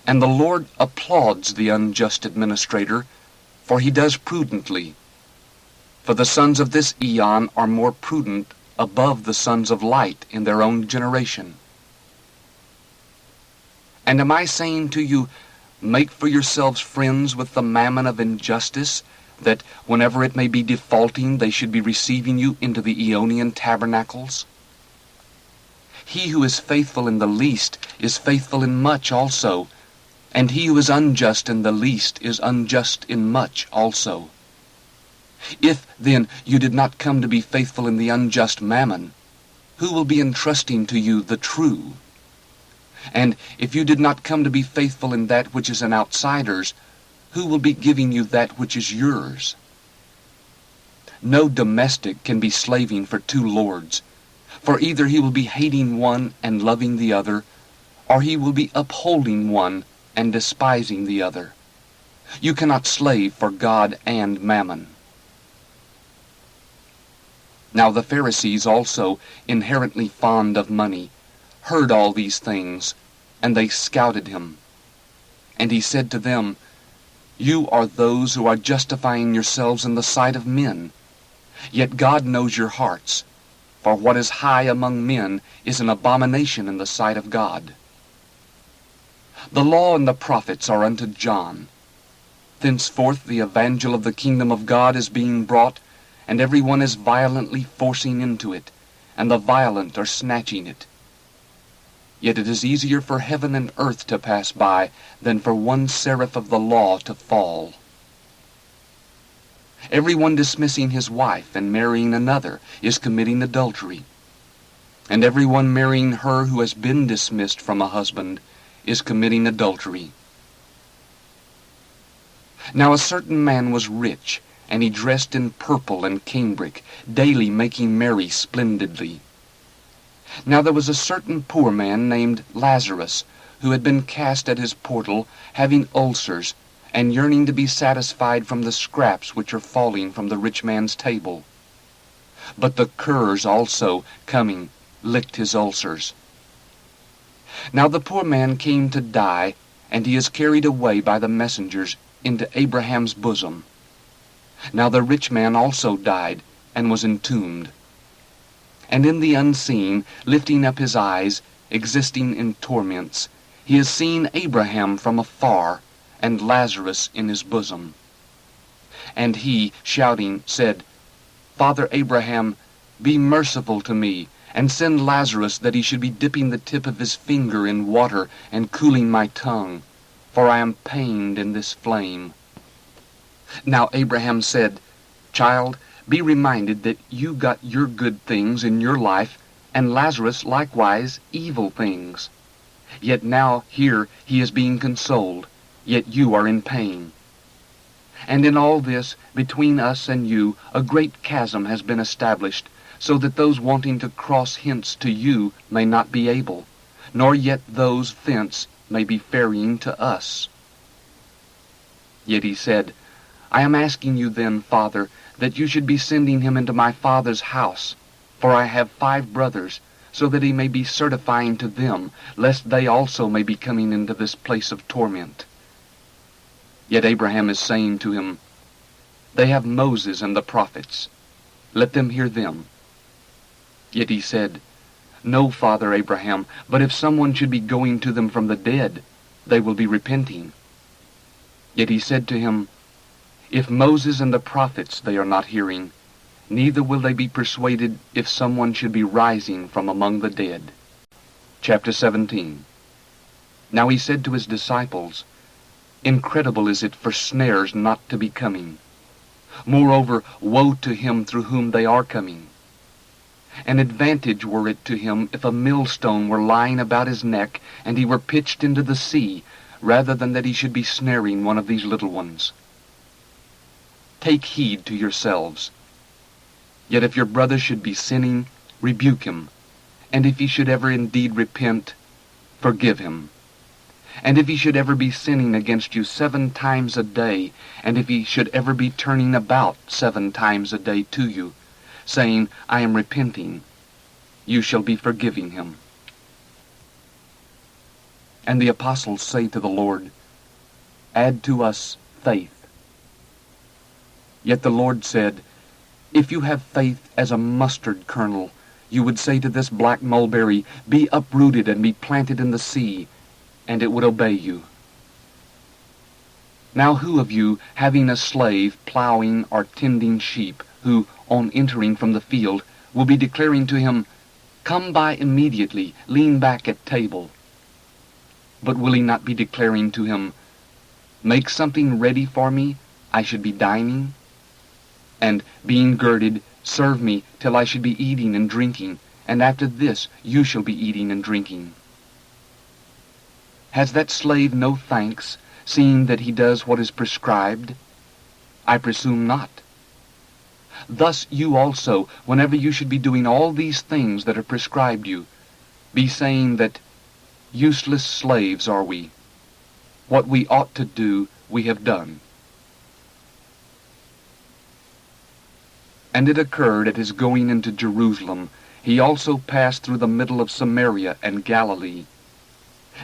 Speaker 1: And the Lord applauds the unjust administrator, for he does prudently. For the sons of this eon are more prudent above the sons of light in their own generation. And am I saying to you, make for yourselves friends with the mammon of injustice, that whenever it may be defaulting, they should be receiving you into the Aeonian tabernacles? He who is faithful in the least is faithful in much also, and he who is unjust in the least is unjust in much also. If, then, you did not come to be faithful in the unjust mammon, who will be entrusting to you the true? And if you did not come to be faithful in that which is an outsider's, who will be giving you that which is yours? No domestic can be slaving for two lords, for either he will be hating one and loving the other, or he will be upholding one and despising the other. You cannot slave for God and mammon. Now the Pharisees also, inherently fond of money, heard all these things, and they scouted him. And he said to them, You are those who are justifying yourselves in the sight of men. Yet God knows your hearts, for what is high among men is an abomination in the sight of God. The law and the prophets are unto John. Thenceforth the evangel of the kingdom of God is being brought, and every one is violently forcing into it, and the violent are snatching it. Yet it is easier for heaven and earth to pass by than for one seraph of the law to fall. Every one dismissing his wife and marrying another is committing adultery, and every one marrying her who has been dismissed from a husband is committing adultery. Now a certain man was rich, and he dressed in purple and cambric, daily making merry splendidly. Now there was a certain poor man named Lazarus, who had been cast at his portal, having ulcers, and yearning to be satisfied from the scraps which are falling from the rich man's table. But the curs also, coming, licked his ulcers. Now the poor man came to die, and he is carried away by the messengers into Abraham's bosom. Now the rich man also died, and was entombed. And in the unseen, lifting up his eyes, existing in torments, he has seen Abraham from afar, and Lazarus in his bosom. And he, shouting, said, Father Abraham, be merciful to me, and send Lazarus that he should be dipping the tip of his finger in water and cooling my tongue, for I am pained in this flame. Now Abraham said, Child, be reminded that you got your good things in your life, and Lazarus likewise evil things. Yet now here he is being consoled, yet you are in pain. And in all this, between us and you, a great chasm has been established, so that those wanting to cross hence to you may not be able, nor yet those thence may be ferrying to us. Yet he said, I am asking you then, Father, that you should be sending him into my father's house, for I have 5 brothers, so that he may be certifying to them, lest they also may be coming into this place of torment. Yet Abraham is saying to him, They have Moses and the prophets. Let them hear them. Yet he said, No, Father Abraham, but if someone should be going to them from the dead, they will be repenting. Yet he said to him, If Moses and the prophets they are not hearing, neither will they be persuaded if someone should be rising from among the dead. Chapter 17. Now he said to his disciples, Incredible is it for snares not to be coming. Moreover, woe to him through whom they are coming. An advantage were it to him if a millstone were lying about his neck, and he were pitched into the sea, rather than that he should be snaring one of these little ones. Take heed to yourselves. Yet if your brother should be sinning, rebuke him, and if he should ever indeed repent, forgive him. And if he should ever be sinning against you 7 times a day, and if he should ever be turning about 7 times a day to you, saying, I am repenting, you shall be forgiving him. And the apostles say to the Lord, Add to us faith. Yet the Lord said, If you have faith as a mustard kernel, you would say to this black mulberry, "Be uprooted and be planted in the sea," and it would obey you. Now who of you, having a slave plowing or tending sheep, who, on entering from the field, will be declaring to him, "Come by immediately, lean back at table"? But will he not be declaring to him, "Make something ready for me, I should be dining"? And, being girded, serve me till I should be eating and drinking, and after this you shall be eating and drinking? Has that slave no thanks, seeing that he does what is prescribed? I presume not. Thus you also, whenever you should be doing all these things that are prescribed you, be saying that useless slaves are we. What we ought to do, we have done. And it occurred at his going into Jerusalem, he also passed through the middle of Samaria and Galilee.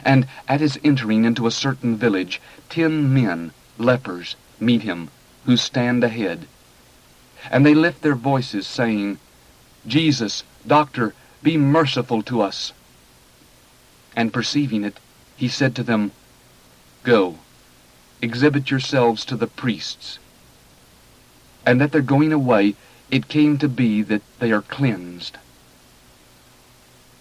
Speaker 1: And at his entering into a certain village, 10 men, lepers, meet him, who stand ahead. And they lift their voices, saying, "Jesus, Doctor, be merciful to us." And perceiving it, he said to them, "Go, exhibit yourselves to the priests." And at their going away, it came to be that they are cleansed.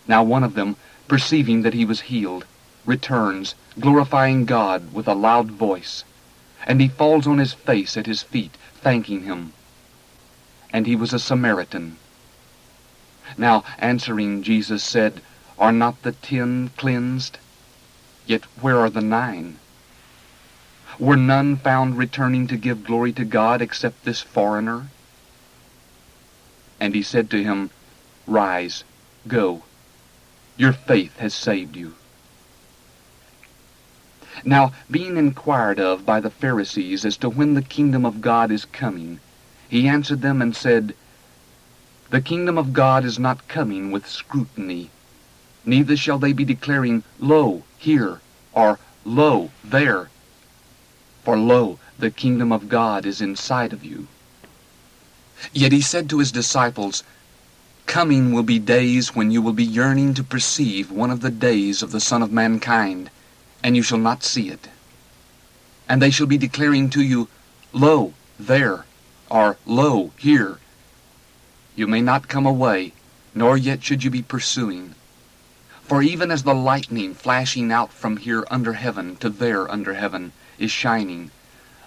Speaker 1: Now one of them, perceiving that he was healed, returns, glorifying God with a loud voice. And he falls on his face at his feet, thanking him. And he was a Samaritan. Now answering, Jesus said, "Are not the 10 cleansed? Yet where are the 9? Were none found returning to give glory to God except this foreigner?" And he said to him, "Rise, go. Your faith has saved you." Now, being inquired of by the Pharisees as to when the kingdom of God is coming, he answered them and said, "The kingdom of God is not coming with scrutiny, neither shall they be declaring, 'Lo, here,' or 'Lo, there.' For lo, the kingdom of God is inside of you." Yet he said to his disciples, "Coming will be days when you will be yearning to perceive one of the days of the Son of Mankind, and you shall not see it. And they shall be declaring to you, 'Lo, there,' or 'Lo, here.' You may not come away, nor yet should you be pursuing. For even as the lightning flashing out from here under heaven to there under heaven is shining,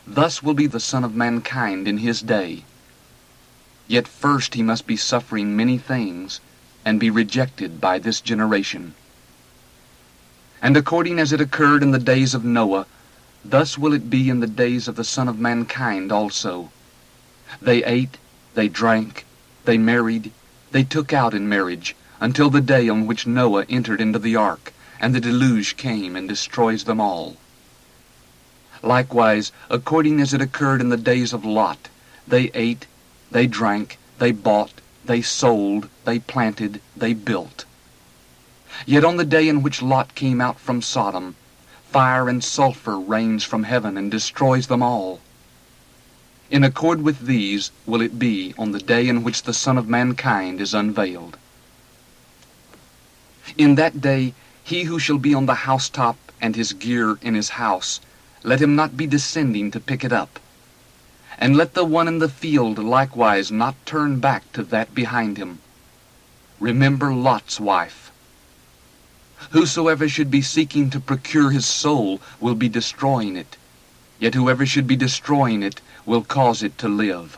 Speaker 1: thus will be the Son of Mankind in his day. Yet first he must be suffering many things, and be rejected by this generation. And according as it occurred in the days of Noah, thus will it be in the days of the Son of Mankind also. They ate, they drank, they married, they took out in marriage, until the day on which Noah entered into the ark, and the deluge came and destroys them all. Likewise, according as it occurred in the days of Lot, they ate, they drank, they bought, they sold, they planted, they built. Yet on the day in which Lot came out from Sodom, fire and sulfur rains from heaven and destroys them all. In accord with these will it be on the day in which the Son of Mankind is unveiled. In that day he who shall be on the housetop and his gear in his house, let him not be descending to pick it up. And let the one in the field likewise not turn back to that behind him. Remember Lot's wife. Whosoever should be seeking to procure his soul will be destroying it, yet whoever should be destroying it will cause it to live.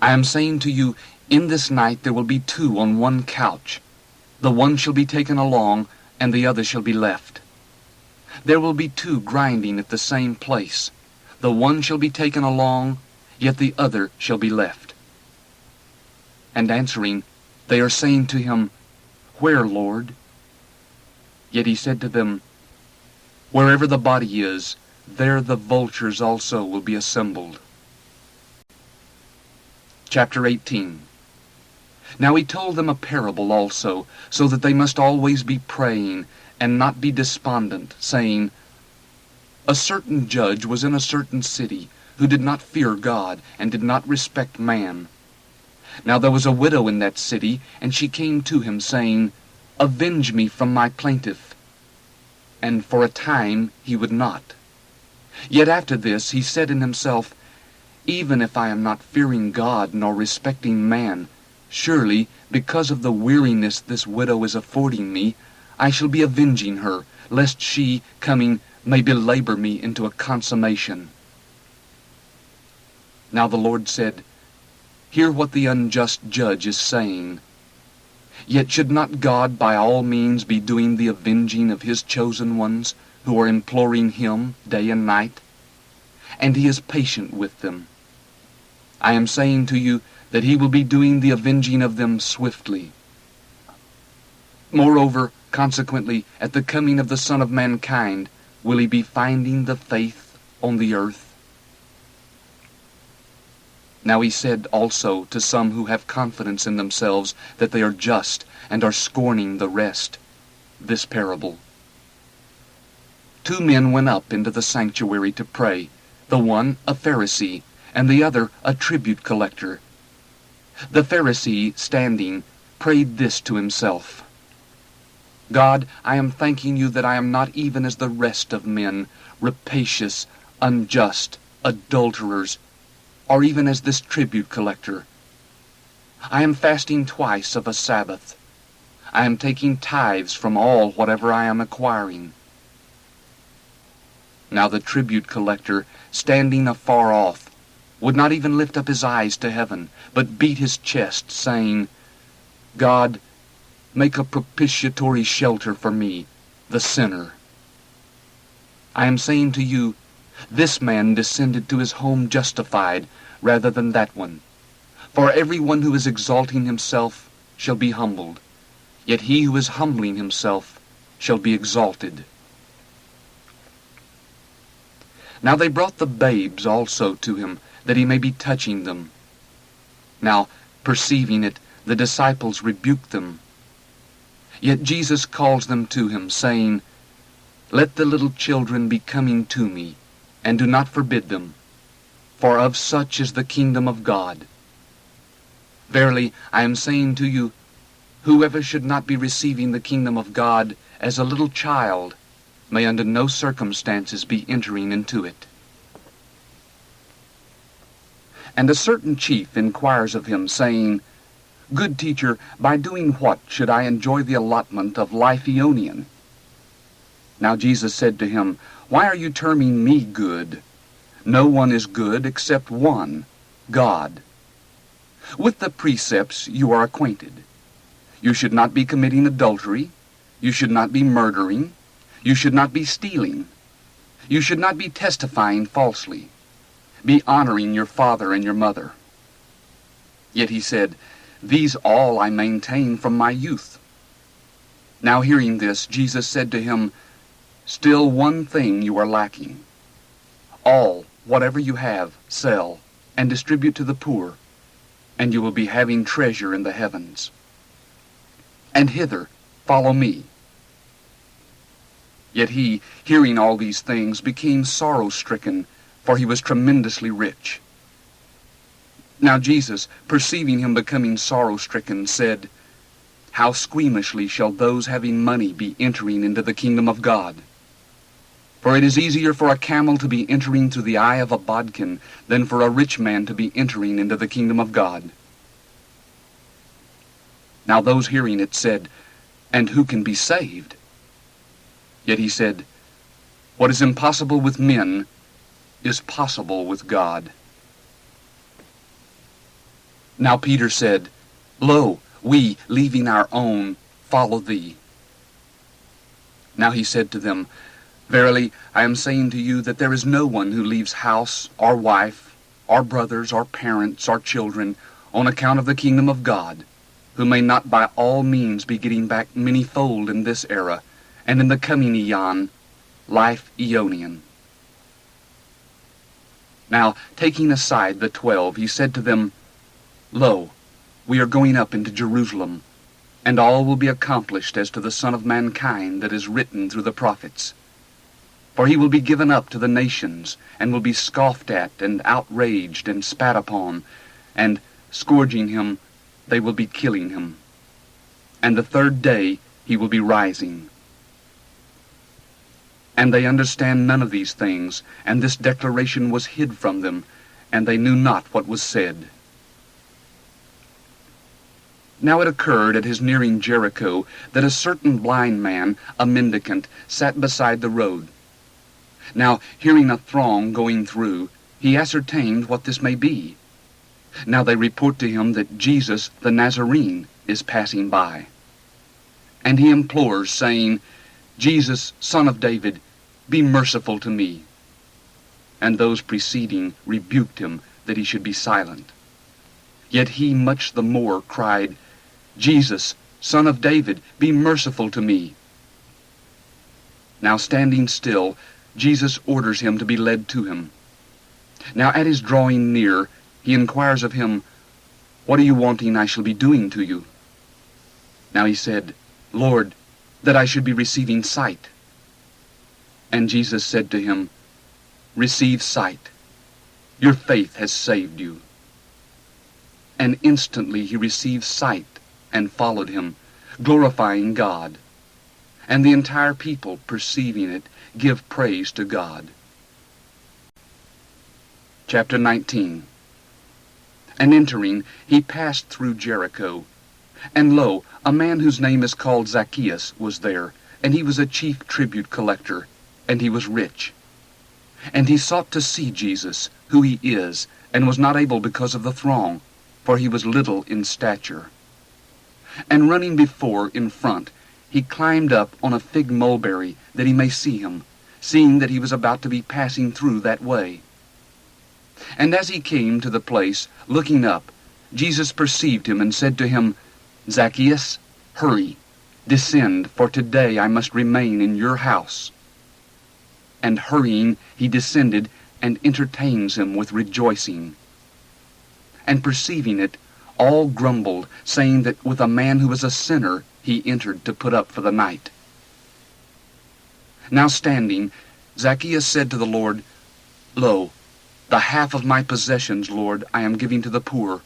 Speaker 1: I am saying to you, in this night there will be 2 on one couch. The one shall be taken along, and the other shall be left. There will be 2 grinding at the same place. The one shall be taken along, yet the other shall be left. And answering, they are saying to him, "Where, Lord?" Yet he said to them, "Wherever the body is, there the vultures also will be assembled." Chapter 18. Now he told them a parable also, so that they must always be praying, and not be despondent, saying, "A certain judge was in a certain city, who did not fear God, and did not respect man. Now there was a widow in that city, and she came to him, saying, Avenge me from my plaintiff. And for a time he would not. Yet after this he said in himself, Even if I am not fearing God, nor respecting man, surely, because of the weariness this widow is affording me, I shall be avenging her, lest she, coming, may belabor me into a consummation. Now the Lord said, Hear what the unjust judge is saying. Yet should not God by all means be doing the avenging of his chosen ones, who are imploring him day and night? And he is patient with them. I am saying to you that he will be doing the avenging of them swiftly. Moreover, consequently, at the coming of the Son of Mankind, will he be finding the faith on the earth? Now he said also to some who have confidence in themselves that they are just, and are scorning the rest, this parable. 2 men went up into the sanctuary to pray, the one a Pharisee, and the other a tribute collector. The Pharisee, standing, prayed this to himself, God, I am thanking you that I am not even as the rest of men, rapacious, unjust, adulterers, or even as this tribute collector. I am fasting twice of a Sabbath. I am taking tithes from all whatever I am acquiring. Now the tribute collector, standing afar off, would not even lift up his eyes to heaven, but beat his chest, saying, God, make a propitiatory shelter for me, the sinner. I am saying to you, this man descended to his home justified rather than that one. For everyone who is exalting himself shall be humbled, yet he who is humbling himself shall be exalted. Now they brought the babes also to him, that he may be touching them. Now, perceiving it, the disciples rebuked them. Yet Jesus calls them to him, saying, Let the little children be coming to me, and do not forbid them, for of such is the kingdom of God. Verily, I am saying to you, whoever should not be receiving the kingdom of God as a little child may under no circumstances be entering into it. And a certain chief inquires of him, saying, Good teacher, by doing what should I enjoy the allotment of life aeonian? Now Jesus said to him, Why are you terming me good? No one is good except one, God. With the precepts you are acquainted. You should not be committing adultery. You should not be murdering. You should not be stealing. You should not be testifying falsely. Be honoring your father and your mother. Yet he said, These all I maintain from my youth. Now hearing this, Jesus said to him, Still one thing you are lacking. All, whatever you have, sell, and distribute to the poor, and you will be having treasure in the heavens. And hither, follow me. Yet he, hearing all these things, became sorrow-stricken, for he was tremendously rich. Now Jesus, perceiving him becoming sorrow-stricken, said, How squeamishly shall those having money be entering into the kingdom of God? For it is easier for a camel to be entering through the eye of a bodkin than for a rich man to be entering into the kingdom of God. Now those hearing it said, And who can be saved? Yet he said, What is impossible with men is possible with God. Now Peter said, Lo, we, leaving our own, follow thee. Now he said to them, Verily, I am saying to you that there is no one who leaves house, or wife, or brothers, or parents, or children, on account of the kingdom of God, who may not by all means be getting back manyfold in this era, and in the coming aeon, life aeonian. Now, taking aside the 12, he said to them, Lo, we are going up into Jerusalem, and all will be accomplished as to the Son of Mankind that is written through the prophets. For he will be given up to the nations, and will be scoffed at, and outraged, and spat upon, and, scourging him, they will be killing him. And the third day he will be rising. And they understand none of these things, and this declaration was hid from them, and they knew not what was said. Now it occurred at his nearing Jericho that a certain blind man, a mendicant, sat beside the road. Now, hearing a throng going through, he ascertained what this may be. Now they report to him that Jesus the Nazarene is passing by. And he implores, saying, Jesus, Son of David, be merciful to me. And those preceding rebuked him that he should be silent. Yet he much the more cried, Jesus, Son of David, be merciful to me. Now standing still, Jesus orders him to be led to him. Now at his drawing near, he inquires of him, What are you wanting I shall be doing to you? Now he said, Lord, that I should be receiving sight. And Jesus said to him, Receive sight. Your faith has saved you. And instantly he received sight and followed him, glorifying God. And the entire people, perceiving it, give praise to God. Chapter 19. And entering, he passed through Jericho. And lo, a man whose name is called Zacchaeus was there, and he was a chief tribute collector, and he was rich. And he sought to see Jesus, who he is, and was not able because of the throng, for he was little in stature. And running before in front, he climbed up on a fig mulberry, that he may see him, seeing that he was about to be passing through that way. And as he came to the place, looking up, Jesus perceived him, and said to him, Zacchaeus, hurry, descend, for today I must remain in your house. And hurrying, he descended, and entertains him with rejoicing. And perceiving it, all grumbled, saying that with a man who was a sinner he entered to put up for the night. Now standing, Zacchaeus said to the Lord, Lo, the half of my possessions, Lord, I am giving to the poor.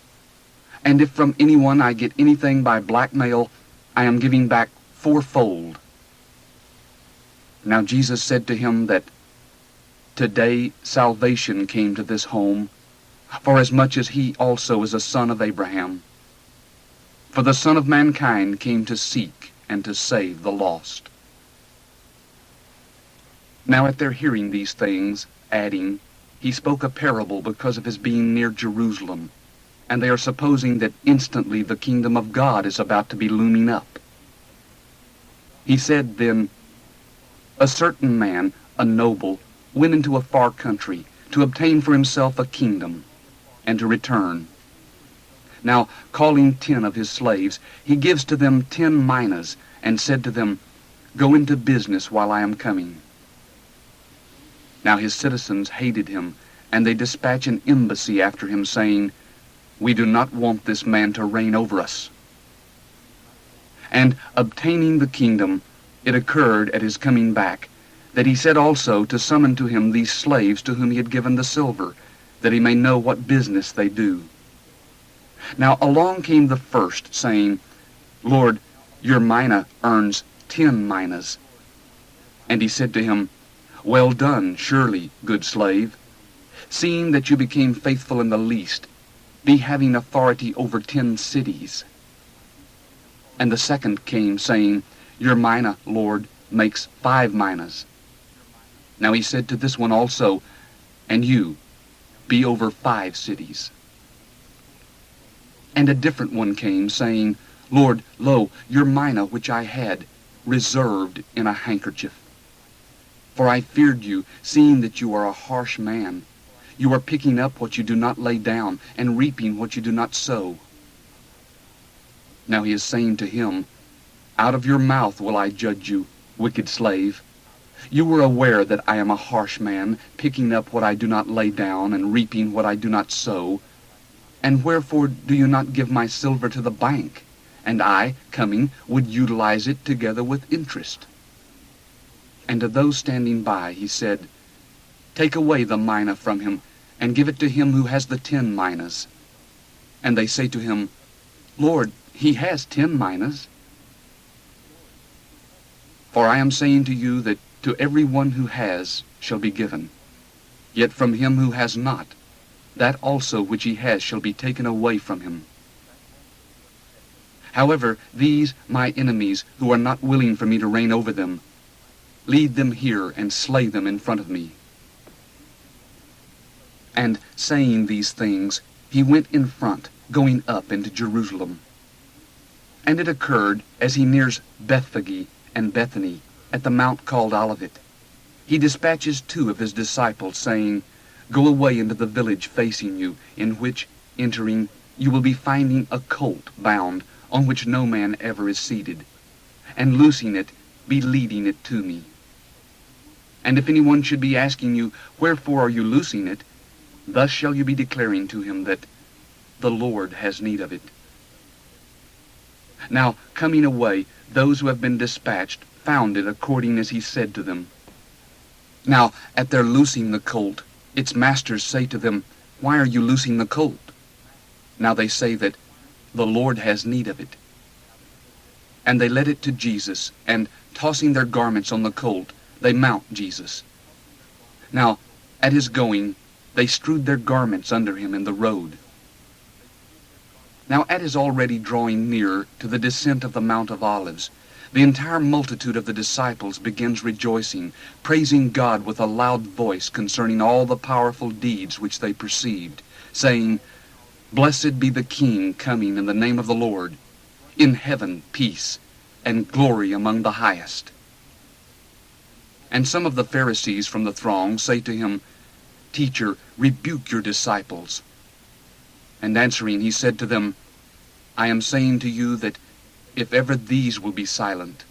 Speaker 1: And if from anyone I get anything by blackmail, I am giving back fourfold. Now Jesus said to him that today salvation came to this home, forasmuch as he also is a son of Abraham. For the Son of Mankind came to seek and to save the lost. Now at their hearing these things, adding, he spoke a parable because of his being near Jerusalem, and they are supposing that instantly the kingdom of God is about to be looming up. He said then, A certain man, a noble, went into a far country to obtain for himself a kingdom, and to return. Now, calling 10 of his slaves, he gives to them 10 minas, and said to them, Go into business while I am coming. Now his citizens hated him, and they dispatch an embassy after him, saying, We do not want this man to reign over us. And obtaining the kingdom, it occurred at his coming back, that he said also to summon to him these slaves to whom he had given the silver, that he may know what business they do. Now along came the first, saying, Lord, your mina earns 10 minas. And he said to him, Well done, surely, good slave. Seeing that you became faithful in the least, be having authority over 10 cities. And the second came, saying, Your mina, Lord, makes 5 minas. Now he said to this one also, And you, be over 5 cities. And a different one came, saying, Lord, lo, your mina which I had, reserved in a handkerchief. For I feared you, seeing that you are a harsh man. You are picking up what you do not lay down, and reaping what you do not sow. Now he is saying to him, Out of your mouth will I judge you, wicked slave. You were aware that I am a harsh man, picking up what I do not lay down, and reaping what I do not sow. And wherefore do you not give my silver to the bank? And I, coming, would utilize it together with interest. And to those standing by he said, Take away the mina from him, and give it to him who has the 10 minas. And they say to him, Lord, he has 10 minas. For I am saying to you that to every one who has shall be given, yet from him who has not, that also which he has shall be taken away from him. However, these my enemies, who are not willing for me to reign over them, lead them here and slay them in front of me. And saying these things, he went in front, going up into Jerusalem. And it occurred, as he nears Bethphage and Bethany, at the mount called Olivet, he dispatches 2 of his disciples, saying, Go away into the village facing you, in which, entering, you will be finding a colt bound, on which no man ever is seated, and loosing it, be leading it to me. And if anyone should be asking you, Wherefore are you loosing it? Thus shall you be declaring to him that the Lord has need of it. Now, coming away, those who have been dispatched found it according as he said to them. Now, at their loosing the colt, its masters say to them, Why are you loosing the colt? Now they say that the Lord has need of it. And they led it to Jesus, and tossing their garments on the colt, they mount Jesus. Now, at his going, they strewed their garments under him in the road. Now, at his already drawing near to the descent of the Mount of Olives, the entire multitude of the disciples begins rejoicing, praising God with a loud voice concerning all the powerful deeds which they perceived, saying, Blessed be the King coming in the name of the Lord. In heaven peace, and glory among the highest. And some of the Pharisees from the throng say to him, Teacher, rebuke your disciples. And answering, he said to them, I am saying to you that if ever these will be silent,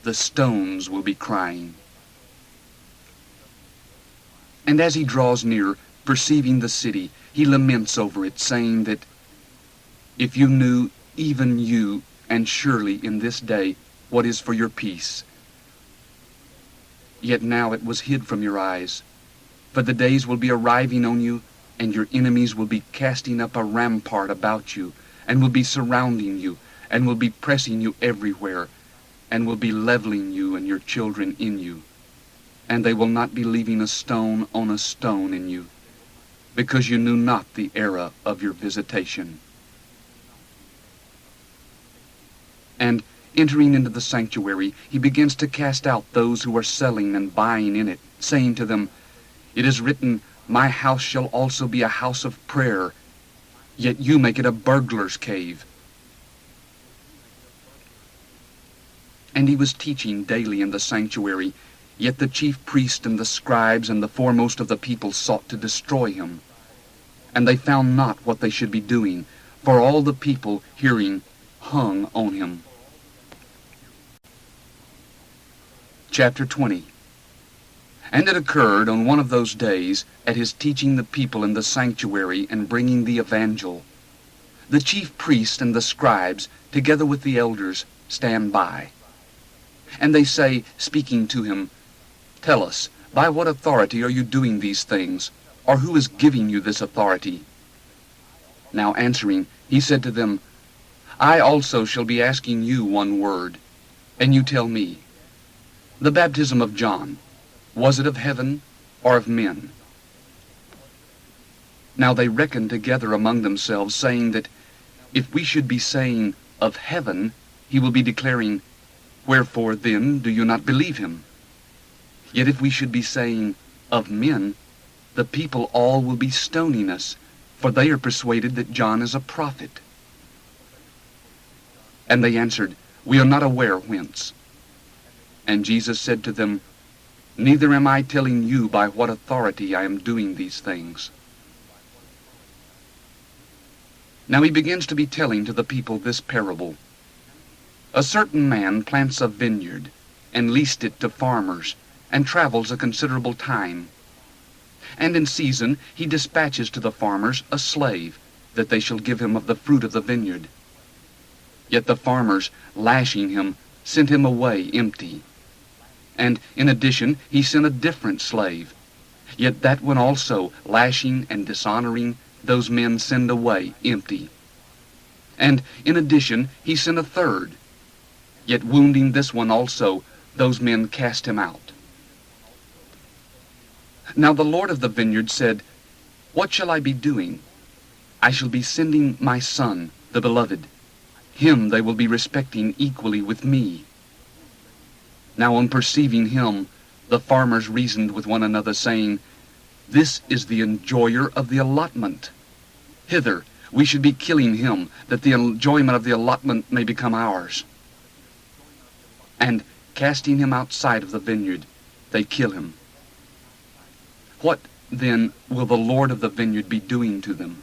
Speaker 1: the stones will be crying. And as he draws near, perceiving the city, he laments over it, saying that if you knew, even you, and surely in this day, what is for your peace, yet now it was hid from your eyes. For the days will be arriving on you, and your enemies will be casting up a rampart about you, and will be surrounding you, and will be pressing you everywhere, and will be leveling you and your children in you. And they will not be leaving a stone on a stone in you, because you knew not the era of your visitation. And entering into the sanctuary, he begins to cast out those who are selling and buying in it, saying to them, It is written, My house shall also be a house of prayer, yet you make it a burglar's cave. And he was teaching daily in the sanctuary, yet the chief priests and the scribes and the foremost of the people sought to destroy him. And they found not what they should be doing, for all the people, hearing, hung on him. Chapter 20. And it occurred on one of those days, at his teaching the people in the sanctuary and bringing the evangel, the chief priests and the scribes, together with the elders, stand by. And they say, speaking to him, Tell us, by what authority are you doing these things, or who is giving you this authority? Now answering, he said to them, I also shall be asking you one word, and you tell me. The baptism of John, was it of heaven or of men? Now they reckoned together among themselves, saying that if we should be saying of heaven, he will be declaring, Wherefore then do you not believe him? Yet if we should be saying of men, the people all will be stoning us, for they are persuaded that John is a prophet. And they answered, We are not aware whence. And Jesus said to them, Neither am I telling you by what authority I am doing these things. Now he begins to be telling to the people this parable. A certain man plants a vineyard, and leased it to farmers, and travels a considerable time. And in season he dispatches to the farmers a slave, that they shall give him of the fruit of the vineyard. Yet the farmers, lashing him, sent him away empty. And in addition, he sent a different slave. Yet that one also, lashing and dishonoring, those men send away empty. And in addition, he sent a third. Yet wounding this one also, those men cast him out. Now the Lord of the vineyard said, What shall I be doing? I shall be sending my son, the beloved. Him they will be respecting equally with me. Now on perceiving him, the farmers reasoned with one another, saying, This is the enjoyer of the allotment. Hither, we should be killing him, that the enjoyment of the allotment may become ours. And casting him outside of the vineyard, they kill him. What, then, will the Lord of the vineyard be doing to them?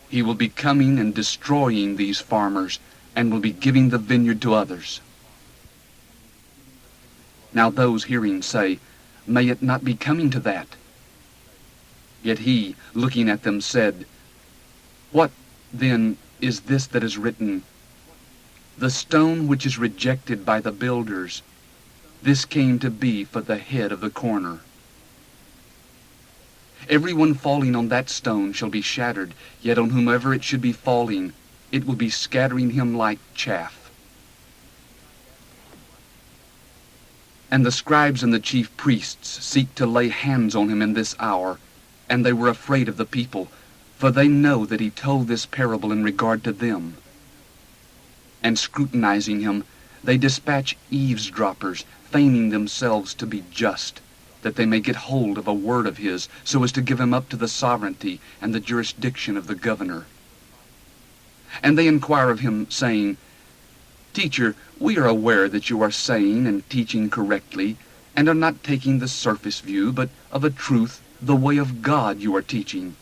Speaker 1: He will be coming and destroying these farmers, and will be giving the vineyard to others. Now those hearing say, May it not be coming to that? Yet he, looking at them, said, What, then, is this that is written? The stone which is rejected by the builders, this came to be for the head of the corner. Everyone falling on that stone shall be shattered, yet on whomever it should be falling, it will be scattering him like chaff. And the scribes and the chief priests seek to lay hands on him in this hour, and they were afraid of the people, for they know that he told this parable in regard to them. And scrutinizing him, they dispatch eavesdroppers, feigning themselves to be just, that they may get hold of a word of his, so as to give him up to the sovereignty and the jurisdiction of the governor. And they inquire of him, saying, Teacher, we are aware that you are saying and teaching correctly, and are not taking the surface view, but of a truth, the way of God you are teaching.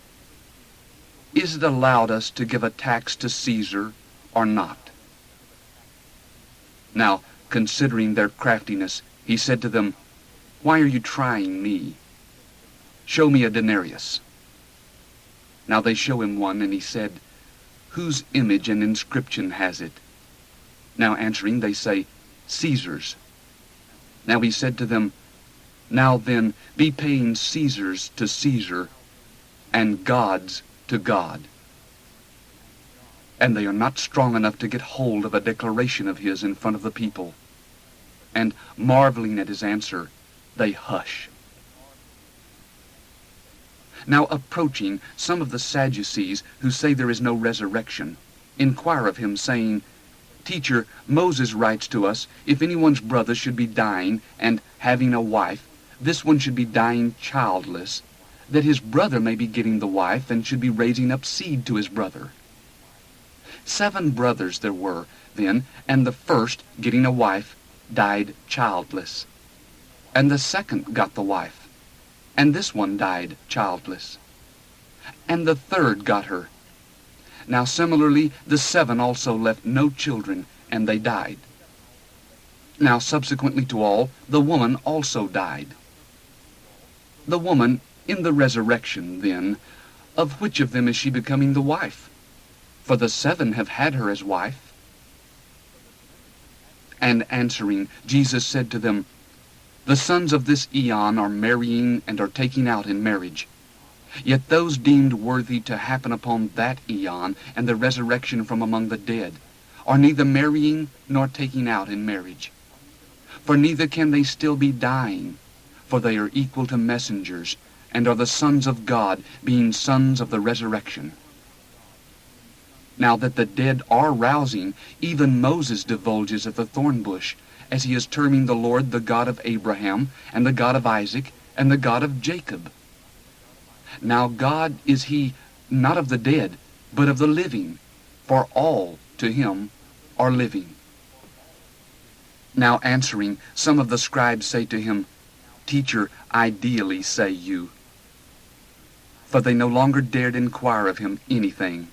Speaker 1: Is it allowed us to give a tax to Caesar, or not? Now, considering their craftiness, he said to them, Why are you trying me? Show me a denarius. Now they show him one, and he said, Whose image and inscription has it? Now answering, they say, Caesar's. Now he said to them, Now then, be paying Caesar's to Caesar, and God's to God. And they are not strong enough to get hold of a declaration of his in front of the people. And marveling at his answer, they hush. Now approaching, some of the Sadducees, who say there is no resurrection, inquire of him, saying, Teacher, Moses writes to us, if anyone's brother should be dying, and having a wife, this one should be dying childless, that his brother may be getting the wife, and should be raising up seed to his brother. 7 brothers there were then, and the first, getting a wife, died childless. And the second got the wife, and this one died childless. And the third got her. Now similarly, the 7 also left no children, and they died. Now subsequently to all, the woman also died. The woman, in the resurrection, then, of which of them is she becoming the wife? For the 7 have had her as wife. And answering, Jesus said to them, The sons of this aeon are marrying and are taking out in marriage. Yet those deemed worthy to happen upon that aeon and the resurrection from among the dead are neither marrying nor taking out in marriage. For neither can they still be dying, for they are equal to messengers, and are the sons of God, being sons of the resurrection. Now that the dead are rousing, even Moses divulges at the thorn bush, as he is terming the Lord the God of Abraham, and the God of Isaac, and the God of Jacob. Now God is he not of the dead, but of the living, for all to him are living. Now answering, some of the scribes say to him, Teacher, ideally say you. For they no longer dared inquire of him anything.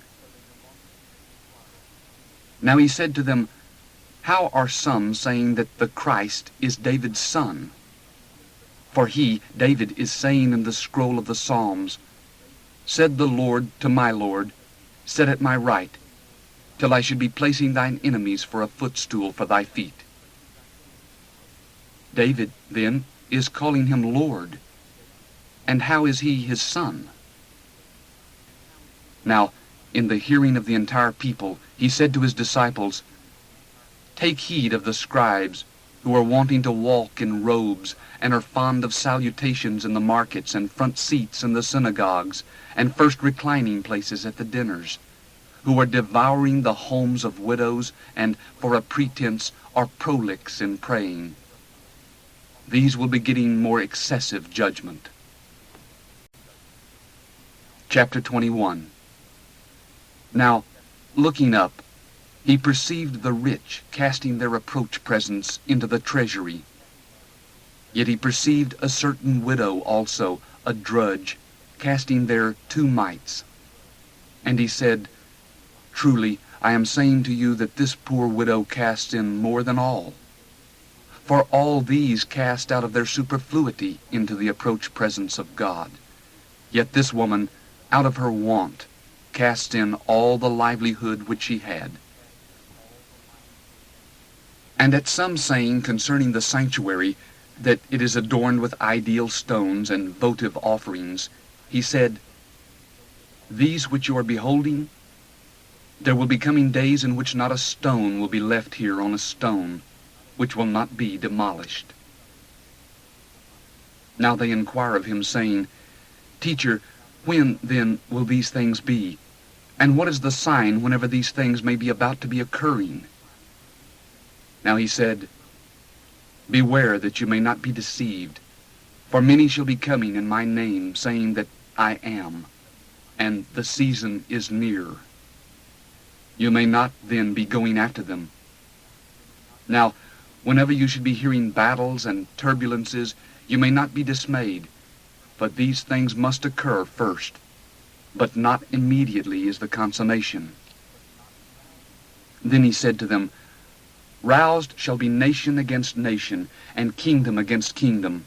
Speaker 1: Now he said to them, How are some saying that the Christ is David's son? For he, David, is saying in the scroll of the Psalms, Said the Lord to my Lord, Sit at my right, till I should be placing thine enemies for a footstool for thy feet. David, then, is calling him Lord. And how is he his son? Now, in the hearing of the entire people, he said to his disciples, "Take heed of the scribes, who are wanting to walk in robes, and are fond of salutations in the markets, and front seats in the synagogues, and first reclining places at the dinners, who are devouring the homes of widows, and for a pretense are prolix in praying. These will be getting more excessive judgment." Chapter 21. Now, looking up, he perceived the rich casting their reproach presents into the treasury. Yet he perceived a certain widow also, a drudge, casting there 2 mites. And he said, "Truly, I am saying to you that this poor widow casts in more than all. For all these cast out of their superfluity into the approach presence of God. Yet this woman, out of her want, casts in all the livelihood which she had." And at some saying concerning the sanctuary, that it is adorned with ideal stones and votive offerings, he said, "These which you are beholding, there will be coming days in which not a stone will be left here on a stone, which will not be demolished." Now they inquire of him, saying, "Teacher, when, then, will these things be? And what is the sign whenever these things may be about to be occurring?" Now he said, "Beware that you may not be deceived, for many shall be coming in my name, saying that I am, and the season is near. You may not then be going after them. Now, whenever you should be hearing battles and turbulences, you may not be dismayed, but these things must occur first, but not immediately is the consummation." Then he said to them, "Roused shall be nation against nation, and kingdom against kingdom.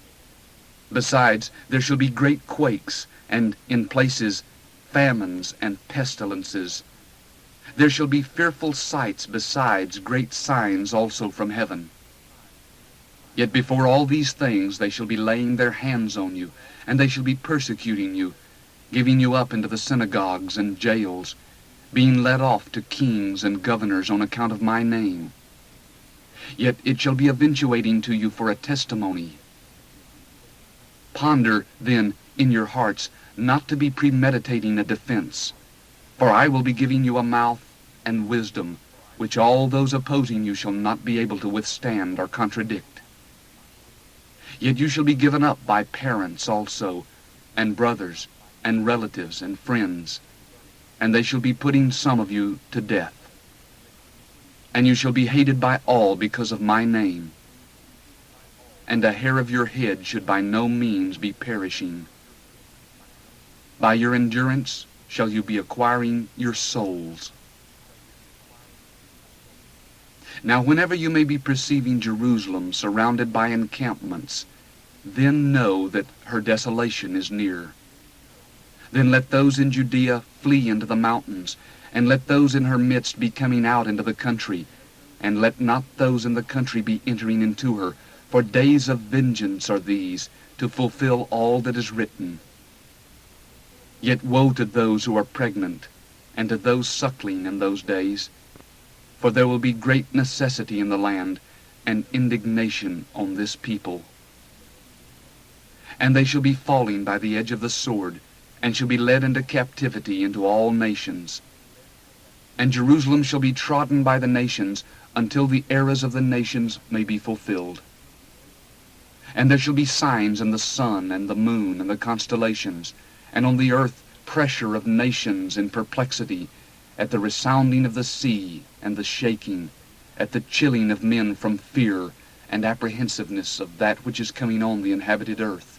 Speaker 1: Besides, there shall be great quakes, and in places famines and pestilences. There shall be fearful sights, besides great signs also from heaven. Yet before all these things they shall be laying their hands on you, and they shall be persecuting you, giving you up into the synagogues and jails, being led off to kings and governors on account of my name. Yet it shall be eventuating to you for a testimony. Ponder, then, in your hearts, not to be premeditating a defense, for I will be giving you a mouth and wisdom, which all those opposing you shall not be able to withstand or contradict. Yet you shall be given up by parents also, and brothers, and relatives, and friends, and they shall be putting some of you to death. And you shall be hated by all because of my name. And a hair of your head should by no means be perishing. By your endurance shall you be acquiring your souls. Now whenever you may be perceiving Jerusalem surrounded by encampments, then know that her desolation is near. Then let those in Judea flee into the mountains, and let those in her midst be coming out into the country, and let not those in the country be entering into her, for days of vengeance are these, to fulfill all that is written. Yet woe to those who are pregnant, and to those suckling in those days, for there will be great necessity in the land, and indignation on this people. And they shall be falling by the edge of the sword, and shall be led into captivity into all nations. And Jerusalem shall be trodden by the nations, until the eras of the nations may be fulfilled. And there shall be signs in the sun and the moon and the constellations, and on the earth pressure of nations in perplexity, at the resounding of the sea and the shaking, at the chilling of men from fear and apprehensiveness of that which is coming on the inhabited earth.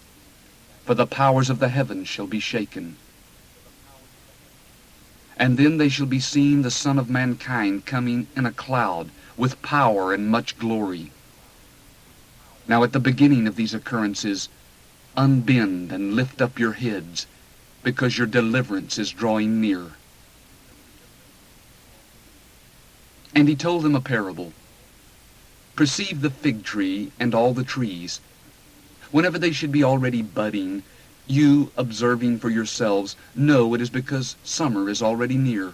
Speaker 1: For the powers of the heavens shall be shaken. And then they shall be seeing the Son of Mankind coming in a cloud, with power and much glory. Now at the beginning of these occurrences, unbend and lift up your heads, because your deliverance is drawing near. And he told them a parable. Perceive the fig tree and all the trees. Whenever they should be already budding, you, observing for yourselves, know it is because summer is already near.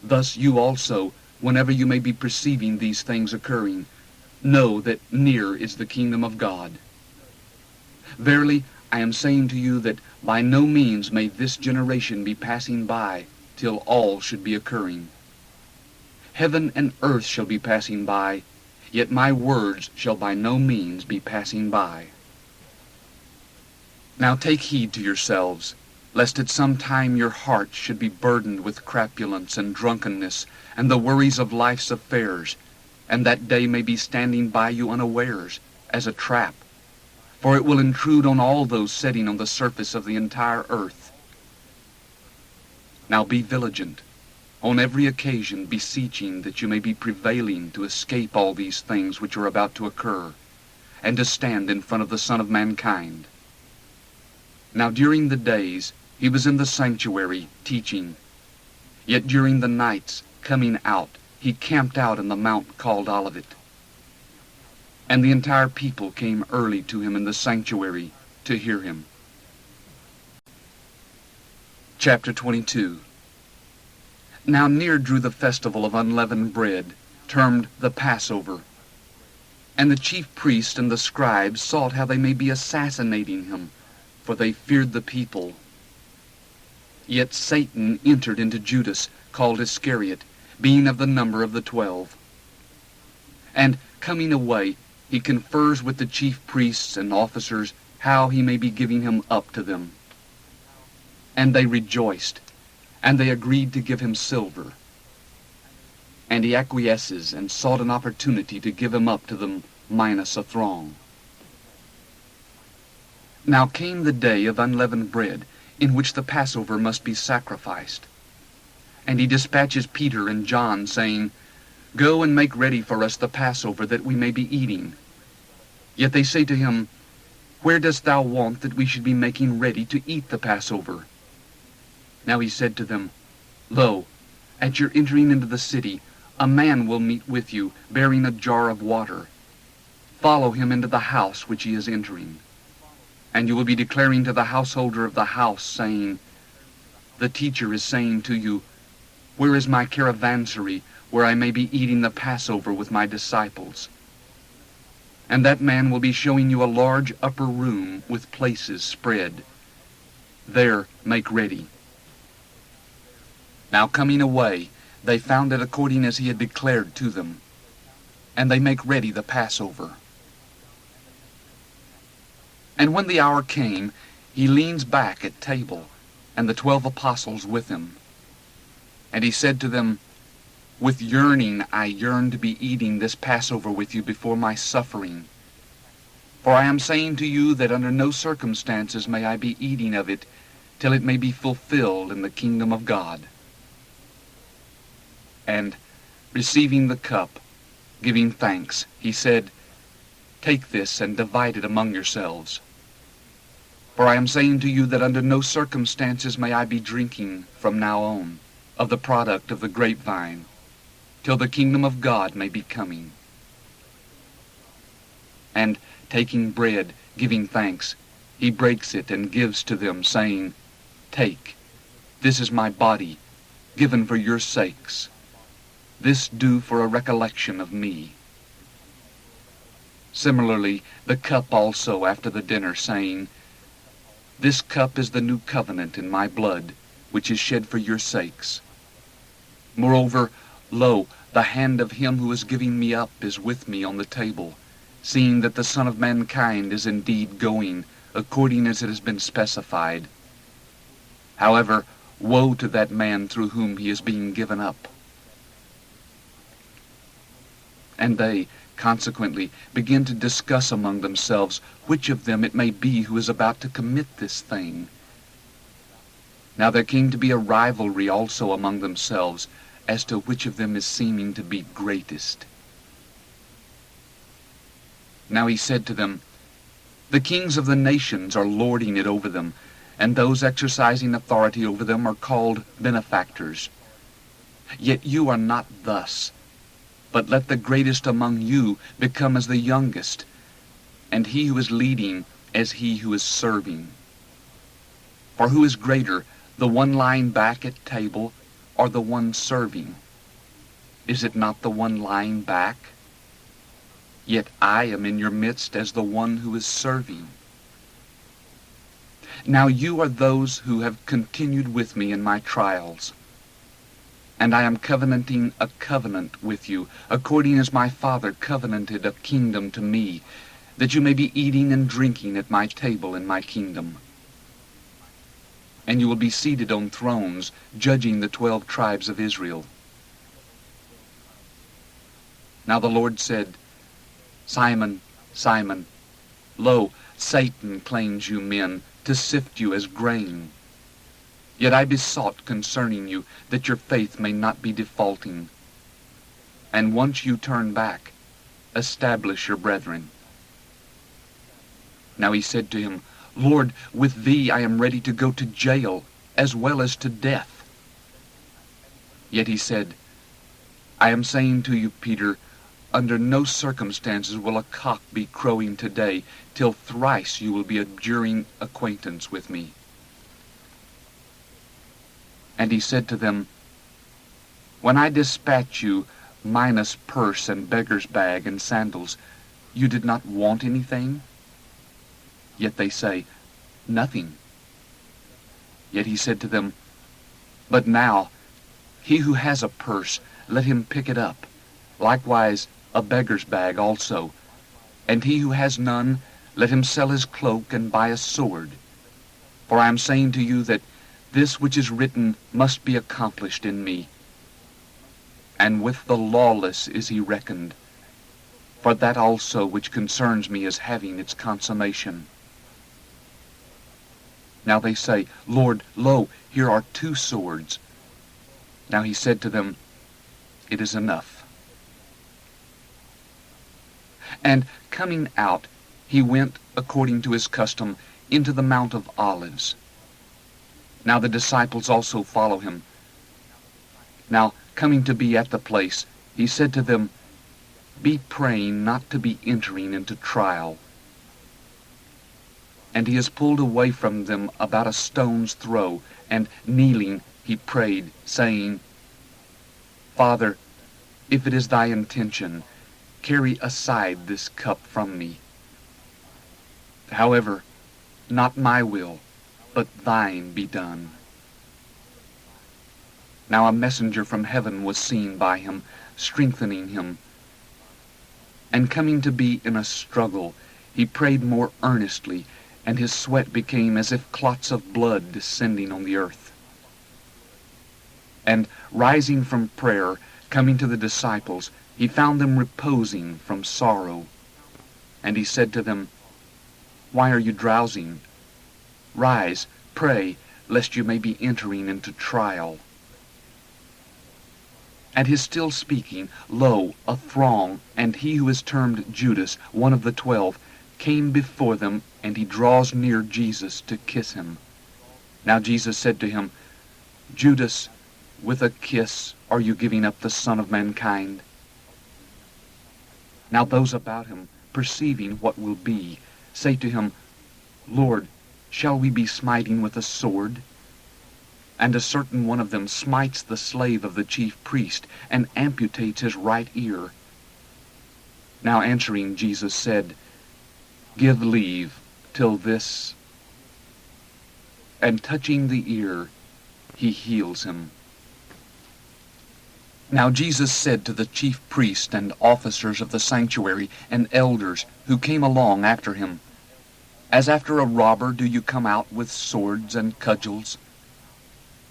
Speaker 1: Thus you also, whenever you may be perceiving these things occurring, know that near is the kingdom of God. Verily, I am saying to you that by no means may this generation be passing by till all should be occurring. Heaven and earth shall be passing by, yet my words shall by no means be passing by. Now take heed to yourselves, lest at some time your hearts should be burdened with crapulence and drunkenness, and the worries of life's affairs, and that day may be standing by you unawares, as a trap. For it will intrude on all those sitting on the surface of the entire earth. Now be vigilant, on every occasion beseeching that you may be prevailing to escape all these things which are about to occur, and to stand in front of the Son of Mankind. Now during the days he was in the sanctuary teaching, yet during the nights coming out he camped out in the mount called Olivet. And the entire people came early to him in the sanctuary to hear him. Chapter 22. Now near drew the festival of unleavened bread, termed the Passover. And the chief priests and the scribes sought how they may be assassinating him, for they feared the people. Yet Satan entered into Judas, called Iscariot, being of the number of the 12. And coming away, he confers with the chief priests and officers how he may be giving him up to them. And they rejoiced, and they agreed to give him silver. And he acquiesces and sought an opportunity to give him up to them minus a throng. Now came the day of unleavened bread, in which the Passover must be sacrificed. And he dispatches Peter and John, saying, Go and make ready for us the Passover, that we may be eating. Yet they say to him, Where dost thou want that we should be making ready to eat the Passover? Now he said to them, Lo, at your entering into the city, a man will meet with you, bearing a jar of water. Follow him into the house which he is entering. And you will be declaring to the householder of the house, saying, The teacher is saying to you, Where is my caravansary, where I may be eating the Passover with my disciples? And that man will be showing you a large upper room with places spread. There make ready. Now coming away, they found it according as he had declared to them. And they make ready the Passover. And when the hour came, he leans back at table, and the 12 apostles with him. And he said to them, With yearning I yearn to be eating this Passover with you before my suffering. For I am saying to you that under no circumstances may I be eating of it, till it may be fulfilled in the kingdom of God. And, receiving the cup, giving thanks, he said, Take this and divide it among yourselves. For I am saying to you that under no circumstances may I be drinking from now on of the product of the grapevine, till the kingdom of God may be coming. And, taking bread, giving thanks, he breaks it and gives to them, saying, Take, this is my body, given for your sakes. This do for a recollection of me. Similarly, the cup also after the dinner, saying, This cup is the new covenant in my blood, which is shed for your sakes. Moreover, lo, the hand of him who is giving me up is with me on the table, seeing that the Son of Mankind is indeed going, according as it has been specified. However, woe to that man through whom he is being given up. And they, consequently, begin to discuss among themselves which of them it may be who is about to commit this thing. Now there came to be a rivalry also among themselves, as to which of them is seeming to be greatest. Now he said to them, The kings of the nations are lording it over them, and those exercising authority over them are called benefactors. Yet you are not thus. But let the greatest among you become as the youngest, and he who is leading as he who is serving. For who is greater, the one lying back at table, or the one serving? Is it not the one lying back? Yet I am in your midst as the one who is serving. Now you are those who have continued with me in my trials. And I am covenanting a covenant with you, according as my Father covenanted a kingdom to me, that you may be eating and drinking at my table in my kingdom. And you will be seated on thrones, judging the 12 tribes of Israel. Now the Lord said, Simon, Simon, lo, Satan claims you men, to sift you as grain. Yet I besought concerning you, that your faith may not be defaulting. And once you turn back, establish your brethren. Now he said to him, Lord, with thee I am ready to go to jail, as well as to death. Yet he said, I am saying to you, Peter, under no circumstances will a cock be crowing today, till thrice you will be abjuring acquaintance with me. And he said to them, When I dispatch you, minus purse and beggar's bag and sandals, you did not want anything? Yet they say, Nothing. Yet he said to them, But now, he who has a purse, let him pick it up, likewise a beggar's bag also. And he who has none, let him sell his cloak and buy a sword. For I am saying to you that this which is written must be accomplished in me. And with the lawless is he reckoned, for that also which concerns me is having its consummation. Now they say, Lord, lo, here are 2 swords. Now he said to them, It is enough. And coming out, he went, according to his custom, into the Mount of Olives. Now the disciples also follow him. Now, coming to be at the place, he said to them, Be praying not to be entering into trial. And he is pulled away from them about a stone's throw, and kneeling he prayed, saying, Father, if it is thy intention, carry aside this cup from me. However, not my will, but thine be done. Now a messenger from heaven was seen by him, strengthening him. And coming to be in a struggle, he prayed more earnestly, and his sweat became as if clots of blood descending on the earth. And rising from prayer, coming to the disciples, he found them reposing from sorrow. And he said to them, Why are you drowsing? Rise, pray, lest you may be entering into trial. And his still speaking, lo, a throng, and he who is termed Judas, one of the 12, came before them, and he draws near Jesus to kiss him. Now Jesus said to him, Judas, with a kiss are you giving up the Son of Mankind? Now those about him, perceiving what will be, say to him, Lord, shall we be smiting with a sword? And a certain one of them smites the slave of the chief priest, and amputates his right ear. Now answering Jesus said, Give leave till this. And touching the ear, he heals him. Now Jesus said to the chief priests and officers of the sanctuary and elders who came along after him, As after a robber do you come out with swords and cudgels?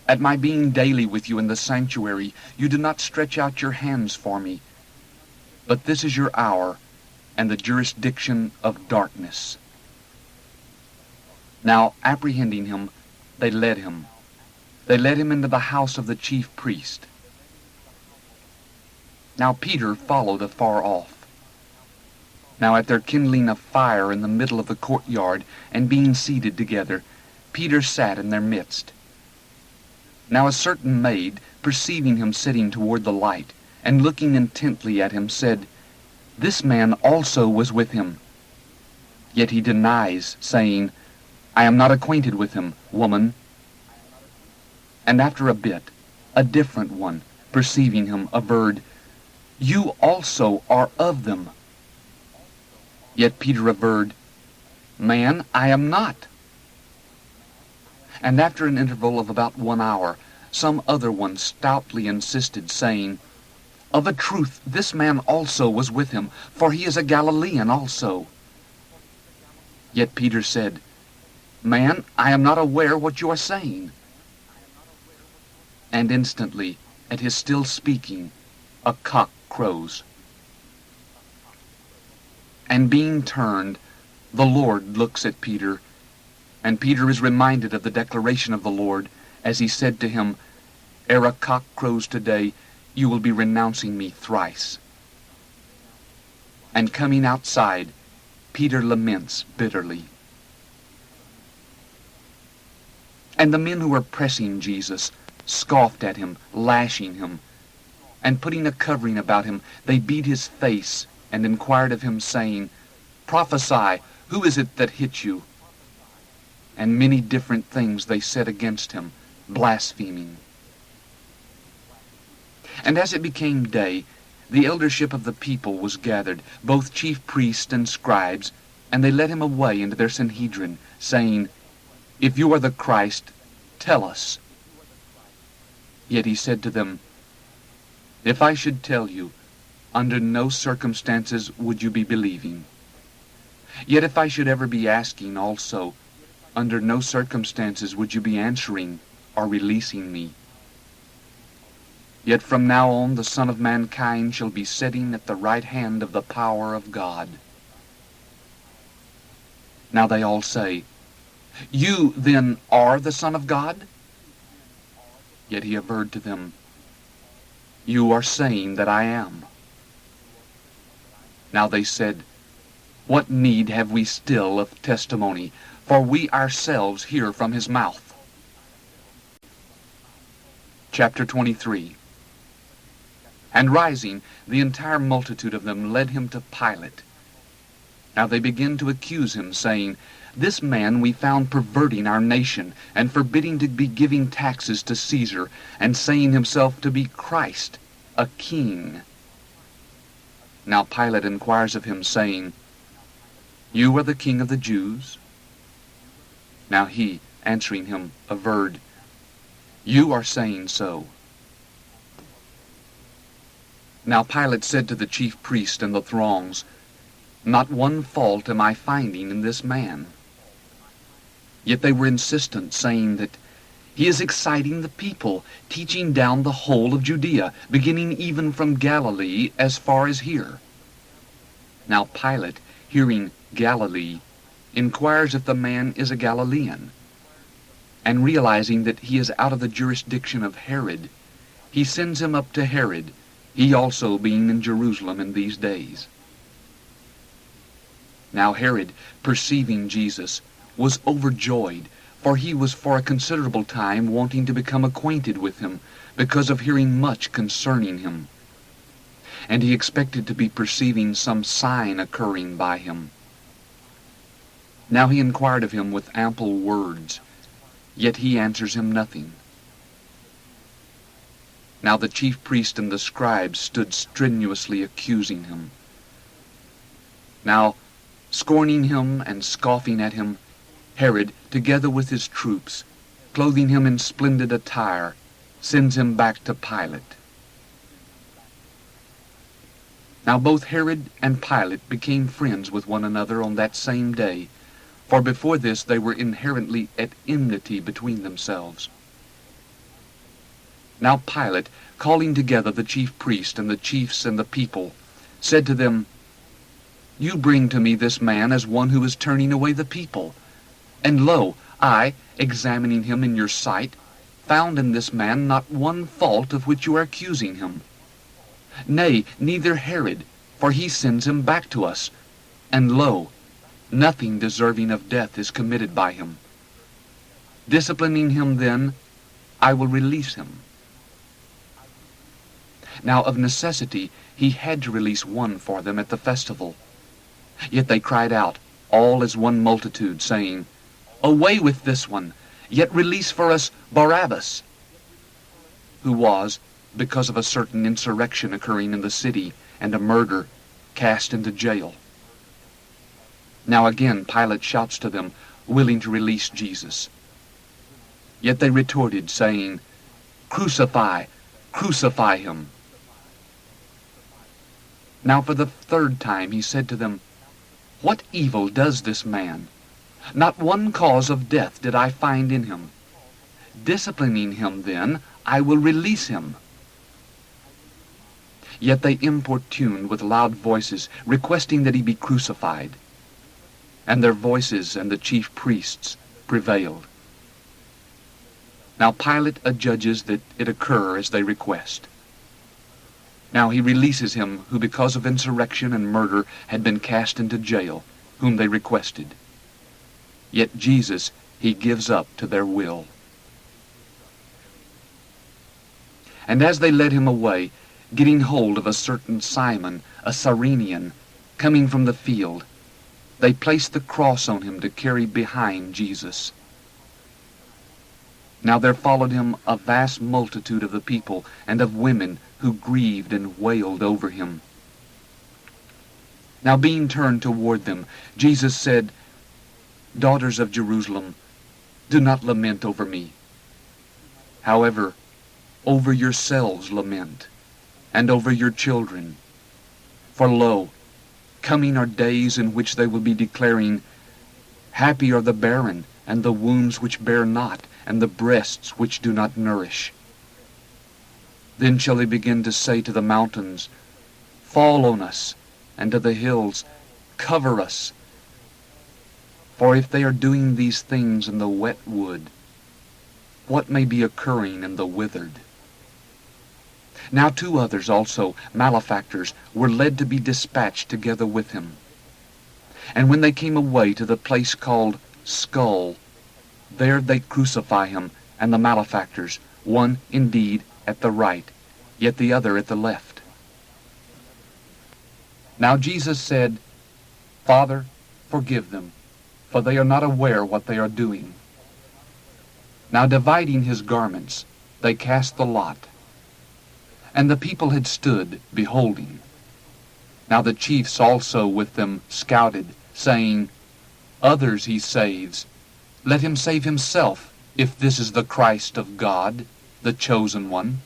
Speaker 1: At my being daily with you in the sanctuary, you do not stretch out your hands for me. But this is your hour, and the jurisdiction of darkness. Now, apprehending him, they led him. They led him into the house of the chief priest. Now Peter followed afar off. Now at their kindling a fire in the middle of the courtyard, and being seated together, Peter sat in their midst. Now a certain maid, perceiving him sitting toward the light, and looking intently at him said, "This man also was with him." Yet he denies, saying, "I am not acquainted with him, woman." And after a bit, a different one, perceiving him, averred, "You also are of them." Yet Peter averred, "Man, I am not." And after an interval of about 1 hour, some other one stoutly insisted, saying, "Of a truth this man also was with him, for he is a Galilean also." Yet Peter said, "Man, I am not aware what you are saying." And instantly, at his still speaking, a cock crows. And being turned, the Lord looks at Peter, and Peter is reminded of the declaration of the Lord, as he said to him, "Ere a cock crows today, you will be renouncing me thrice." And coming outside, Peter laments bitterly. And the men who were pressing Jesus scoffed at him, lashing him, and putting a covering about him, they beat his face, and inquired of him, saying, "Prophesy, who is it that hit you?" And many different things they said against him, blaspheming. And as it became day, the eldership of the people was gathered, both chief priests and scribes, and they led him away into their Sanhedrin, saying, "If you are the Christ, tell us." Yet he said to them, "If I should tell you, under no circumstances would you be believing. Yet if I should ever be asking also, under no circumstances would you be answering or releasing me. Yet from now on the Son of Mankind shall be sitting at the right hand of the power of God." Now they all say, "You then are the Son of God?" Yet he averred to them, "You are saying that I am." Now they said, "What need have we still of testimony? For we ourselves hear from his mouth." Chapter 23. And rising, the entire multitude of them led him to Pilate. Now they begin to accuse him, saying, "This man we found perverting our nation, and forbidding to be giving taxes to Caesar, and saying himself to be Christ, a king." Now Pilate inquires of him, saying, "You are the king of the Jews?" Now he, answering him, averred, "You are saying so." Now Pilate said to the chief priests and the throngs, "Not one fault am I finding in this man." Yet they were insistent, saying that he is exciting the people, teaching down the whole of Judea, beginning even from Galilee as far as here. Now Pilate, hearing Galilee, inquires if the man is a Galilean, and realizing that he is out of the jurisdiction of Herod, he sends him up to Herod, he also being in Jerusalem in these days. Now Herod, perceiving Jesus, was overjoyed, for he was for a considerable time wanting to become acquainted with him, because of hearing much concerning him. And he expected to be perceiving some sign occurring by him. Now he inquired of him with ample words, yet he answers him nothing. Now the chief priest and the scribes stood strenuously accusing him. Now, scorning him and scoffing at him, Herod, together with his troops, clothing him in splendid attire, sends him back to Pilate. Now both Herod and Pilate became friends with one another on that same day, for before this they were inherently at enmity between themselves. Now Pilate, calling together the chief priests and the chiefs and the people, said to them, "You bring to me this man as one who is turning away the people. And lo, I, examining him in your sight, found in this man not one fault of which you are accusing him. Nay, neither Herod, for he sends him back to us. And lo, nothing deserving of death is committed by him. Disciplining him then, I will release him." Now of necessity he had to release one for them at the festival. Yet they cried out, all as one multitude, saying, Away with this one, yet release for us Barabbas, who was, because of a certain insurrection occurring in the city and a murder, cast into jail. Now again Pilate shouts to them, willing to release Jesus. Yet they retorted, saying, Crucify, crucify him. Now for the third time he said to them, What evil does this man? Not one cause of death did I find in him. Disciplining him then, I will release him. Yet they importuned with loud voices, requesting that he be crucified. And their voices and the chief priests prevailed. Now Pilate adjudges that it occur as they request. Now he releases him who because of insurrection and murder had been cast into jail, whom they requested. Yet Jesus he gives up to their will. And as they led him away, getting hold of a certain Simon, a Cyrenian, coming from the field, they placed the cross on him to carry behind Jesus. Now there followed him a vast multitude of the people and of women who grieved and wailed over him. Now being turned toward them, Jesus said, Daughters of Jerusalem, do not lament over me. However, over yourselves lament, and over your children. For lo, coming are days in which they will be declaring, Happy are the barren, and the wombs which bear not, and the breasts which do not nourish. Then shall they begin to say to the mountains, Fall on us, and to the hills, Cover us. For if they are doing these things in the wet wood, what may be occurring in the withered? Now 2 others also, malefactors, were led to be dispatched together with him. And when they came away to the place called Skull, there they crucify him and the malefactors, one indeed at the right, yet the other at the left. Now Jesus said, Father, forgive them, for they are not aware what they are doing. Now dividing his garments, they cast the lot. And the people had stood, beholding. Now the chiefs also with them scouted, saying, Others he saves. Let him save himself, if this is the Christ of God, the chosen one.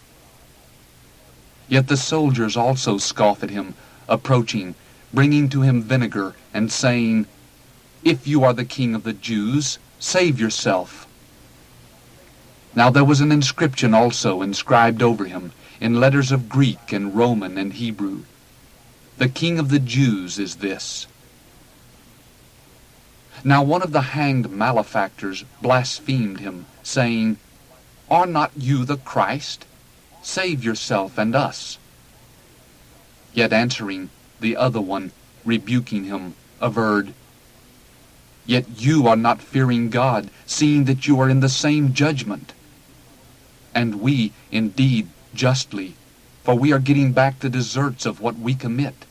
Speaker 1: Yet the soldiers also scoff at him, approaching, bringing to him vinegar, and saying, If you are the king of the Jews, save yourself. Now there was an inscription also inscribed over him, in letters of Greek and Roman and Hebrew, The King of the Jews is this. Now one of the hanged malefactors blasphemed him, saying, Are not you the Christ? Save yourself and us. Yet answering, the other one, rebuking him, averred, Yet you are not fearing God, seeing that you are in the same judgment. And we, indeed, justly, for we are getting back the deserts of what we commit.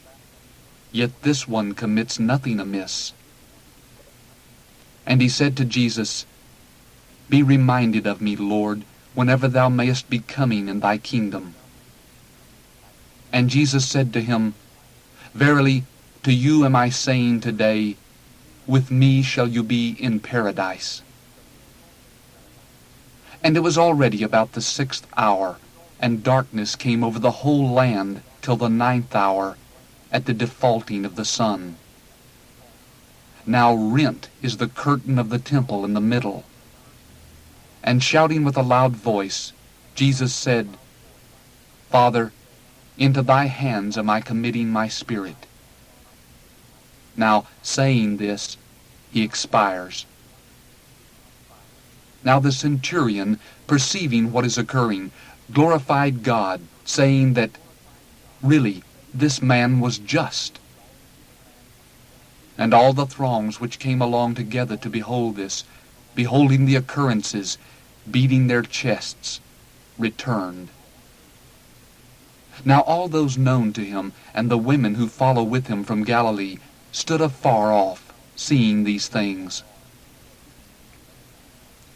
Speaker 1: Yet this one commits nothing amiss. And he said to Jesus, Be reminded of me, Lord, whenever thou mayest be coming in thy kingdom. And Jesus said to him, Verily, to you am I saying today, with me shall you be in paradise. And it was already about the 6th hour, and darkness came over the whole land till the 9th hour, at the defaulting of the sun. Now rent is the curtain of the temple in the middle. And shouting with a loud voice, Jesus said, Father, into thy hands am I committing my spirit. Now, saying this, he expires. Now the centurion, perceiving what is occurring, glorified God, saying that, Really, this man was just. And all the throngs which came along together to behold this, beholding the occurrences, beating their chests, returned. Now all those known to him, and the women who follow with him from Galilee, stood afar off, seeing these things.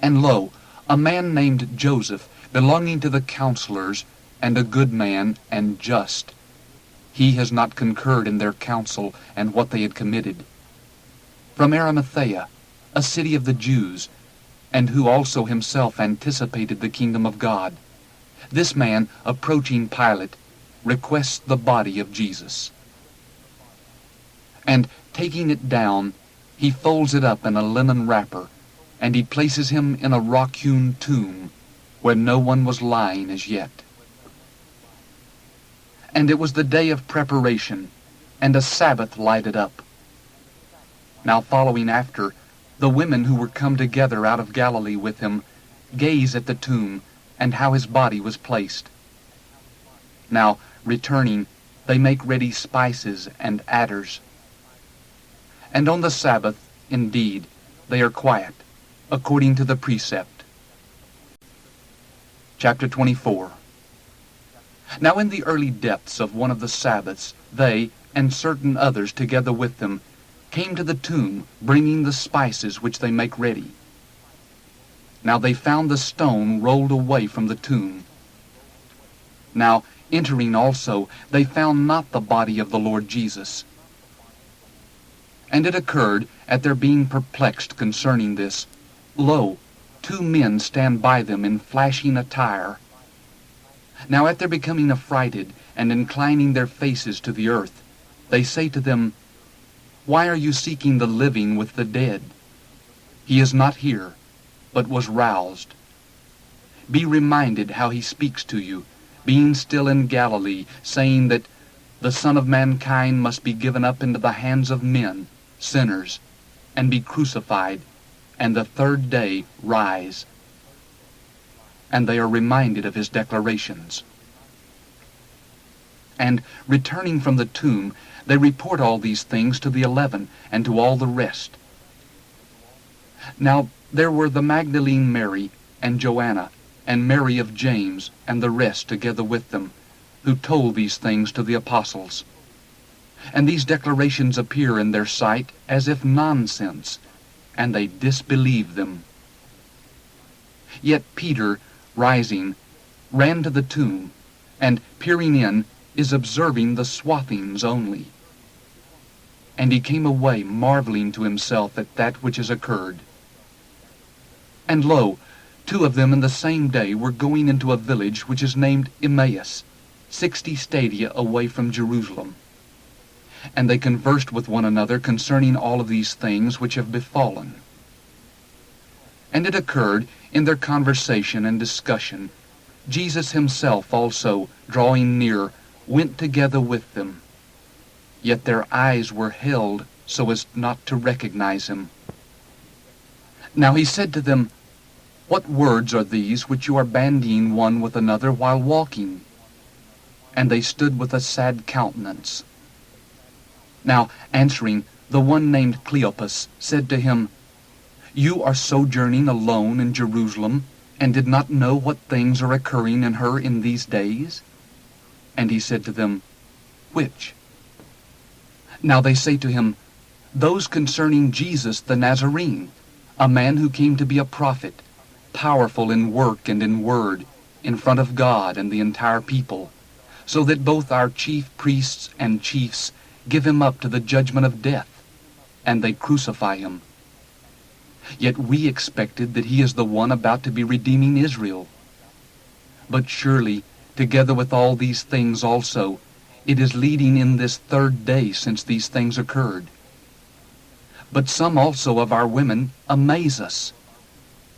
Speaker 1: And lo, a man named Joseph, belonging to the counselors, and a good man and just. He has not concurred in their counsel and what they had committed. From Arimathea, a city of the Jews, and who also himself anticipated the kingdom of God. This man, approaching Pilate, requests the body of Jesus. And taking it down, he folds it up in a linen wrapper, and he places him in a rock-hewn tomb, where no one was lying as yet. And it was the day of preparation, and a Sabbath lighted up. Now following after, the women who were come together out of Galilee with him gaze at the tomb, and how his body was placed. Now, returning, they make ready spices and adders. And on the Sabbath, indeed, they are quiet, according to the precept. Chapter 24. Now in the early depths of one of the Sabbaths, they, and certain others together with them, came to the tomb, bringing the spices which they make ready. Now they found the stone rolled away from the tomb. Now, entering also, they found not the body of the Lord Jesus. And it occurred, at their being perplexed concerning this, lo, 2 men stand by them in flashing attire. Now at their becoming affrighted, and inclining their faces to the earth, they say to them, Why are you seeking the living with the dead? He is not here, but was roused. Be reminded how he speaks to you, being still in Galilee, saying that the Son of Mankind must be given up into the hands of men, sinners, and be crucified, and the 3rd day rise. And they are reminded of his declarations. And returning from the tomb, they report all these things to the 11 and to all the rest. Now there were the Magdalene Mary, and Joanna, and Mary of James, and the rest together with them, who told these things to the apostles. And these declarations appear in their sight as if nonsense, and they disbelieve them. Yet Peter, rising, ran to the tomb, and peering in, is observing the swathings only. And he came away marveling to himself at that which has occurred. And lo, 2 of them in the same day were going into a village which is named Emmaus, 60 stadia away from Jerusalem. And they conversed with one another concerning all of these things which have befallen. And it occurred, in their conversation and discussion, Jesus himself also, drawing near, went together with them. Yet their eyes were held so as not to recognize him. Now he said to them, What words are these which you are bandying one with another while walking? And they stood with a sad countenance. Now, answering, the one named Cleopas said to him, You are sojourning alone in Jerusalem, and did not know what things are occurring in her in these days? And he said to them, Which? Now they say to him, Those concerning Jesus the Nazarene, a man who came to be a prophet, powerful in work and in word, in front of God and the entire people, so that both our chief priests and chiefs give him up to the judgment of death, and they crucify him. Yet we expected that he is the one about to be redeeming Israel. But surely, together with all these things also, it is leading in this 3rd day since these things occurred. But some also of our women amaze us.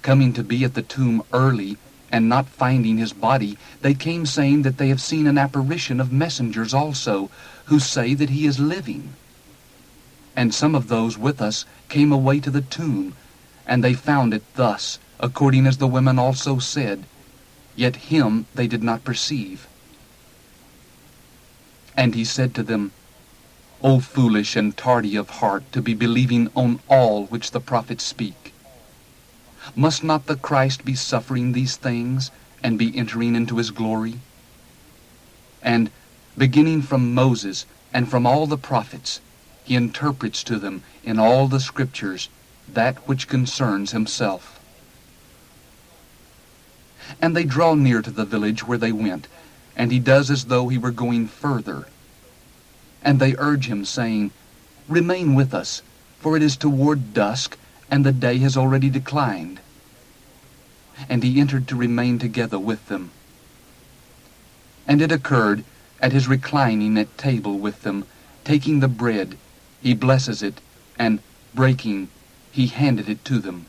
Speaker 1: Coming to be at the tomb early, and not finding his body, they came saying that they have seen an apparition of messengers also, who say that he is living. And some of those with us came away to the tomb, and they found it thus, according as the women also said, yet him they did not perceive. And he said to them, O foolish and tardy of heart, to be believing on all which the prophets speak. Must not the Christ be suffering these things, and be entering into his glory? and, beginning from Moses and from all the prophets, he interprets to them in all the Scriptures that which concerns himself. And they draw near to the village where they went, and he does as though he were going further. And they urge him, saying, Remain with us, for it is toward dusk, and the day has already declined. And he entered to remain together with them. And it occurred, at his reclining at table with them, taking the bread, he blesses it, and, breaking, he handed it to them.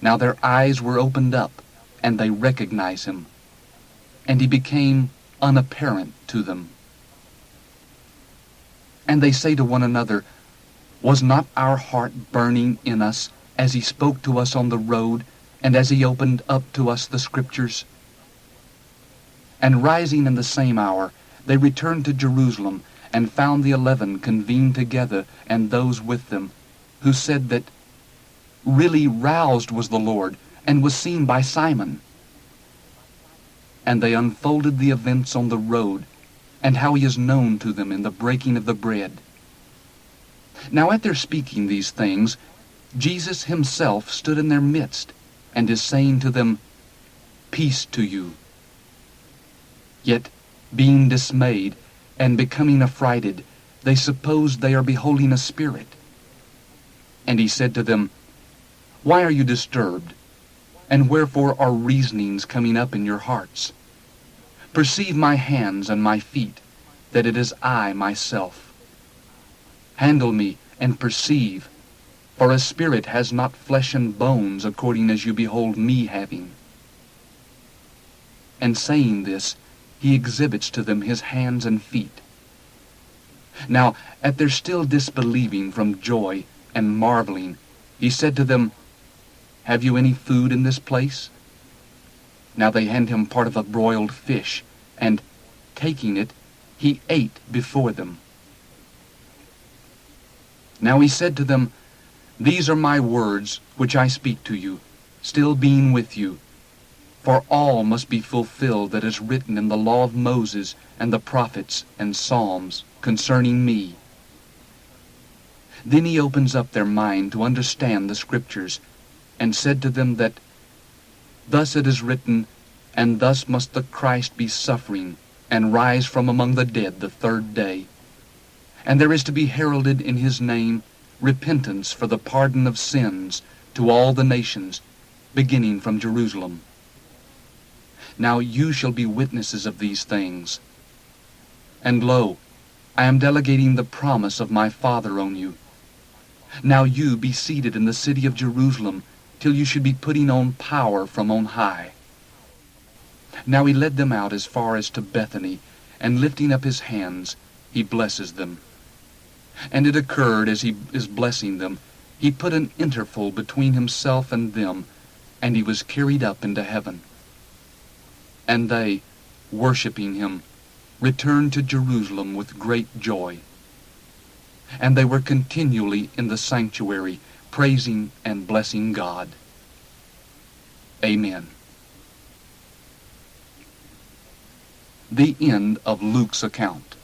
Speaker 1: Now their eyes were opened up, and they recognize him, and he became unapparent to them. And they say to one another, Was not our heart burning in us as he spoke to us on the road, and as he opened up to us the Scriptures? And rising in the same hour, they returned to Jerusalem, and found the 11 convened together, and those with them, who said that really roused was the Lord, and was seen by Simon. And they unfolded the events on the road, and how he is known to them in the breaking of the bread. Now at their speaking these things, Jesus himself stood in their midst, and is saying to them, Peace to you. Yet, being dismayed, and becoming affrighted, they suppose they are beholding a spirit. And he said to them, Why are you disturbed? And wherefore are reasonings coming up in your hearts? Perceive my hands and my feet, that it is I myself. Handle me, and perceive, for a spirit has not flesh and bones, according as you behold me having. And saying this, he exhibits to them his hands and feet. Now, at their still disbelieving from joy and marveling, he said to them, Have you any food in this place? Now they hand him part of a broiled fish, and, taking it, he ate before them. Now he said to them, These are my words which I speak to you, still being with you. For all must be fulfilled that is written in the law of Moses and the prophets and Psalms concerning me. Then he opens up their mind to understand the Scriptures, and said to them that, Thus it is written, and thus must the Christ be suffering, and rise from among the dead the third day. And there is to be heralded in his name repentance for the pardon of sins to all the nations, beginning from Jerusalem. Now you shall be witnesses of these things. And lo, I am delegating the promise of my Father on you. Now you be seated in the city of Jerusalem, till you should be putting on power from on high. Now he led them out as far as to Bethany, and lifting up his hands, he blesses them. And it occurred, as he is blessing them, he put an interval between himself and them, and he was carried up into heaven. And they, worshiping him, returned to Jerusalem with great joy. And they were continually in the sanctuary, praising and blessing God. Amen. The end of Luke's account.